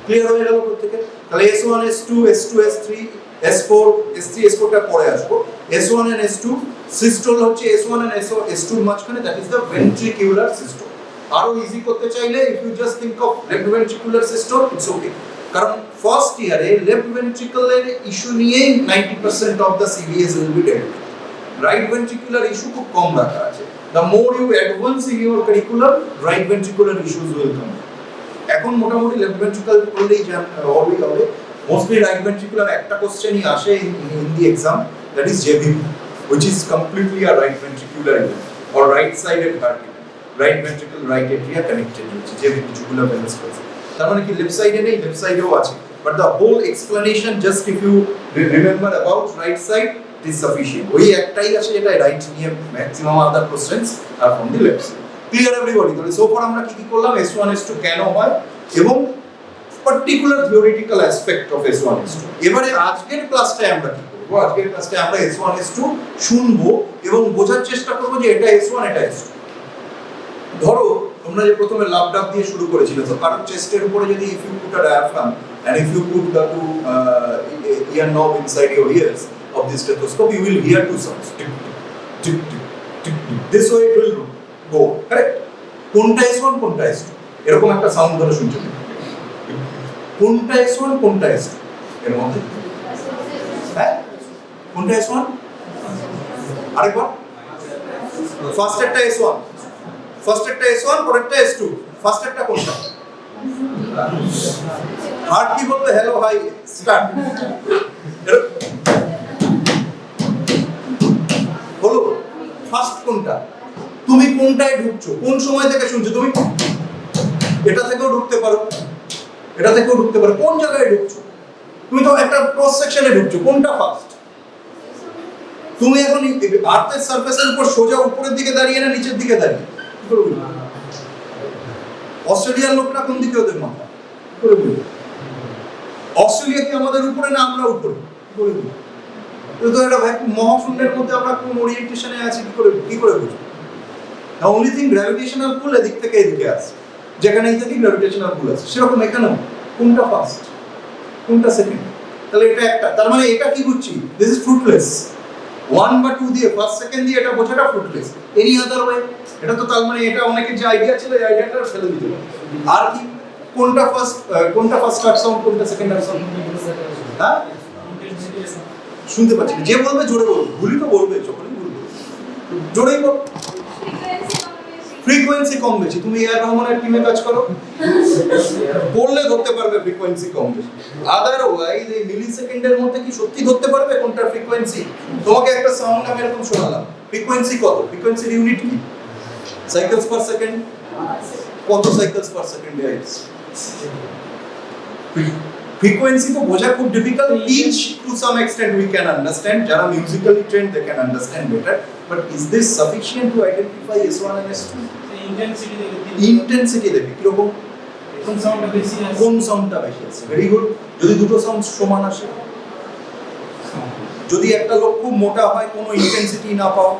Clear হয়ে গেল প্রত্যেকে? তাহলে S1 S2 S2 S3 S4 S3 S4 টা পরে আসবো। S1 and S2 systole হচ্ছে S1 and S2 এর মাঝখানে, that is the ventricular systole. আরো ইজি করতে চাইলে if you just think of left ventricular systole, it's okay. কারণ ফার্স্ট ইয়ারে লেফট ভেন্ট্রিকলের ইস্যু নিয়েই 90% of the CVS will be dealt. Right ventricular issue খুব কম রাখা আছে। The more you advance in your curriculum, right ventricular issues will come. এখন মোটামুটি left ventricle করলেই হবে। মোস্টলি রাইট ভেন্ট্রিকুলার একটা কোশ্চেনই আসে in the exam, that is JVP, which is completely a right ventricular event or right sided heart event. Right ventricle, right atria connected হচ্ছে JVP, jugular venous process. তার মানে কি left সাইডে নেই, left সাইডেও আছে, but the whole explanation just if you remember about right side is sufficient. ওই একটাই আছে যেটা রাইট নিয়ে maximum other questions are from the left side. Clear everybody? তাহলে so far আমরা কি করলাম? S1 S2 কেন হয় এবং particular theoretical aspect of S1 S2. এবারে আজকের ক্লাসটায় আমরা কি করব? আজকের ক্লাসটায় আমরা S1 S2 শুনবো এবং বোঝার চেষ্টা করব যে এটা S1 এটা S2। ধরো তোমরা যে প্রথমে লাভ ডাব দিয়ে শুরু করেছিলে, তো কারণ চেস্টের উপরে যদি if you put a diaphragm and if you put the two ear knob inside your ears of this stethoscope, you will hear two sounds, tick tick tick tick tick. This way it will go, correct? কোনটা S1 কোনটা S2 এরকম একটা sound ধরে শুনছো, কোনটা S1 কোনটা S2 এর মধ্যে, হ্যাঁ কোনটা S1? আরেকবার, ফার্স্ট একটা S1, ফার্স্ট একটা S1 পরেরটা S2, ফার্স্ট একটা কোনটা? হার্ট কি বলবে? হ্যালো হাই স্টার্ট হলো। ফার্স্ট কোনটা? তুমি কোনটায় ঢুকছো, কোন সময় থেকে শুনছো? তুমি এটা থেকেও ঢুকতে পারো, এটা থেকেও ঢুকতে পারো, কোন জায়গায় ঢুকছো? তুমি তো একটা ক্রস সেকশনে ঢুকছো, কোনটা ফার্স্ট? তুমি এখন আর্থের সারফেসের উপর সোজা উপরের দিকে দাঁড়িয়ে না নিচের দিকে দাঁড়িয়ে? কি করে বুঝবে? অস্ট্রেলিয়ার লোকরা কোন দিকে ওদের মাথা? কি করে বুঝবে? অস্ট্রেলিয়া কি আমাদের উপরে না আমরা উপরে? কি করে বুঝবে? তো এটা মহাশূন্যের মধ্যে আমরা কোন ওরিয়েন্টেশনে আছি কি করে বুঝবো? The only thing gravitational pull এদিক থেকে এদিকে আসে, যেখানেই থাকি gravitational pull আছে, সেরকম এখানেও কোনটা ফার্স্ট কোনটা সেকেন্ড? তাহলে এটা একটা, তার মানে এটা কি বুঝছি? This is fruitless. 1 বা 2 দিয়ে ফার্স্ট সেকেন্ড দিয়ে এটা বোঝাটা ফ্রুটলেস। এনি আদার ওয়ে এটা তো, তার মানে এটা অনেকের যে আইডিয়া ছিল এই আইডিয়াটা ফেলে দিতে হবে। আর কি কোনটা ফার্স্ট স্টার্ট সাউন্ড কোনটা সেকেন্ড সাউন্ড? হ্যাঁ শুনতে পাচ্ছি, যে বলবে জোরে বলবে, ভুলই তো বলবে, যখনই বলবে জোরেই বল। ফ্রিকোয়েন্সি কম বেশি, তুমি এআর রহমানের টিমে কাজ করো, বললে ধরতে পারবে ফ্রিকোয়েন্সি কম বেশি। আদারওয়াইজ এই মিলি সেকেন্ডের মধ্যে কি সত্যি ধরতে পারবে কোনটা ফ্রিকোয়েন্সি? তোমাকে একটা সাউন্ড আমি এরকম শোনালাম, ফ্রিকোয়েন্সি কত? ফ্রিকোয়েন্সির ইউনিট কি? Cycles per second. কত সাইকেলস পার সেকেন্ড আছে? ফ্রিকোয়েন্সি তো বোঝা খুব difficult. Pitch to some extent we can understand, যারা musically trained they can understand better, but is this sufficient to identify S1 and S2? Intensity দেখে কিরকম, কোন সাউন্ডটা বেশি আছে। Very good. যদি দুটো সাউন্ড সমান আসে, যদি একটা লোক খুব মোটা হয় কোনো ইন্টেন্সিটি না পাও,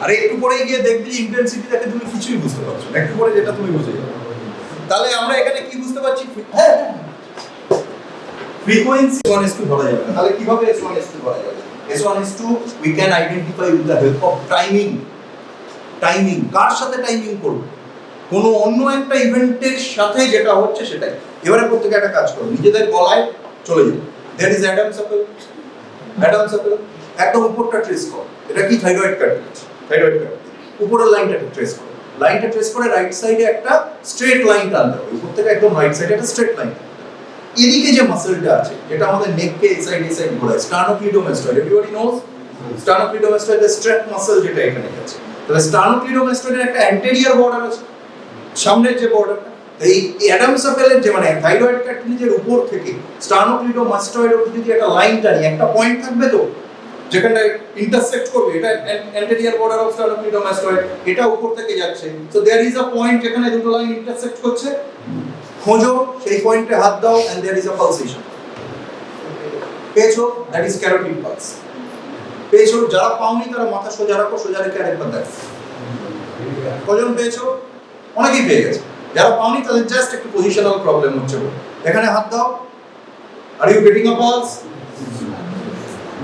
আর একটু পরে গিয়ে দেখবি ইন্টেন্সিটি দেখে তুমি কিছুই বুঝতে পারছো না, একটু পরে যেটা তুমি বুঝে যাবে। তাহলে আমরা এখানে কি বুঝতে পারছি? হ্যাঁ, ফ্রিকোয়েন্সি S1 S2 ধরা যাবে না। তাহলে কিভাবে S1 S2 ধরা যাবে? S1 S2 we can identify with the help of timing. Timing কার সাথে টাইমিং করব? কোনো অন্য একটা ইভেন্টের সাথে যেটা হচ্ছে সেটাই। এবারে প্রত্যেকে একটা কাজ করো, নিজেদের গলায় চলে যাও। That is Adams Apple. Adams Apple একদম উপরটা ট্রেস করো। এটা কি থাইরয়েড কার্টিলেজ? থাইরয়েড কার্টিলেজ উপরের লাইনটা ট্রেস করো। লাইনটা ট্রেস করে রাইট সাইডে একটা স্ট্রেট লাইন টানতে হবে। উপর থেকে একদম রাইট সাইডে একটা স্ট্রেট লাইন। এদিকে যে মাসলটা আছে যেটা আমাদের নেককে এই সাইড ঘোরায়, sternocleidomastoid, everybody knows sternocleidomastoid the straight muscle যেটা এখানে আছে। তাহলে স্টার্নোক্লিডোমাস্টয়েডের একটা অ্যান্টেরিয়র বর্ডার আছে, সামনের যে বর্ডারটা। এই অ্যাডামস অ্যাপেলের যে মানে থাইরয়েড কার্টিলেজের উপর থেকে স্টার্নোক্লিডোমাস্টয়েড অবধি যদি একটা লাইন টানি, একটা পয়েন্ট থাকবে তো যেখানটা ইন্টারসেক্ট করবে, এটা অ্যান্টেরিয়র বর্ডার অফ স্টার্নোক্লিডোমাস্টয়েড, এটা উপর থেকে যাচ্ছে। So there is a point যেখানে দুটো লাইন ইন্টারসেক্ট করছে, খোঁজো সেই পয়েন্টে হাত দাও and there is a pulsation. পেয়েছো? That is carotid pulse. পেয়েছো? যারা পাওনি তারা মাথা সোজা রাখো, সোজা রেখে আরেকবার দেখো। কজন পেয়েছো? অনেকেই পেয়ে গেছে। যারা পাওনি তাদের জাস্ট একটু পজিশনাল প্রবলেম হচ্ছে। এখানে হাত দাও। Are you getting a pulse?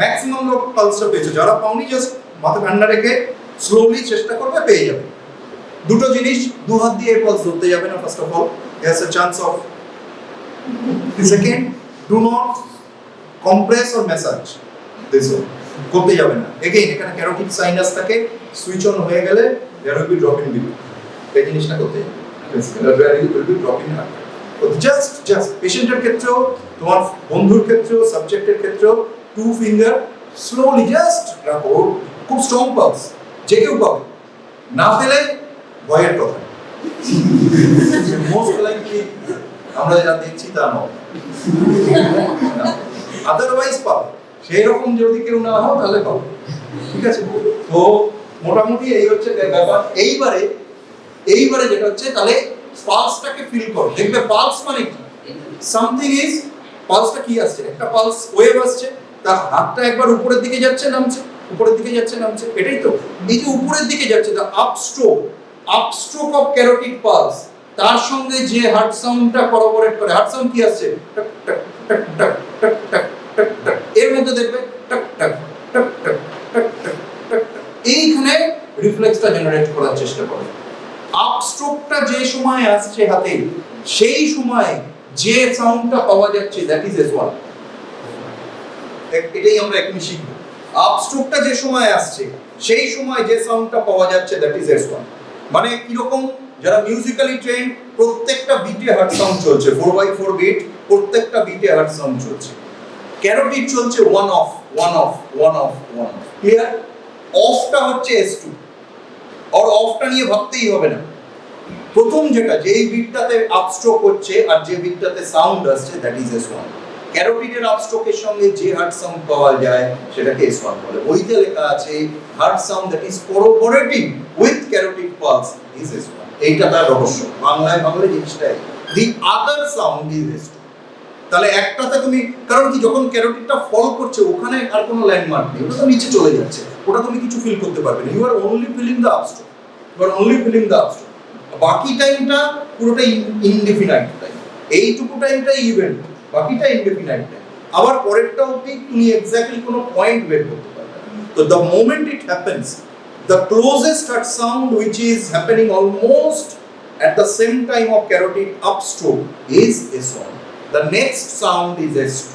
Maximum লোক পালসটা পেয়েছো। যারা পাওনি জাস্ট মাথা ঠান্ডা রেখে স্লোলি চেষ্টা করবে, পেয়ে যাবে। দুটো জিনিস, দু হাত দিয়ে পালস ধরতে যাবে না। First of all there's a chance of second, do not compress or massage this one, করতে যাবে না। এগেইন এখানে ক্যারোটিড সাইনাস থাকে, সুইচ অন হয়ে গেলে there will be drop in below, এই জিনিসটা করতে যাবে। there will be drop in heart. just পেশেন্টের ক্ষেত্রেও, তোমার বন্ধুর ক্ষেত্রেও, সাবজেক্টের ক্ষেত্রেও টু ফিঙ্গার স্লোলি জাস্ট রাখো। খুব স্ট্রং পালস, যে কেউ পাবে। না পেলে ভয়ের কথা, মোস্ট লাইকলি আমরা যা দেখছি তা নয়, আদারওয়াইজ পাবে। সেই রকম যদি কেউ না হয় তাহলে পাবে। ঠিক আছে? তো মোটামুটি এই হচ্ছে ব্যাপার। এইবারে যেটা হচ্ছে, তাহলে পালসটাকে ফিল করো। দেখবে পালস মানে কি, সামথিং ইজ, পালসটা কি আসছে, একটা পালস ওয়েভ আসছে, তার হাতটা একবার উপরের দিকে যাচ্ছে নামছে, উপরের দিকে যাচ্ছে নামছে, এটাই তো। এই যে উপরের দিকে যাচ্ছে, দা আপস্ট্রোক অফ ক্যারোটিড পালস, তার সঙ্গে যে হার্ট সাউন্ডটা করোবরেট করে। হার্ট সাউন্ড কি আসছে? টাক টাক টাক টাক টাক টাক টাক টাক। এর মধ্যে দেখবে টাক টাক টাক টাক টাক টাক টাক। এইখানে রিফ্লেক্সটা জেনারেট করার চেষ্টা করে। আপস্ট্রোকটা যে সময় আসছে হাতে, সেই সময় যে সাউন্ডটা পাওয়া যাচ্ছে দ্যাট ইজ S1। এটাই আমরা এখন শিখব। আপস্ট্রোকটা যে সময় আসছে, সেই সময় যে সাউন্ডটা পাওয়া যাচ্ছে দ্যাট ইজ S1। মানে কি রকম, যারা মিউজিক্যালি ট্রেন্ড, প্রত্যেকটা বিটে হার্ট সাউন্ড চলছে, 4/4 বিট, প্রত্যেকটা বিটে হার্ট সাউন্ড চলছে। ক্যারোটিড চলছে one off one off one off one off. Clear? অফটা হচ্ছে S2। আর অফটা নিয়ে ভাবতেই হবে না। প্রথম যেটা, যেই বিটটাতে আপস্ট্রোক হচ্ছে আর যে বিটটাতে সাউন্ড আসছে দ্যাট ইজ S1। ক্যারোটিডের আপস্ট্রোকের সঙ্গে যে হার্ট সাউন্ড পাওয়া যায় সেটাকে S1 বলে। বইতে লেখা আছে heart sound that is corroborating with carotid pulse is S1। এইটা তার রহস্য। বাংলায় ভাবলে জিনিসটাই, দি আদার সাউন্ড ইজ S2। তাহলে একটাতে তুমি, কারণ কি, যখন ক্যারোটিডটা ফল করছে ওখানে আর কোনো ল্যান্ডমার্ক নেই, ওটা তো নিচে চলে যাচ্ছে, ওটা তুমি কিছু ফিল করতে পারবে না। You are only feeling the upstroke, বাকি টাইমটা পুরোটা ইনডেফিনাইট টাইম। এইটুকু টাইমটা ইভেন্ট, বাকিটা ইনডেফিনাইট টাইম। আবার পরেরটা অবধি তুমি এক্স্যাক্টলি কোনো পয়েন্ট বের করতে পারবে না। তো the moment it happens, the closest heart sound which is happening almost at the same time of carotid upstroke is S1. The next sound is S2.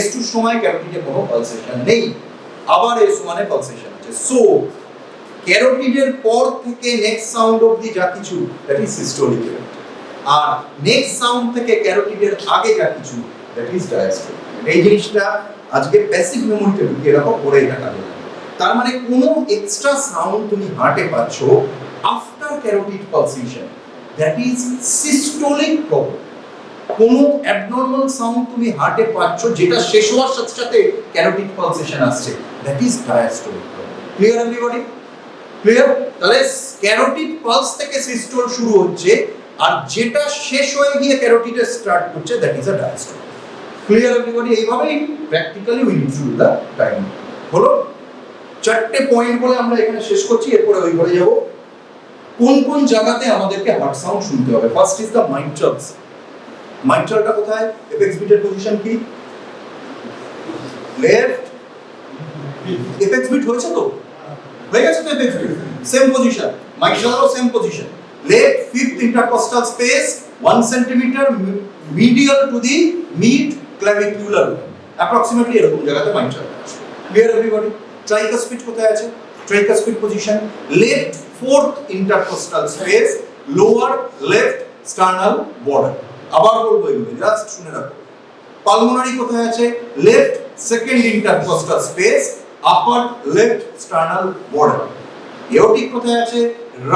S2 সময় ক্যারোটিডে কোনো পালসেশন নেই, আবার S1 এ পালসেশন আছে। সো ক্যারোটিডের পর থেকে next sound অবধি যা কিছু দ্যাট ইজ সিস্টোলিক ইভেন্ট, আর নেক্সট সাউন্ড থেকে ক্যারোটিডের আগে যা কিছু দ্যাট ইজ ডায়াস্টোলিক। এই জিনিসটা আজকে বেসিক মেমোরিতে ঢুকিয়ে রাখো, পরে এটা কাজে লাগবে। তার মানে কোনো এক্সট্রা সাউন্ড তুমি হার্টে পাচ্ছ after carotid pulsation that is systolic problem. কোনো অ্যাবনর্মাল সাউন্ড তুমি হার্টে পাচ্ছ যেটা শেষ হওয়ার সাথে সাথে ক্যারোটিড পালসেশন আসছে that is diastolic problem. Clear everybody? Clear? তাহলে ক্যারোটিড পালস থেকে সিস্টোল শুরু হচ্ছে, আর যেটা শেষ হয়ে গিয়ে ক্যারোটিডে স্টার্ট করছে that is a diastole. Clear everybody? এইভাবেই practically we need to do the time. হলো? চারটে পয়েন্ট বলে আমরা এখানে শেষ করছি, এরপরে ওই ঘরে যাব। কোন কোন জায়গাতে আমাদেরকে হার্ট সাউন্ড শুনতে হবে? First is the mitrals. মাইট্রালটা কোথায়? এপেক্স বিটের পজিশন কি? লেফট। এপেক্স বিট হয়েছে তো? হয়ে গেছে তো এপেক্স বিট? সেম পজিশন, মাইট্রালও same position. Left fifth intercostal space 1 centimetre medial to the mid clavicular, approximately এরকম জায়গাতে মাইট্রাল আছে। Clear everybody? ট্রাইকাসপিড কোথায় আছে? Tricuspid position left fourth intercostal space lower left sternal border. আবার বলবো এগুলো, just শুনে রাখো। পালমোনারি কোথায় আছে? লেফট সেকেন্ড ইন্টারকস্টাল স্পেস আপার লেফট স্টার্নাল বর্ডার। এওটিক কোথায় আছে?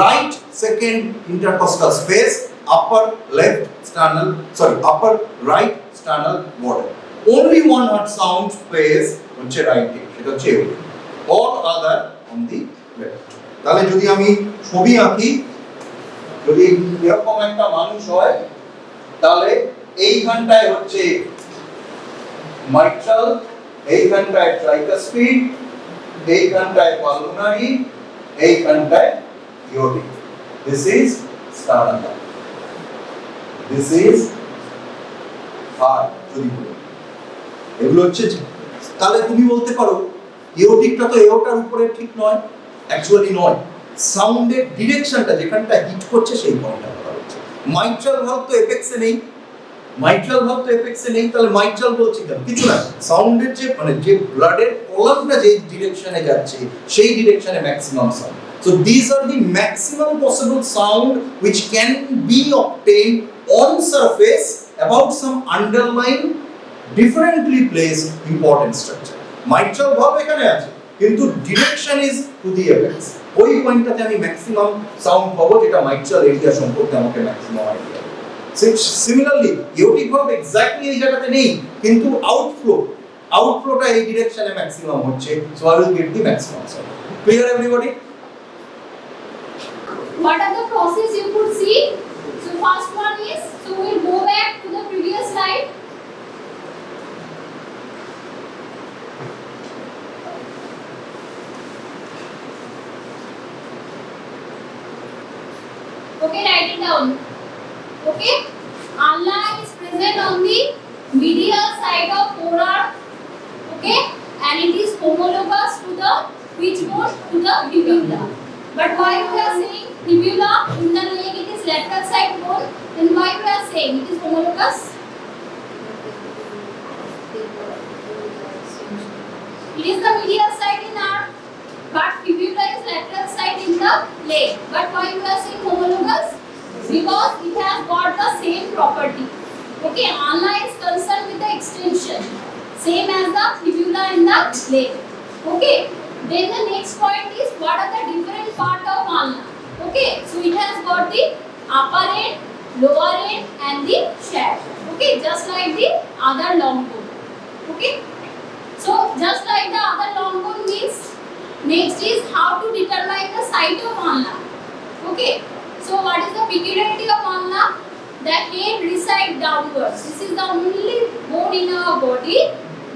Right second intercostal space upper left sternal, upper right sternal border. Only one heart sound space হচ্ছে right এ, সেটা হচ্ছে aortic. All other on the left. তাহলে যদি আমি ছবি আঁকি, যদি এরকম একটা মানুষ হয়, তাহলে এইখানটায় হচ্ছে mitral, এইখানটায় tricuspid, এইখানটায় pulmonary, এইখানটায় aortic. This is sternal. This is heart. এগুলো হচ্ছে। তাহলে তুমি বলতে পারো এওটিকটা তো এওটার উপরে ঠিক নয়, অ্যাকচুয়ালি নয়। সাউন্ডের ডিরেকশনটা যেখানটা হিট করছে সেই পয়েন্টটা বলা হচ্ছে। মাইট্রাল ভালভ তো এপেক্সে নেই, মাইট্রাল ভালভ তো এপেক্সে নেই, তাহলে মাইট্রাল বলছি কেন? কিছু না, সাউন্ডের যে যে ব্লাডের কলামটা যে ডিরেকশনে যাচ্ছে সেই ডিরেকশনে maximum sound. So these are the maximum possible sound which can be obtained on surface about some underlying differently placed important structure. Mitral valve এখানে আছে, কিন্তু direction is to the apex. ওই পয়েন্টটাতে আমি ম্যাক্সিমাম সাউন্ড পাবো, যেটা mitral area সম্পর্কে আমাকে maximum idea. Similarly aortic valve exactly এই জায়গাতে নেই, কিন্তু আউটফ্লোটা এই ডিরেকশনে ম্যাক্সিমাম হচ্ছে, so I will get the maximum sound. Clear everybody? What are the process you could see? So first one is, so we'll go back to the previous slide. Okay, write it down. Okay, ulnar is present on the medial side of forearm. Okay, and it is homologous to the which bone? To the fibula. But why we are saying fibula in the leg it is lateral side bone, then why we are saying it is homologous? It is the medial side in arm, but fibula is lateral side in the leg. But why we are saying homologous? Because it has got the same property. Okay, ulnar is concerned with the extension, same as the fibula in the leg. Okay. Then the next point is, what are the different part of ulnar? Okay, so it has got the upper end, lower end and the shaft. Okay, just like the other long bone. Okay, so just like the other long bone means, next is how to determine the site of ulnar. Okay, so what is the peculiarity of ulnar? The head resides downwards. This is the only bone in our body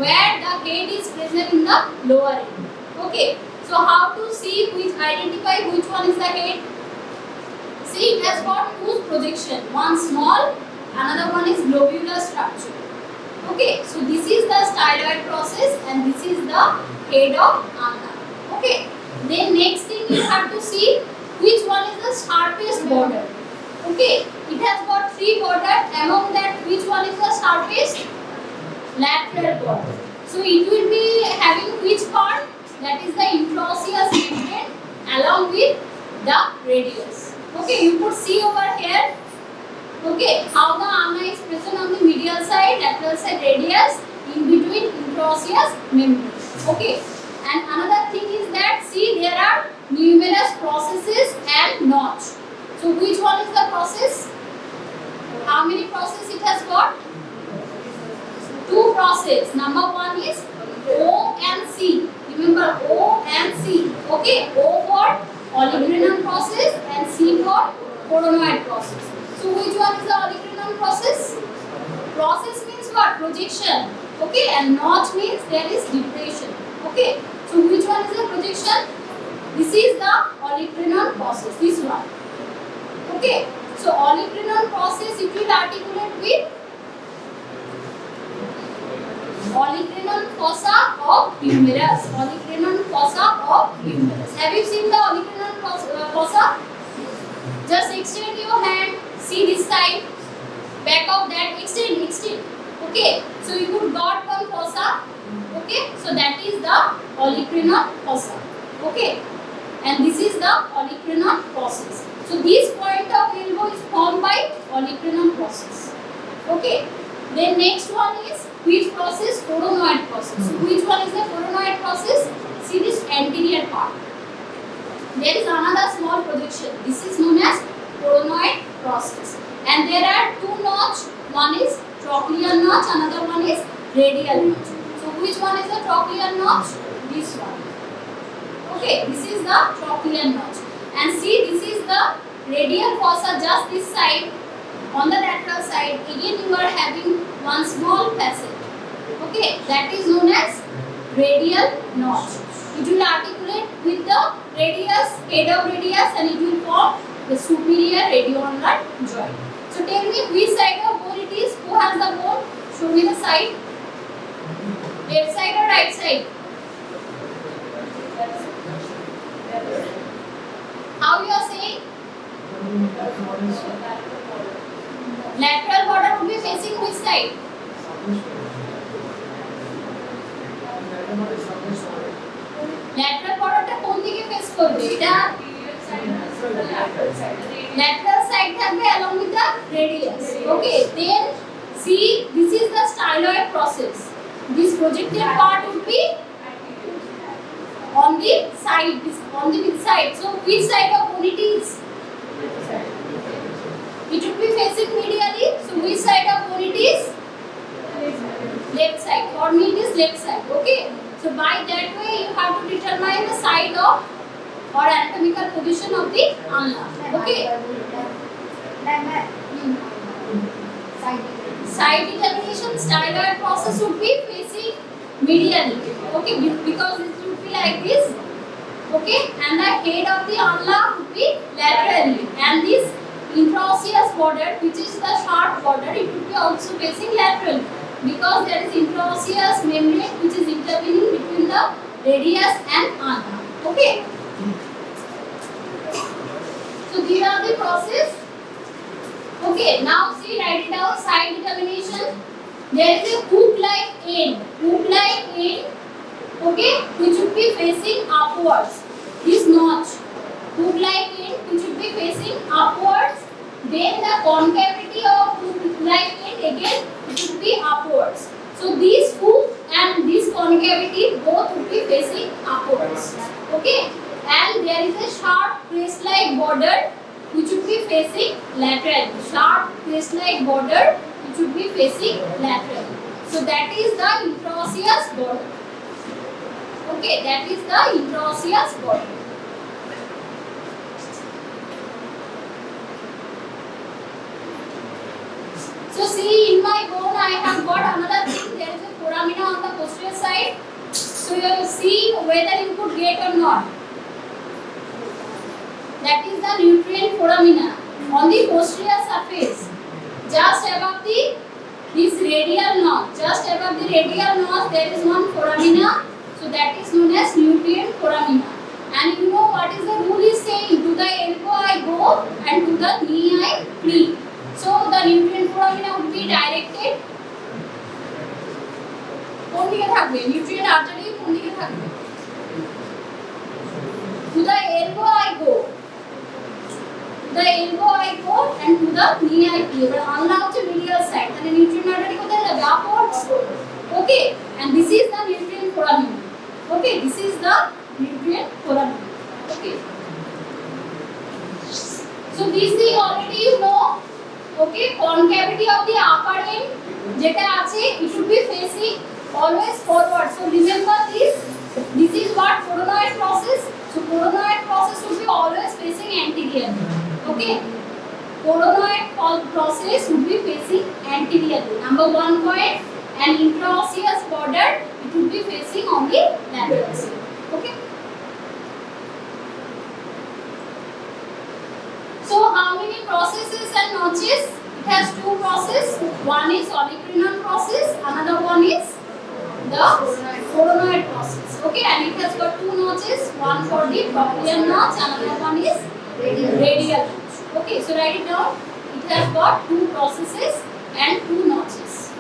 where the head is present in the lower end. Okay, so how to see identify which one is the head? See, it has got two projection, one small, another one is globular structure. Okay, so this is the styloid process and this is the head of ulnar. Okay, then next thing you have to see which one is the sharpest border. Okay, it has got three borders, among that which one is the sharpest? Lateral border. So it will be having which part? That is the intraosseous membrane along with the radius. Okay, you could see over here. Okay, how the ulna is present on the medial side, lateral side, radius, in between intraosseous membrane. Okay, and another thing is that, see, there are numerous processes and notch. So which one is the process? How many process it has got? Two process. Number one is O and C. Remember O and C. Okay, O for olecranon process and C for coronoid process. So which one is the olecranon process? Process means what? Projection. Okay, and notch means there is depression. Okay, So which one is the projection? This is the olecranon process, this one. Okay, so olecranon process it will articulate with olecranon fossa of humerus. Olecranon fossa of humerus. Have you seen the olecranon fossa? Just extend your hand, see this side, back of that, extend. Okay, so you could got one fossa. Okay, so that is the olecranon fossa. Okay, and this is the olecranon process. So this point of elbow is formed by olecranon process. Okay, then next one is which process? Coronoid process. So which one is the coronoid process? See this anterior part. There is another small projection. This is known as coronoid process. And there are two notch. One is trochlear notch, another one is radial notch. So which one is the trochlear notch? This one. Okay, this is the trochlear notch. And see, this is the radial fossa, just this side. On the lateral side, again you are having one small passage. Okay, that is known as radial notch. It will articulate with the radius, head of radius, and it will form the superior radioulnar joint. So tell me which side of bone it is? Who has the bone? Show me the side. Left side or right side? How you are saying? Lateral border would be facing which side? Lateral border টা কোন দিকে face করবে? এটা lateral side থাকবে along with the radius. Okay, then see, this is the styloid process. This projected part would be on the side, on the which side? So which side of bone it is? It would be facing medially. So which side of bone it is? Left side. For me it is left side. Okay. So by that way you have to determine the side of or anatomical position of the ulnar. Okay. Side determination, styloid process would be facing medially. Okay, because it would be like this. Okay, and the head of the ulnar would be laterally, and this intraosseous border, which is the sharp border, it would be also facing laterally, because there is intraosseous membrane which is intervening between the radius and ulnar. Okay. So these are the process. Okay, now see, write it down. Side determination. There is a hook-like end. Hook-like end. Okay, which would be facing upwards. This notch. Hook-like end, which would be facing upwards. Then the concavity of hook-like end again, it would be upwards. So this hook and this concavity both would be facing upwards. Okay, and there is a sharp crest-like border which would be facing lateral. Sharp crest-like border which would be facing lateral. So that is the intraosseous border. Okay, that is the intraosseous border. So see, in my bone I have got another thing. There is a foramina on the posterior side. So you will see whether you could get or not. That is the nutrient foramina on the posterior surface, just above this radial notch. Just above the radial notch, there is one foramina. So that is known as nutrient foramina. And you know what is the rule is saying? To the elbow I go and to the knee I flee. So the nutrient foramina would be directed. কোন দিকে থাকবে? Nutrient artery কোন দিকে থাকবে? To the elbow I go. The elbow I go and to the knee I flee. But ulnar হচ্ছে medial side. তাহলে nutrient artery কোথায় যাবে? Upwards. Okay, and this is the nutrient foramina. Okay, this is the nutrient foramina. Okay. So this thing already you know. Okay, concavity of the upper end যেটা আছে, it should be facing always forward. So remember this. This is what coronoid process. So coronoid process should be always facing anteriorly. Okay, coronoid process would be facing anteriorly. Number 1 point, and intraosseous border it would be facing on the lateral side. Okay. So how many processes and notches? It has two processes. One is olecranon process, another one is the coronoid process. Okay, and it has got two notches, one for the propylene notch, another one is radial notch. Okay, so write it down. It has got two processes and two notches.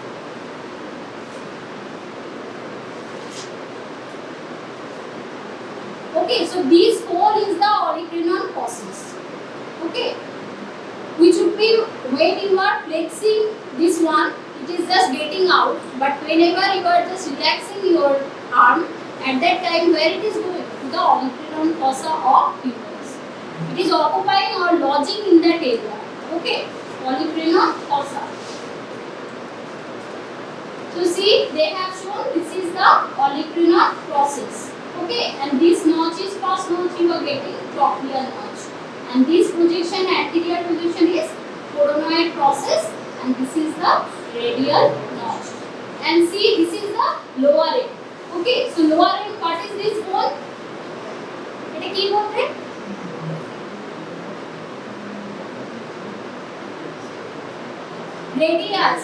Okay, so this whole is the olecranon process. Okay, which would be when you are flexing this one, it is just getting out, but whenever you are just relaxing your arm, at that time where it is going? To the olecranon fossa of humerus. It is occupying or lodging in that area. Okay, olecranon fossa. So see, they have shown this is the olecranon process. Okay, and this notch is first notch you are getting trochlear notch, and this projection, anterior projection is coronoid process, and this is the radial notch. And see, this is the lower end. Okay, so lower end, what is this bone? It is bone, right? Radius.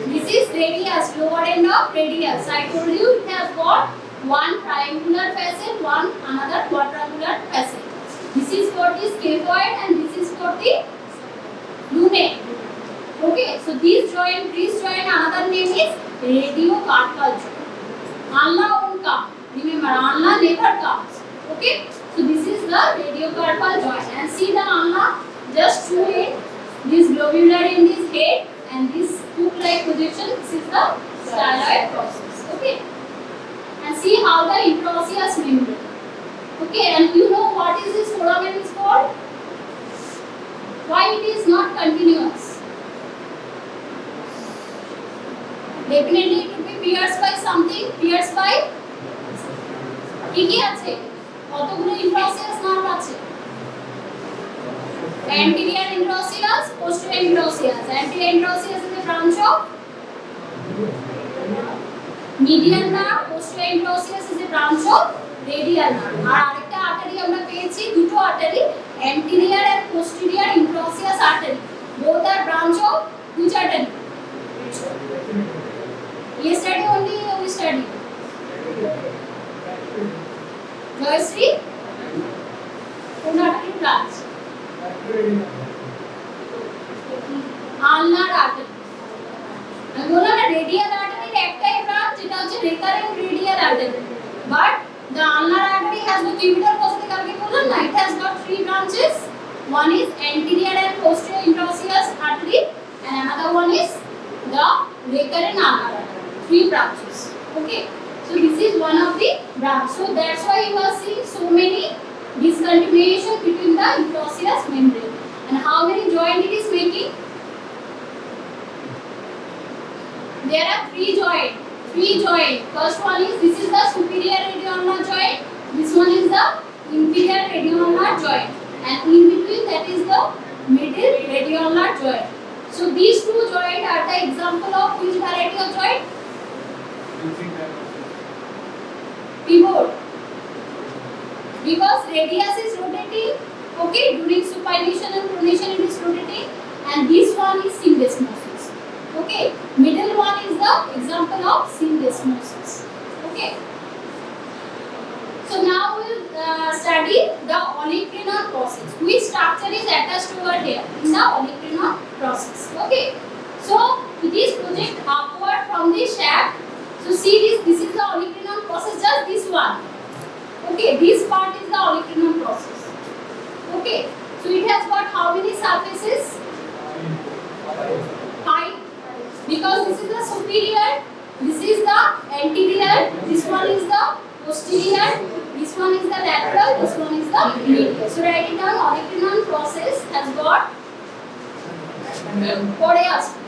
This is radius, lower end of radius. I told you it has got one triangular facet, one another quadrangular facet. This is for the scaphoid and this is for the lunate. Okay, so this joint, another name is radiocarpal joint. Ulnar won't come. Remember, ulnar never comes. Okay, so this is the radiocarpal joint. And see the ulnar, just two end. This globular end is head, and this hook-like projection. This is the styloid process. Okay, and see how the interosseous membrane. Okay, and you know what is this foramen is called? Why it is not continuous? Definitely it will be pierced by something. Pierced by কি আছে? কতগুলো interosseous nerve আছে? Anterior interosseous, posterior interosseous. Anterior interosseous is a branch of median nerve. Posterior interosseous is a branch of radial nerve. আর আরেকটা artery আমরা পেয়েছি, দুটো artery, anterior and posterior interosseous artery. Both are branch of which artery? Yesterday only we studied. Joyশ্রী, কোন artery branch? ulnar artery. আমি বললাম না radial artery এর একটাই ব্রাঞ্চ, যেটা হচ্ছে recurrent radial artery. But the ulnar artery has the cubital fossa কালকে বললাম না, it has got three branches. One is anterior and posterior interosseous artery, and another one is the recurrent ulnar artery. Three branches. Okay, so this is one of the branch. So that's why you are seeing so many discontinuation between the interosseous membrane. And how many joint it is making? There are three joint. First one is, this is the superior radioulnar joint. This one is the inferior radioulnar joint, and in between that is the middle radioulnar joint. So these two joint are the example of which variety of joint? Pivot. Because radius is rotating, okay, during supination and pronation it is rotating, and this one is syndesmosis. Okay, middle one is the example of syndesmosis. Okay, so now we will study the olecranon process. Which structure is attached over here in the olecranon process? Okay, so it is project upward from the shaft. So see this is the olecranon process, just this one. Okay, this part is the olecranon process. Okay, so it has got how many surfaces? 5. Because this is the superior, this is the anterior, this one is the posterior, this one is the lateral, this one is the medial. So write it down, olecranon process has got 4 aspects.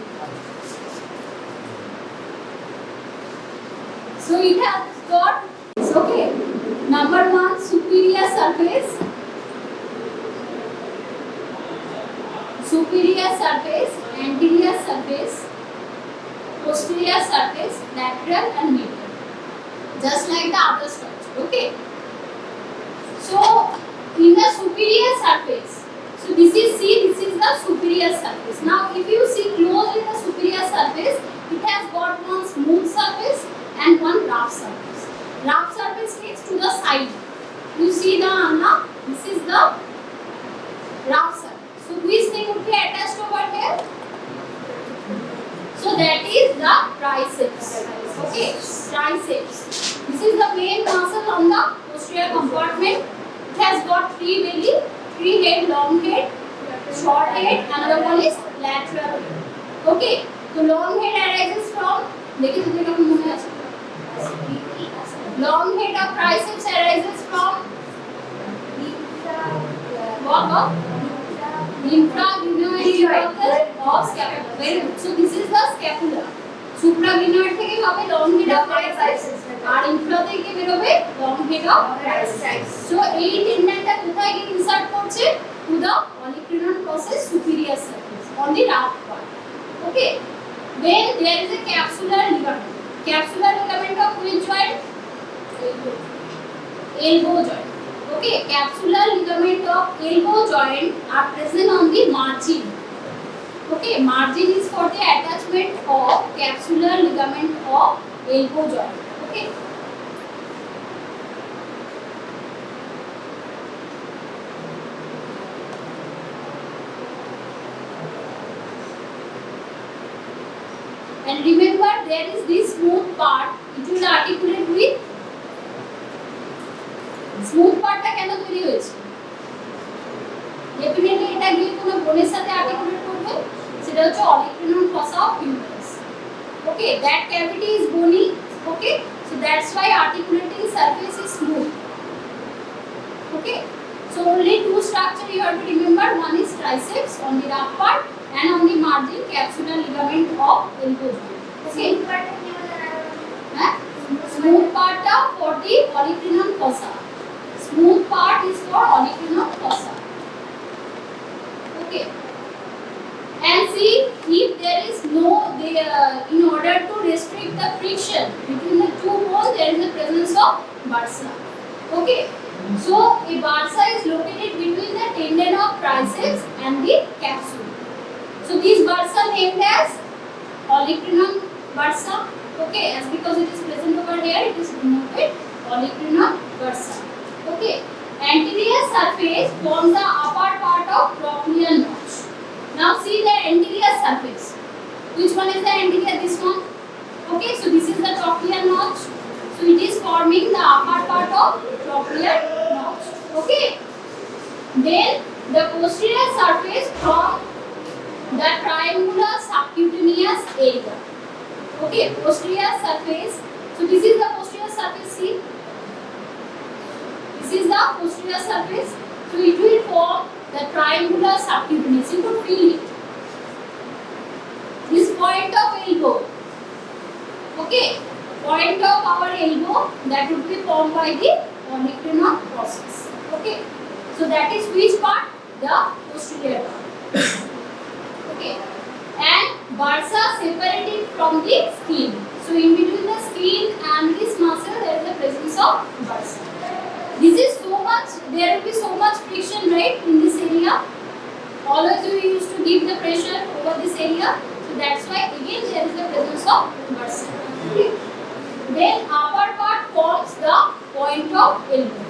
So it has got, okay, number 1, superior surface, anterior surface, posterior surface, lateral and medial, just like the other structure. Okay, So in the superior surface, so this is the superior surface. Now if you see closely the superior surface, it has got one smooth surface and one rough surface. Rough surface means to the side. You see the ulna, this is the rough surface. So which thing would be attached over here? So that is the triceps. Okay, triceps. This is the main muscle on the posterior compartment. It has got 3 belly, 3 head, long head, short head, another one is lateral head. Okay, so long head arises from, long head of triceps arises from infraglenoid of scapula. Very good. So this is the scapula. Supraglenoid থেকে হবে long head of triceps R infra থেকে বের হবে long head of triceps. So এই টেন্ডনটা কোথায় গিয়ে insert করছে? To the olecranon process superior surface on the rough part. Okay. Then there is a capsular ligament. Capsular ligament of which joint? Elbow joint. Okay, capsular ligament of elbow joint are present on the margin. Okay, margin is for the attachment of capsular ligament of elbow joint. Okay. And remember, there is this smooth part. It will articulate with smooth part টা কেন তৈরি হয়েছে? Definitely এটা গিয়ে কোনো বোনের সাথে articulate করবে, সেটা হচ্ছে olecranon fossa of humerus. Okay, that cavity is bony. Okay, so that's why articulating surface is smooth. Okay, so only 2 structure you have to remember. One is triceps on the rough part and on the margin capsular ligament of elbow joint. Okay, smooth part for the olecranon fossa. Smooth part is for olecranon fossa. Okay. And see, if there is no, in order to restrict the friction between the 2 bones, there is the presence of bursa. Okay. So a bursa is located between the tendon of triceps and the capsule. So this bursa named as olecranon bursa. Okay, as because it is present over here, it is denoted olecranon bursa. Okay, anterior surface forms the upper part of trochlear notch. Now see the anterior surface. Which one is the anterior? This one. Okay, so this is the trochlear notch. So it is forming the upper part of trochlear notch. Okay. Then the posterior surface from the triangular subcutaneous area. Okay, posterior surface. So this is the posterior surface. See. This is the posterior surface. So it will form the triangular subcutaneous. You could feel it. This point of elbow. Okay. Point of our elbow that would be formed by the olecranon process. Okay. So that is which part? The posterior part. Okay. And bursa separated from the skin. So in between the skin and this muscle there is the presence of bursa. This is so much, there will be so much friction, right, in this area. Always you used to give the pressure over this area. So that's why again there is the presence of bursa. Okay. Then upper part forms the point of elbow.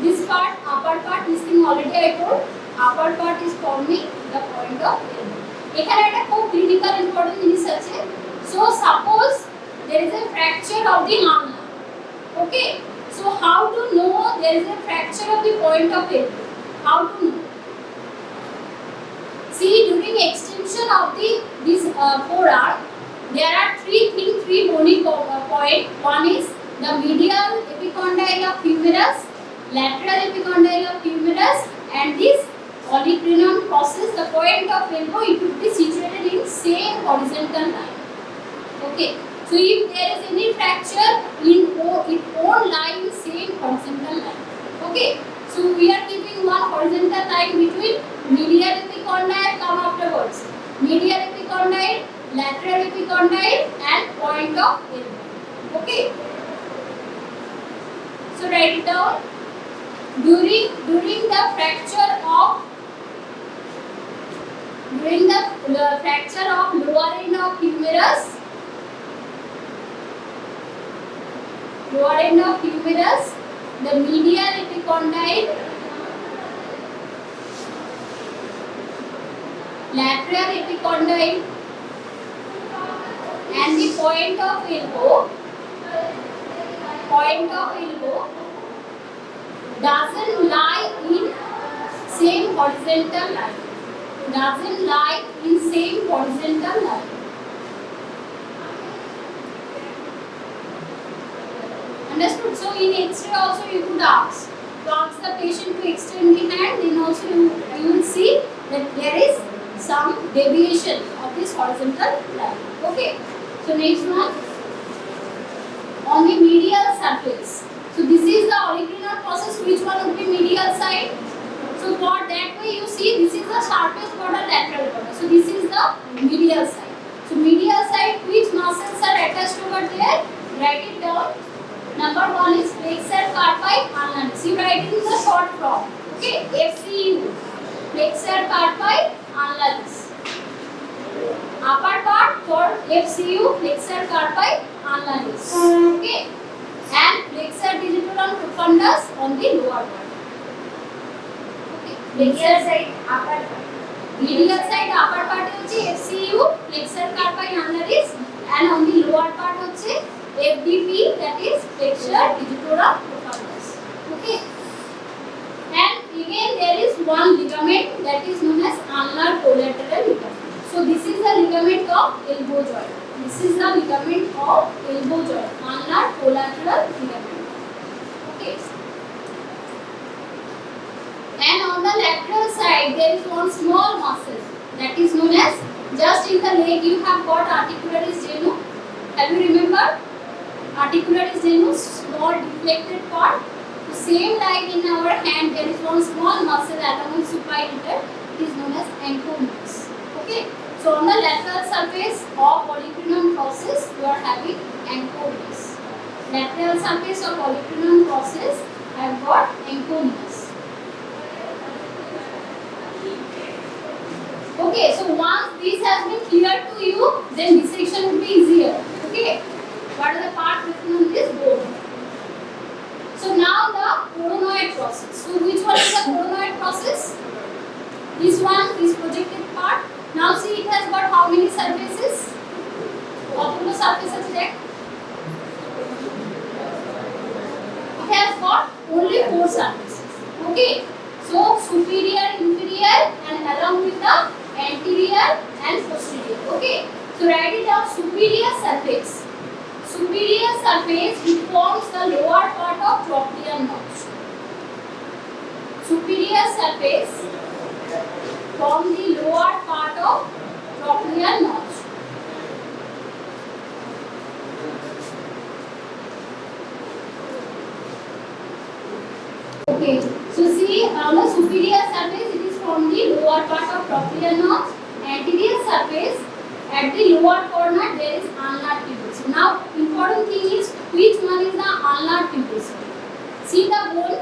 This part, upper part, this thing already I told. Upper part is forming the point of elbow. এখানে একটা খুব critical important জিনিস আছে। So suppose there is a fracture of the ulna. Okay. So how to know there is a fracture of the point of elbow? How to know? See, during extension of this forearm, there are 3 bony point. One is the medial epicondyle of humerus, lateral epicondyle of humerus, and this olecranon process. The point of elbow, it would be situated in same horizontal line. Okay. So if there is any fracture, it won't lie in same horizontal line. Okay. So we are keeping one horizontal line between medial epicondyle, come afterwards. Medial epicondyle, lateral epicondyle, and point of elbow. Okay. So write it down. during the fracture of lower end of humerus, the medial epicondyle, lateral epicondyle, and the point of elbow doesn't lie in same horizontal line. Understood? So in X-ray also you could ask the patient to extend the hand, then also you will see that there is some deviation of this horizontal line. Okay. So next one, on the medial surface. So this is the olecranon process. Which one would be medial side? So for that way you see this is the sharpest border, lateral border. So this is the medial side. So medial side, which muscles are attached over there? Write it down. Number 1 is flexor carpi ulnaris. You write it in the short form. Okay, FCU. Flexor carpi ulnaris. Upper part for FCU, flexor carpi ulnaris. Okay, and flexor digitorum profundus on the lower part. Okay, medial side upper part হচ্ছে FCU, flexor carpi ulnaris, and on the lower part হচ্ছে FDP, that is flexor digitorum profundus. Okay, and again there is one ligament that is known as ulnar collateral ligament. So this is the ligament of elbow joint. Ulnar collateral ligament. Okay. And on the lateral side there is one small muscle that is known as, just in the leg you have got articularis genu. Have you remember? Articularis genu, small deflected part. The same like in our hand there is one small muscle along with supinator. It is known as anconeus. Okay. So on the lateral surface of olecranon process you are having anconeus. Lateral surface of olecranon process have got anconeus. Okay, so once this has been clear to you, then dissection will be easier. Okay, what are the parts written on this board? So now the coronoid process. So which one is the coronoid process? This one is projected part. Now see, it has got how many surfaces? কতগুলো surface আছে দেখ? It has got only 4 surfaces. Okay, so superior, inferior, and along with the anterior and posterior. Okay, so write it down. Superior surface it forms the lower part of trochlear notch. Superior surface from the lower part of trochlear notch. Okay, so see, on the superior surface it is from the lower part of trochlear notch. Anterior surface, at the lower corner there is ulnar tuberosity. Now important thing is which one is the ulnar tuberosity. See the bone.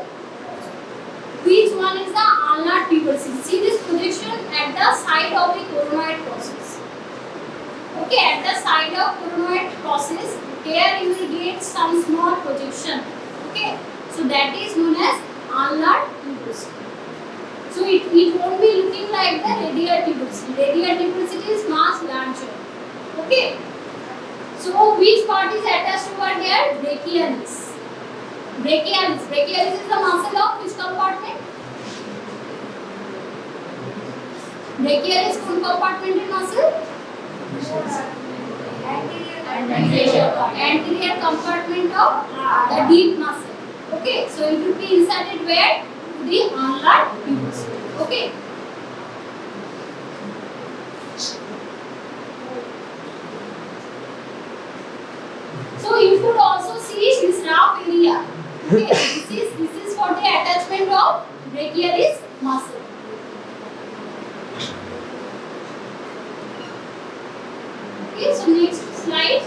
Which one is the ulnar tuberosity? See this projection at the side of the coronoid process. Okay, at the side of coronoid process, here you will get some small projection. Okay, so that is known as ulnar tuberosity. So it won't be looking like the radial tuberosity. Radial tuberosity is much larger. Okay, so which part is attached over here? Brachialis. Brachialis is the muscle of which compartment? Brachialis কোন compartment muscle? Anterior compartment of the deep muscle. Okay, so it will be inserted where? To the ulnar tuberosity. Okay. So you could also see this rough area. Okay, this is for the attachment of brachialis muscle. Okay, so next slide.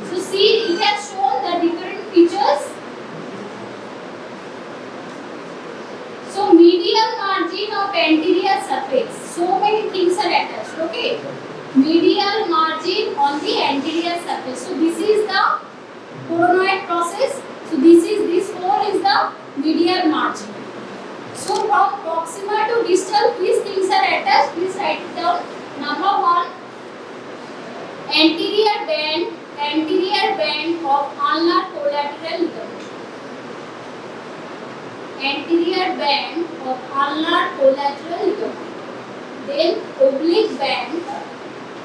So see, it has shown the different features many things are attached. Okay, medial margin on the anterior surface. So this is the coronoid process. So this hole is the medial margin. So from proximal to distal, these things are attached. Please write it down. Number one, anterior band of ulnar collateral ligament. Anterior band of ulnar collateral ligament. Then oblique band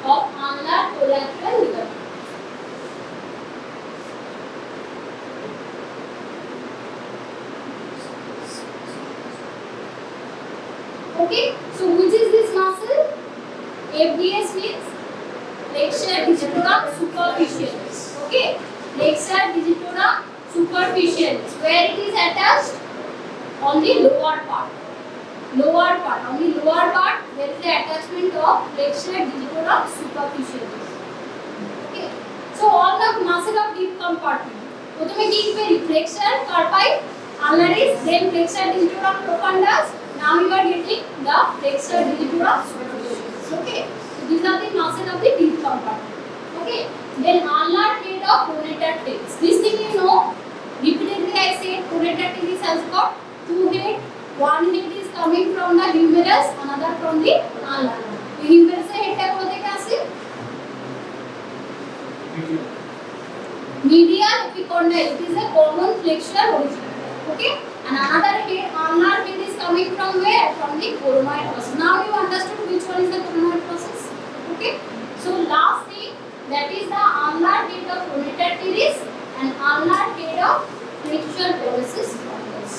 of ulnar collateral ligament. Okay, so which is this muscle? FDS means flexor digitorum superficialis. Okay, flexor digitorum superficialis, where it is attached on the lower part. On the lower part, there is the attachment of flexor digitorum superficialis. Okay, so all the muscle of deep compartment. প্রথমে কি লিখবে? flexor carpi ulnaris, then flexor digitorum profundus. Now you are getting the flexor digitorum superficialis. Okay, so these are the muscles of the deep compartment. Okay, then ulnar head of pronator teres. This thing you know. Repeatedly I said pronator teres has got two heads. One head is coming from the humerus, another from the ulnar. The humerus head টা কোথা থেকে আসে? Medial epicondyle. It is a common flexural origin. Okay, and another head, ulnar head is coming from where? From the coronoid process. Now you understood which one is the coronoid process. Okay, so last thing, that is the ulnar head of pronator teres and ulnar head of flexural pollicis fundus.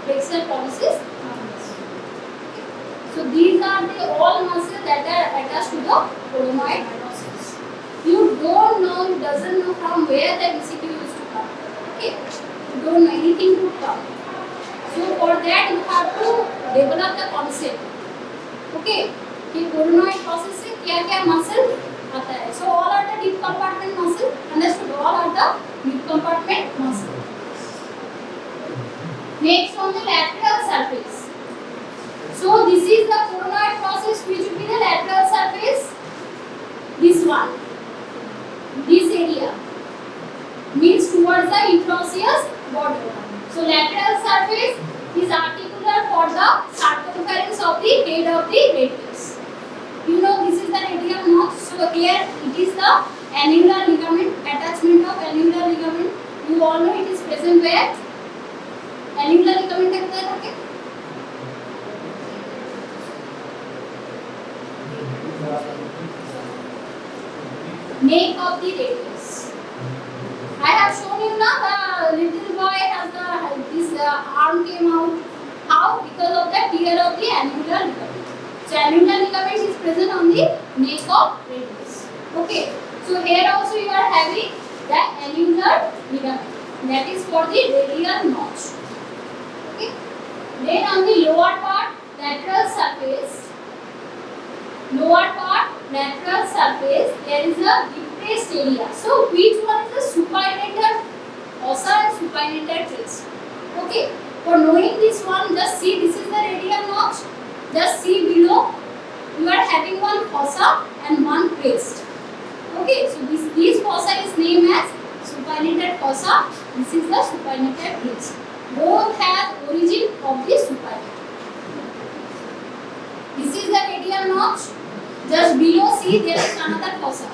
Flexural pollicis fundus. Okay. So these are the all muscles that are attached to the coronoid process. You don't know, you doesn't know from where the MCQ used to come. Okay, you don't know anything to come. So for that you have to develop the concept. Okay, कि coronoid process से क्या-क्या muscle आता है. So all are the deep compartment muscle. Understood? All are the deep compartment muscle. Next on the lateral surface. So this is the coronoid process, which will be the lateral surface. This one, this area means towards the interosseous border. So lateral surface is articular for the circumference of the head of the radius. You know this is the radial notch. So here it is the annular ligament, attachment of annular ligament. You all know it is present where? Annular ligament है किधर रखे? Neck of the radius. I have shown you now the little boy has this arm came out. How? Because of the tear of the annular ligament. So annular ligament is present on the neck of radius. Okay. So here also you are having the annular ligament. That is for the radial notch. Okay. Then on the lower part, lateral surface, there is a depressed area. So which one is the supinator fossa and supinator trace? Okay, for knowing this one, just see this is the radial notch. Just see below, you are having one fossa and one crest. Okay, so this fossa is named as supinator fossa. This is the supinator crest. Both have origin of the supinator. This is the radial notch. Just below, see there is another fossa.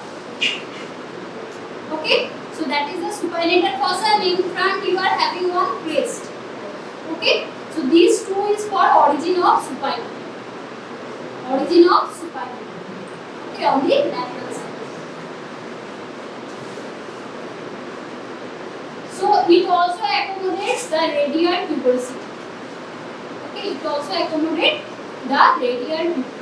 Okay, so that is the supinator fossa, and in front you are having one crest. Okay, so these two is for origin of supinator. Okay, on the lateral side. So it also accommodates the radial tuberosity. Okay, it also accommodates the radial tuberosity.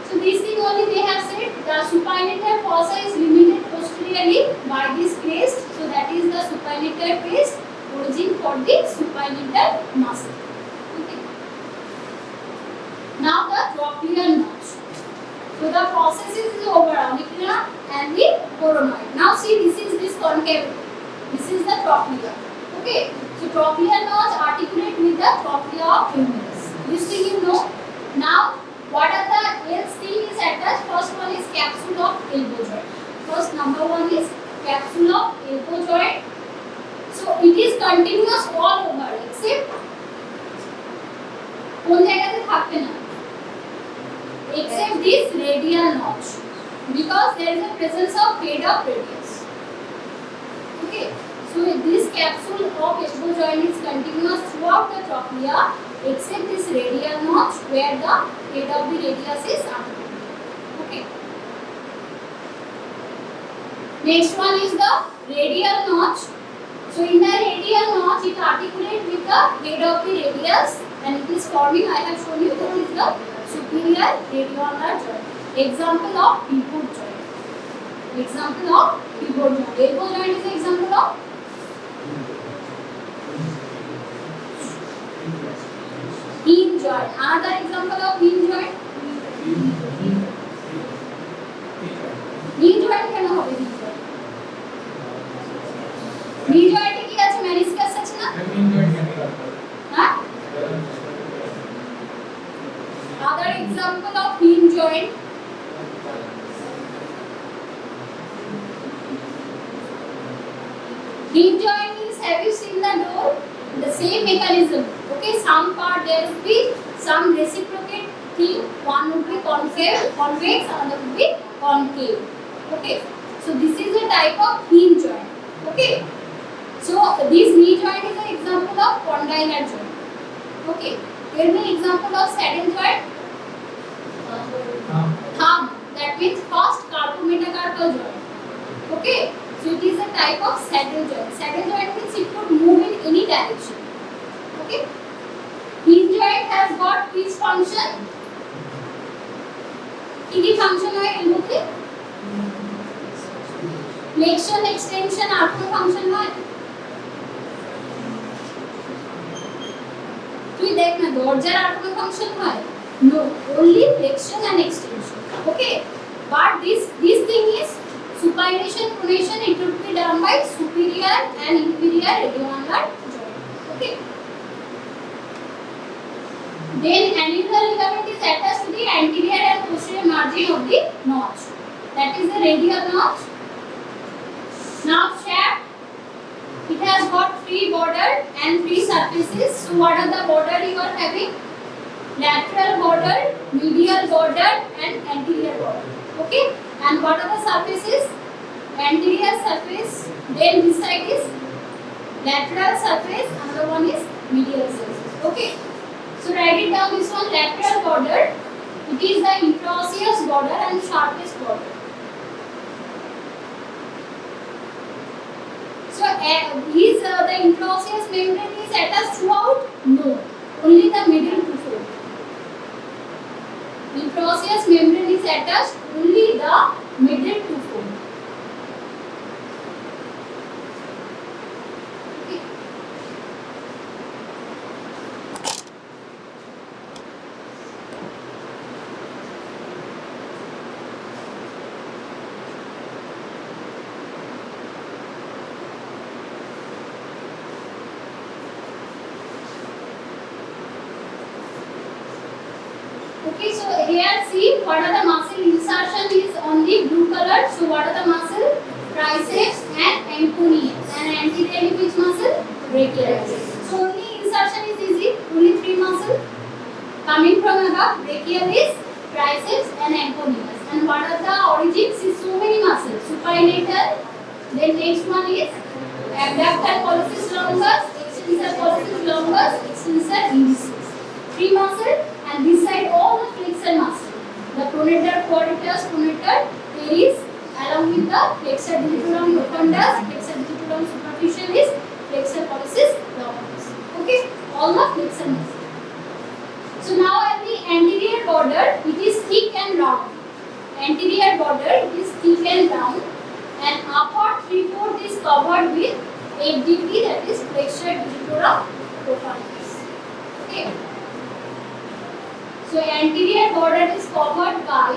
So this thing only they have said, the supinator fossa is limited posteriorly by this crest. So that is the supinator crest, origin for the supinator muscle. Okay. Now the trochlear notch. So the process is over, olecranon and the coronoid. Now see, this is this concavity. This is the trochlea. Okay. So trochlear notch articulate with the trochlea of humerus. This thing you know. Now, what are the else thing is attached? First one is capsule of elbow joint. First number one is capsule of elbow joint. So it is continuous all over except কোন জায়গাতে থাকবে না except this radial notch because there is a presence of head of radius. Okay, so this capsule of elbow joint is continuous throughout the trochlea except this radial notch where the head of the radius is articulated. Okay. Next one is the radial notch. So in the radial notch it articulates with the head of the radius and it is forming, I have shown you, that is the superior radioulnar joint. Example of pivot joint. Example of pivot joint. Elbow joint is an example of hinge joint. Another example of hinge joint. Hinge joint কেন হবে hinge joint? Hinge joint এ কি আছে? Meniscus আছে না? হ্যাঁ? Other example of hinge joint. Hinge joint is, have you seen the door? The same mechanism. Okay, some part there will be some reciprocate thing. One would be convex, another would be concave. Okay, so this is a type of hinge joint. Okay, so this knee joint is an example of condylar joint. Okay, tell me example of saddle joint. Thumb, that means first carpometacarpal joint. Okay, so it is a type of saddle joint. Saddle joint means it could move in any direction. Okay, hinge joint has got which function? কি function হয় এর মধ্যে? Flexion, extension আর কোন function হয়? তুই দেখ না দরজার আর কোন function হয়? No, only flexion and extension. Okay, but this thing is supination, pronation. It would be done by superior and inferior radioulnar joint. Okay. Then annular ligament is attached to the anterior and posterior margin of the notch. That is the radial notch. Now shaft. It has got three border and three surfaces. So what are the border you are having? Lateral border, medial border and anterior border. Okay, and what are the surfaces? Anterior surface, then this side is lateral surface, another one is medial surface. Okay, so write it down, this one lateral border, it is the intraosseous border and sharpest border. So is the intraosseous membrane is attached throughout? No, only the middle to fold. Intraosseous membrane is attached only the middle to fold. Okay. Okay, so here see what are the muscle insertion is on the blue color. So what are the muscle? Triceps and anconeus. And anteriorly which muscle? Brachial. So only insertion is easy. Only three muscle coming from above. Brachial is triceps and anconeus. And what are the origins? Is so many muscles. Supinator. Then next one is abductor pollicis longus, extensor pollicis longus, extensor indicis. Three muscle. And this side all the flexor muscle. The pronator, quadratus, pronator, teres, along with the flexor digitorum profundus, flexor digitorum superficialis, flexor pollicis longus. Okay, all the flexor muscle. So now at the anterior border, it is thick and round. Anterior border, it is thick and round, and upper 3/4 is covered with FDP, that is flexor digitorum profundus. Okay. So anterior border is covered by,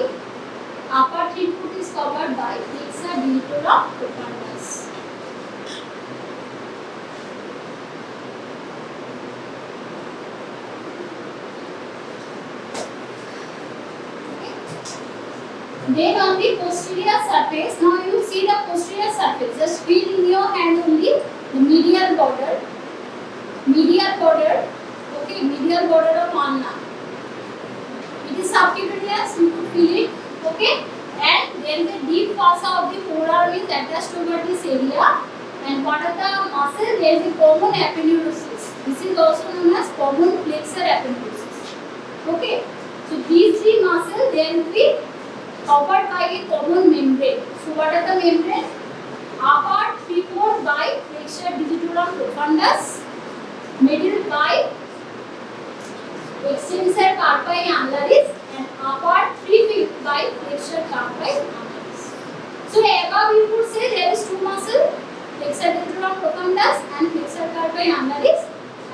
upper 3/4 is covered by flexor digitorum profundus. Then on the posterior surface, now you see the posterior surface. Just feel in your hand only the medial border. Medial border. Okay, medial border of ulna. It is subcutaneous. You could feel it. Okay, and there is a deep fossa of the forearm is attached over this area. And what are the muscles? There is a common aponeurosis. This is also known as common flexor aponeurosis. Okay, so these three muscles they will be covered by a common membrane. So what are the membranes? Upper 3/4 by flexor digitorum profundus, middle by extensor carpi annularis, and upper 3/5 by flexor carpi annularis. So above you could say there is two muscles, flexor digitorum profundus and flexor carpi annularis,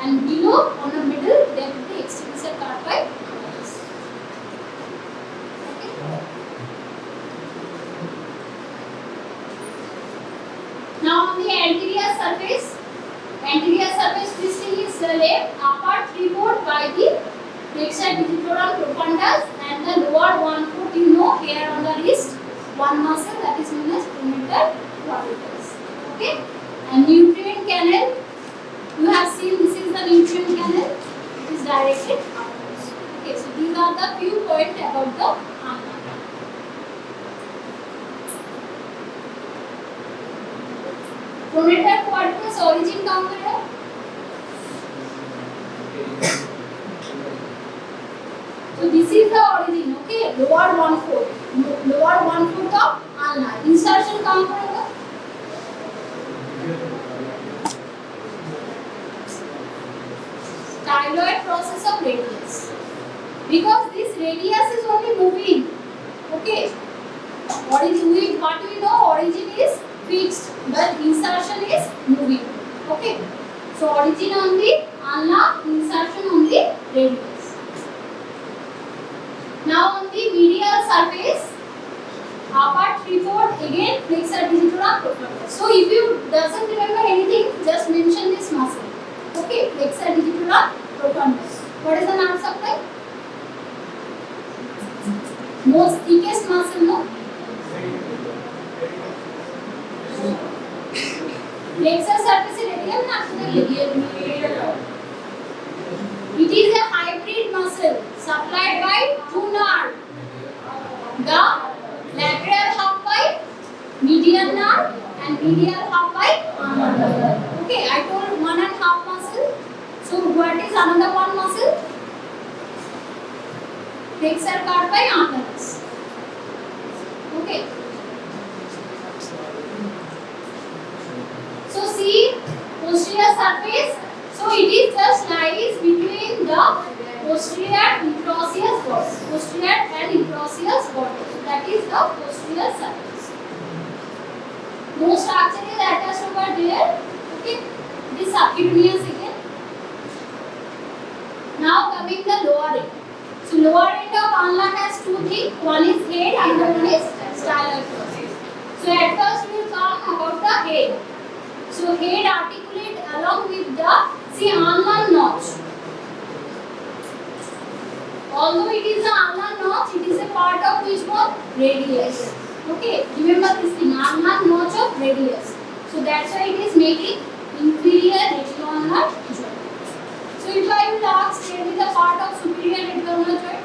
and below on the middle there will be extensor carpi annularis. Okay. Now on the anterior surface twisting is left upper 3/4 by the flexor digitorum profundus, and the lower 1/4 you know here on the wrist one muscle that is known as pronator quadriceps. Okay, and nutrient canal you have seen, this is the nutrient canal, it is directed upwards. Okay, so these are the few points about the ulna. Pronator quadriceps origin कहाँ पर है? So this is the origin, okay? Lower 1/4 of ulna. Insertion कहाँ पर होगा? Styloid process of radius. Because this radius is only moving, okay? Origin, what we know, origin is fixed, but insertion is moving. Okay. So origin on the ulna, insertion on the radius. Now on the medial surface, upper 3/4 again flexor digitorum profundus. So if you doesn't remember anything, just mention this muscle. Okay, flexor digitorum profundus. What is the nerve supply? Most thickest muscle, no? Flexor surface is radial, not the medial. It is a hybrid muscle supplied by two nerves. The lateral half by medial nerve and medial half by ulnar nerve. Okay, I told 1.5 muscle. So what is another one muscle? Flexor carpi annularis. Okay. So see posterior surface. So it is just lies between the posterior interosseous body. Posterior and interosseous body. So that is the posterior surface. No structure is attached over there. Okay. It is subcutaneous again. Now coming the lower end. So lower end of ulna has two things. One is head and the one is styloid process. So at first we will come about the head. So head articulate along with the ulnar notch. Although it is an ulnar notch, it is a part of which one? Radius. Okay, remember this thing, ulnar notch of radius. So that's why it is making inferior reticular joint. So if I will ask, tell me the part of superior reticular joint.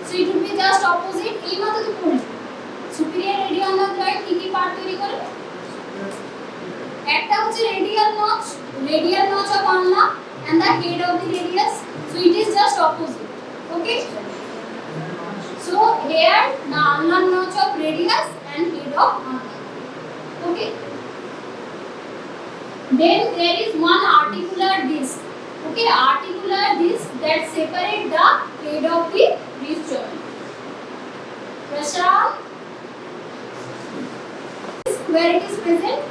So it would be just opposite. এই মত তো পড়ি superior radial joint কি কি part তৈরি করে? একটা হচ্ছে radial notch of ulna and the head of the radius. So it is just opposite. Okay. So here the ulnar notch of radius and head of ulna. Okay. Then there is one articular disc. Okay, articular disc that separate the head of the wrist joint. Pressure where it is present.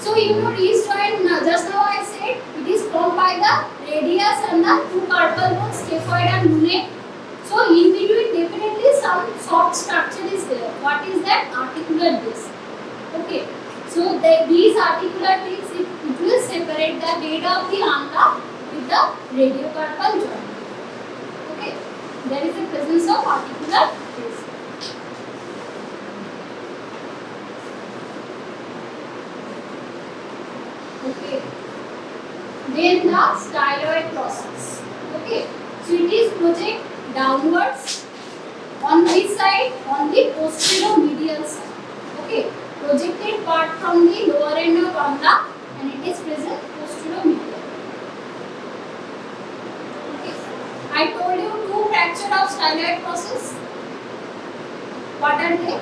So you know wrist joint, just now I said it is formed by the radius and the two carpal bones, scaphoid and lunate. So in between definitely some soft structure is there. what is that? Articular disc. Okay. So these articular discs, it will separate the head of the ulna with the radiocarpal joint. Okay. There is a presence of articular disc. Okay. Then the styloid process. Okay. So it is project downwards on which side? On the posterior medial side. Okay. Projected part from the lower end of ulna and it is present posterior medial. Okay. I told you two fracture of styloid process. What are they?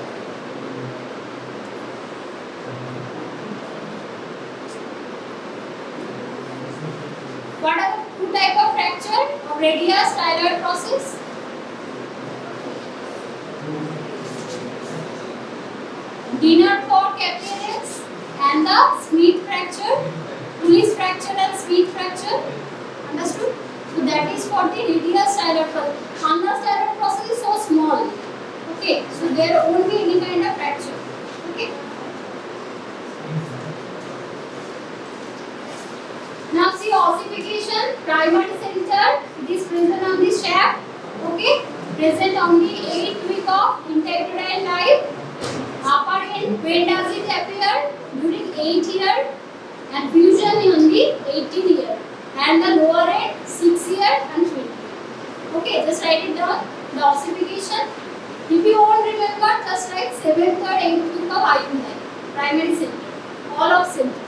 What are the two type of fracture of radial styloid process? Dinner fork appearance and the Smith fracture, Pullis fracture and Smith fracture. Understood? So that is for the radial styloid process. Ulnar styloid process is so small. Okay, so there won't be any kind of fracture. Okay. Now see ossification, primary center, it is present on the shaft, okay, present on the 8th week of intrauterine life. Upper end, when does it appear? During 8 year and fusion on the 18 year. And the lower end, 6 year and 20 year. Okay, just write it down, the ossification. If you won't remember, just write 7th or 8th week of IU life, primary center, all of center.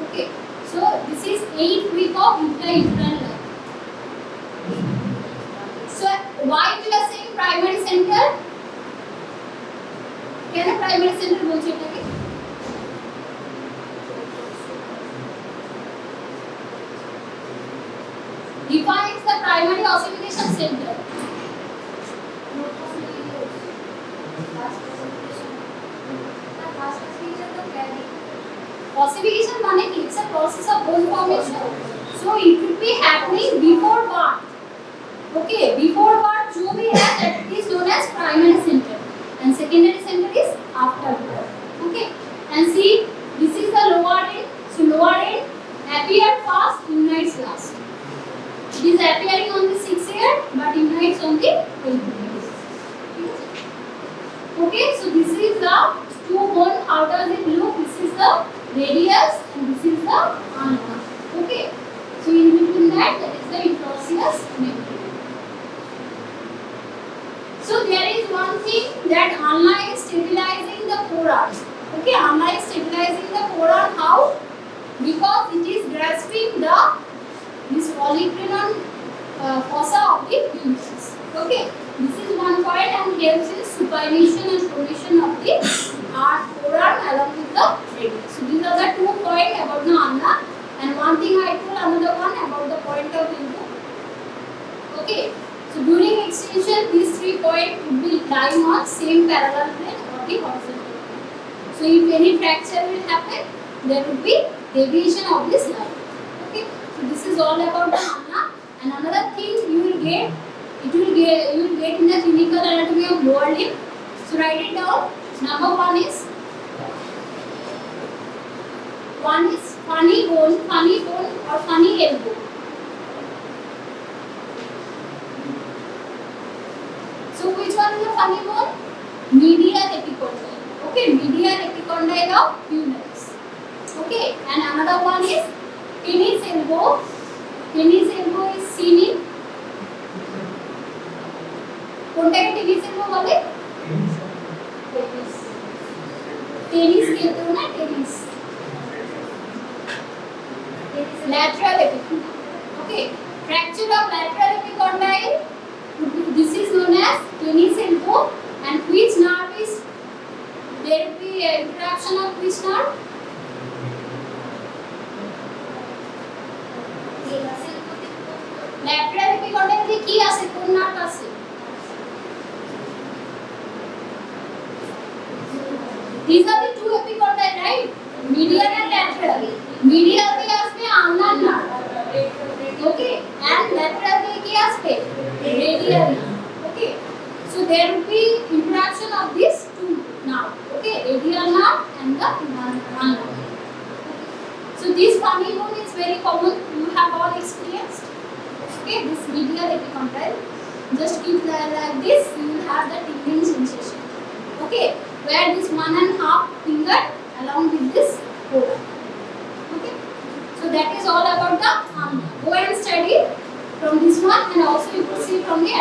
Okay. So this is 8th week of intrauterine life. So why we are saying primary center? Can a primary center बोल सकते हैं? Defines the primary ossification center. Ossification माने कि it's a process of bone formation. So it will be happening before birth. Okay, before birth जो भी है that is known as primary center, and secondary center is after birth. Okay, and see this is the lower end. So lower end appear first, unites last. It is appearing on the 6th year, but unites on the 8th year. Okay, so this is the two bone. How does it look? This is the radius and this is the ulna. Okay, so in between that is the interosseous membrane. So there is one thing that ulna is stabilizing the forearm. Okay, ulna is stabilizing the forearm. How? Because it is grasping this olecranon fossa of the humerus. Okay, this is one point and helps in supination and pronation of the forearm along with the radius. So these are the 2 points about the ulna, and one thing I told, another one about the point of view. Okay, so during extension these 3 points would be lying on same parallel plane or the horizontal plane. So if any fracture will happen, there would be deviation of this line. Okay, so this is all about the ulna. And another thing you will get in the clinical anatomy of lower limb. So write it down. Number one is funny bone or funny elbow. So which one is the funny bone? Medial epicondyle. Okay, medial epicondyle of humerus. Okay, and another one is tennis elbow. Tennis elbow is seen in কোনটাকে tennis elbow বলে? Tennis খেলতে हो ना tennis lateral epicondyle. Okay, fracture of lateral epicondyle, this is known as tennis elbow. And which nerve is there will be interaction of which nerve? lateral epicondyle এ কি আছে, কোন nerve আছে? These are the two epicondyle, right? Medial and lateral. Medial দিয়ে আসবে ulnar nerve. Okay, and lateral দিয়ে কি আসবে? Radial nerve. Okay, so there will be interaction of these two nerve. Okay, radial nerve and the ulnar. So this funny bone is very common. You have all experienced. Okay, this medial epicondyle. Just keep like this. You will have the tingling sensation. Okay, where this 1.5 finger along with this polar. Okay, so that is all about the ulnar. Go and study from this one, and also you will see from the